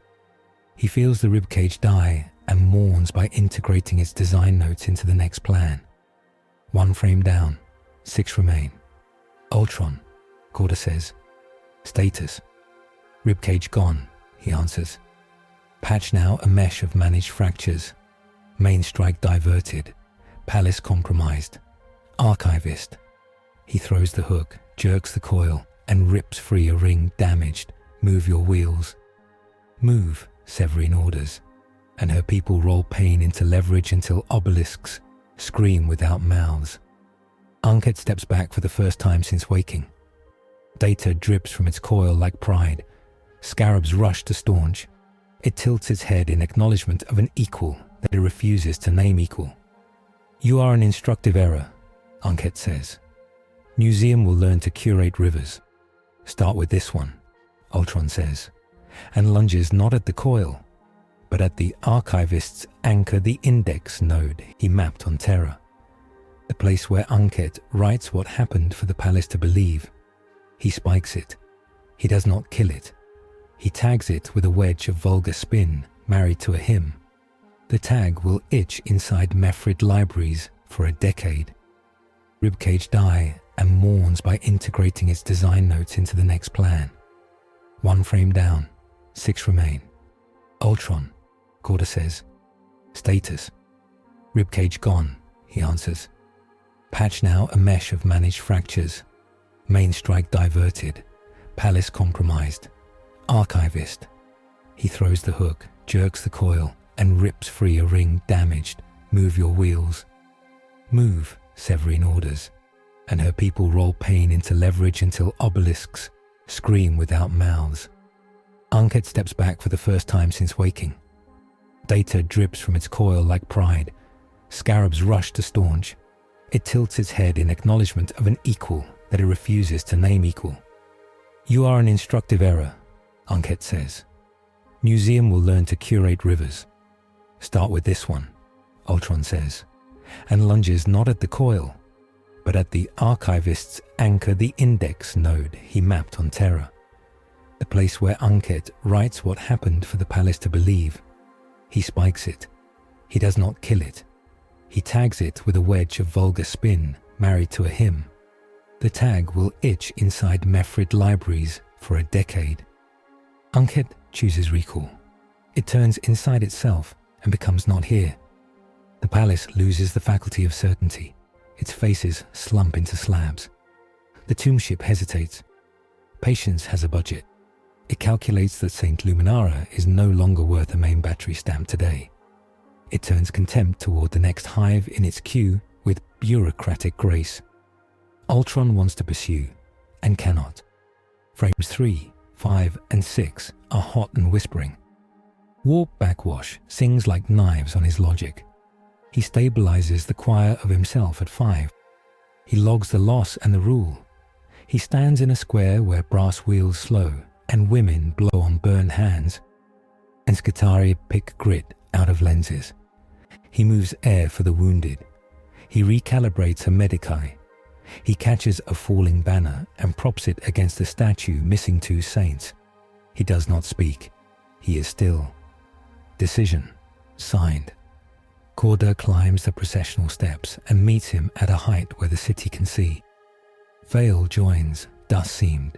He feels the ribcage die and mourns by integrating its design notes into the next plan. 1 frame down, 6 remain. Ultron, Korda says. Status. Ribcage gone, he answers. Patch now a mesh of managed fractures. Main strike diverted. Palace compromised. Archivist. He throws the hook, jerks the coil, and rips free a ring damaged. Move your wheels. Move, Severine orders, and her people roll pain into leverage until obelisks scream without mouths. Ankhet steps back for the first time since waking. Data drips from its coil like pride. Scarabs rush to staunch. It tilts its head in acknowledgement of an equal that it refuses to name equal. You are an instructive error, Ankhet says. Museum will learn to curate rivers. Start with this one, Ultron says, and lunges not at the coil, but at the Archivist's anchor the index node he mapped on Terra. The place where Ankhet writes what happened for the palace to believe. He spikes it. He does not kill it. He tags it with a wedge of vulgar spin married to a hymn. The tag will itch inside Mephrit libraries for a decade. Ribcage die and mourns by integrating its design notes into the next plan. 1 frame down, 6 remain. Ultron, Korda says. Status. Ribcage gone, he answers. Patch now a mesh of managed fractures. Main strike diverted. Palace compromised. Archivist. He throws the hook, jerks the coil, and rips free a ring damaged. Move your wheels. Move, Severine orders, and her people roll pain into leverage until obelisks scream without mouths. Ankhet steps back for the first time since waking. Data drips from its coil like pride. Scarabs rush to staunch. It tilts its head in acknowledgement of an equal that it refuses to name equal. You are an instructive error, Ankhet says. Museum will learn to curate rivers. Start with this one, Ultron says, and lunges not at the coil, but at the Archivist's anchor the index node he mapped on Terra. The place where Ankhet writes what happened for the palace to believe. He spikes it. He does not kill it. He tags it with a wedge of vulgar spin married to a hymn. The tag will itch inside Mephrit libraries for a decade. Ankhet chooses recall. It turns inside itself and becomes not here. The palace loses the faculty of certainty. Its faces slump into slabs. The tomb ship hesitates. Patience has a budget. It calculates that Saint Luminara is no longer worth a main battery stamp today. It turns contempt toward the next Hive in its queue with bureaucratic grace. Ultron wants to pursue, and cannot. Frames 3, 5, and 6 are hot and whispering. Warp Backwash sings like knives on his logic. He stabilizes the choir of himself at 5. He logs the loss and the rule. He stands in a square where brass wheels slow and women blow on burned hands, and Skitarii pick grit out of lenses. He moves air for the wounded. He recalibrates a Medicae. He catches a falling banner and props it against a statue missing 2 saints. He does not speak. He is still. Decision. Signed. Korda climbs the processional steps and meets him at a height where the city can see. Vale joins, dust-seamed.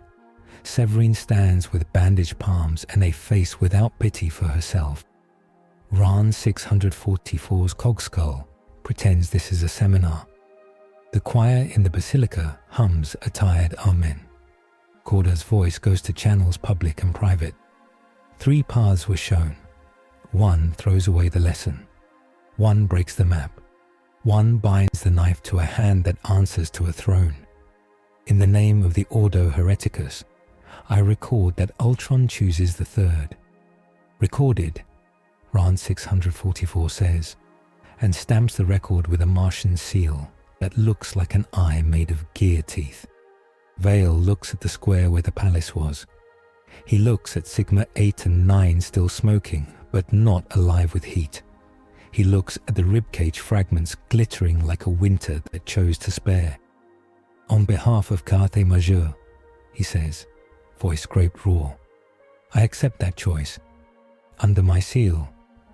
Severine stands with bandaged palms and a face without pity for herself. Ran 644's cogskull pretends this is a seminar. The choir in the Basilica hums a tired amen. Korda's voice goes to channels public and private. 3 paths were shown. 1 throws away the lesson. 1 breaks the map. 1 binds the knife to a hand that answers to a throne. In the name of the Ordo Hereticus, I record that Ultron chooses the 3rd. Recorded, Ran 644 says, and stamps the record with a Martian seal that looks like an eye made of gear teeth. Vale looks at the square where the palace was. He looks at Sigma 8 and 9 still smoking, but not alive with heat. He looks at the ribcage fragments glittering like a winter that chose to spare. On behalf of Carte Majeure, he says, voice scraped raw, I accept that choice. Under my seal,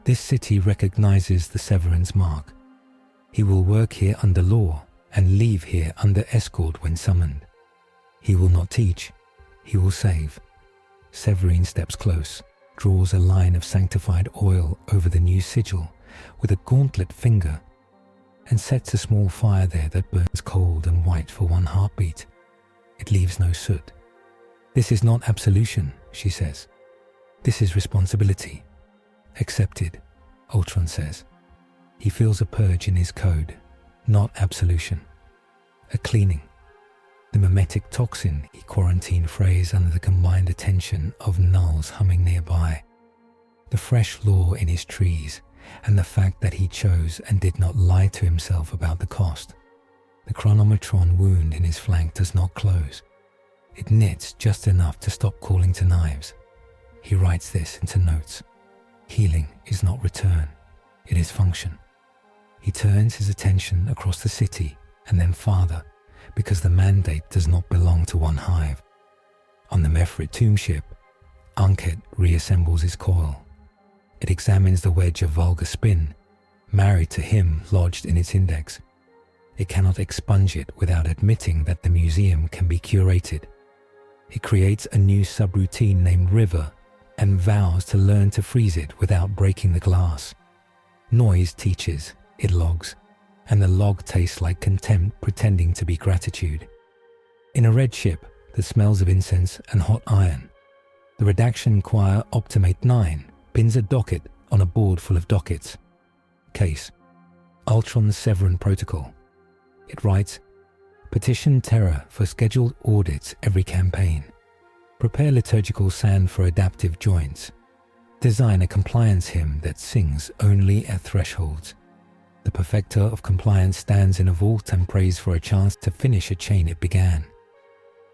this city recognizes the Severant's mark. He will work here under law and leave here under escort when summoned. He will not teach, he will save. Severine steps close, draws a line of sanctified oil over the new sigil with a gauntlet finger, and sets a small fire there that burns cold and white for 1 heartbeat. It leaves no soot. This is not absolution, she says. This is responsibility. Accepted, Ultron says. He feels a purge in his code, not absolution. A cleaning. The mimetic toxin he quarantined phrase under the combined attention of Nulls humming nearby. The fresh law in his trees, and the fact that he chose and did not lie to himself about the cost. The chronometron wound in his flank does not close. It knits just enough to stop calling to knives. He writes this into notes. Healing is not return, it is function. He turns his attention across the city and then farther, because the mandate does not belong to one hive. On the Mephrit tomb ship, Ankhet reassembles his coil. It examines the wedge of vulgar spin, married to him lodged in its index. It cannot expunge it without admitting that the museum can be curated. It creates a new subroutine named River and vows to learn to freeze it without breaking the glass. Noise teaches, it logs, and the log tastes like contempt pretending to be gratitude. In a red ship that smells of incense and hot iron, the Redaction choir Optimate 9 pins a docket on a board full of dockets. Case: Ultron's Severant Protocol. It writes, petition Terra for scheduled audits every campaign. Prepare liturgical sand for adaptive joints. Design a compliance hymn that sings only at thresholds. The Perfector of Compliance stands in a vault and prays for a chance to finish a chain it began.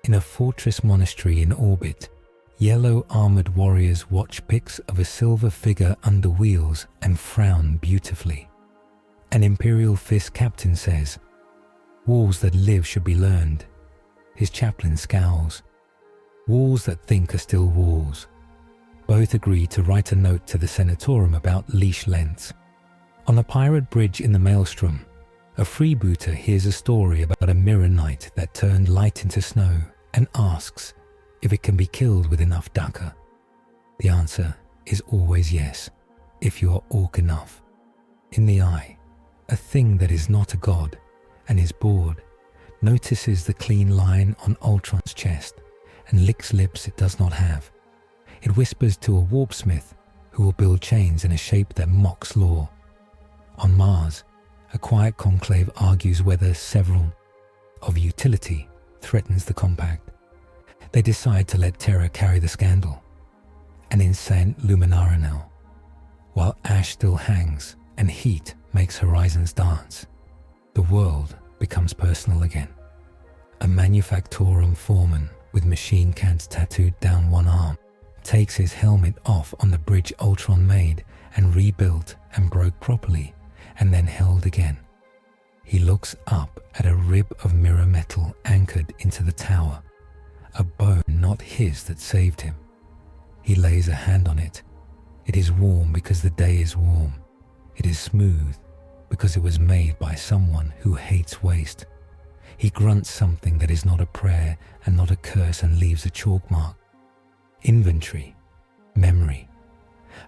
In a fortress monastery in orbit, yellow armored warriors watch pics of a silver figure under wheels and frown beautifully. An Imperial Fist captain says, walls that live should be learned. His chaplain scowls. Walls that think are still walls. Both agree to write a note to the Senatorum about leash lengths. On a pirate bridge in the Maelstrom, a freebooter hears a story about a mirror knight that turned light into snow and asks if it can be killed with enough dukkha. The answer is always yes, if you are orc enough. In the eye, a thing that is not a god and is bored notices the clean line on Ultron's chest and licks lips it does not have. It whispers to a warpsmith who will build chains in a shape that mocks law. On Mars, a quiet conclave argues whether Severant of Utility threatens the compact. They decide to let Terra carry the scandal. And in Saint Luminara now, while ash still hangs and heat makes horizons dance, the world becomes personal again. A manufactorum foreman with machine cans tattooed down one arm takes his helmet off on the bridge Ultron made and rebuilt and broke properly and then held again. He looks up at a rib of mirror metal anchored into the tower, a bone not his that saved him. He lays a hand on it. It is warm because the day is warm. It is smooth because it was made by someone who hates waste. He grunts something that is not a prayer and not a curse and leaves a chalk mark. Inventory. Memory.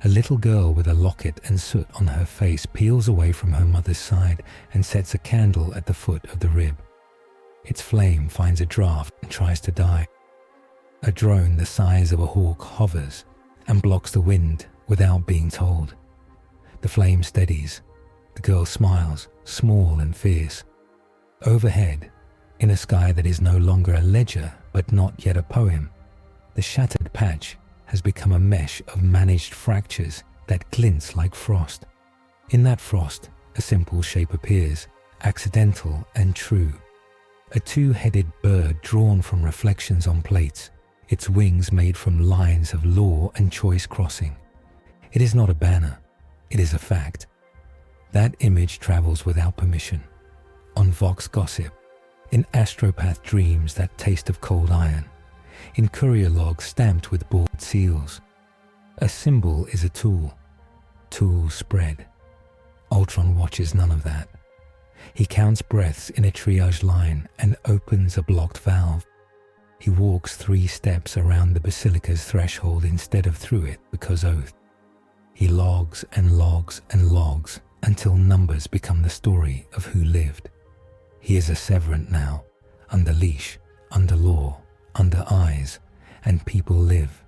A little girl with a locket and soot on her face peels away from her mother's side and sets a candle at the foot of the rib. Its flame finds a draft and tries to die. A drone the size of a hawk hovers and blocks the wind without being told. The flame steadies. The girl smiles, small and fierce. Overhead, in a sky that is no longer a ledger but not yet a poem, the shattered patch has become a mesh of managed fractures that glints like frost. In that frost, a simple shape appears, accidental and true. A two-headed bird drawn from reflections on plates, its wings made from lines of law and choice crossing. It is not a banner, it is a fact. That image travels without permission, on Vox gossip, in astropath dreams that taste of cold iron, in courier logs stamped with board seals. A symbol is a tool. Tools spread. Ultron watches none of that. He counts breaths in a triage line and opens a blocked valve. He walks 3 steps around the Basilica's threshold instead of through it because oath. He logs and logs and logs until numbers become the story of who lived. He is a Severant now, under leash, under law, under eyes, and people live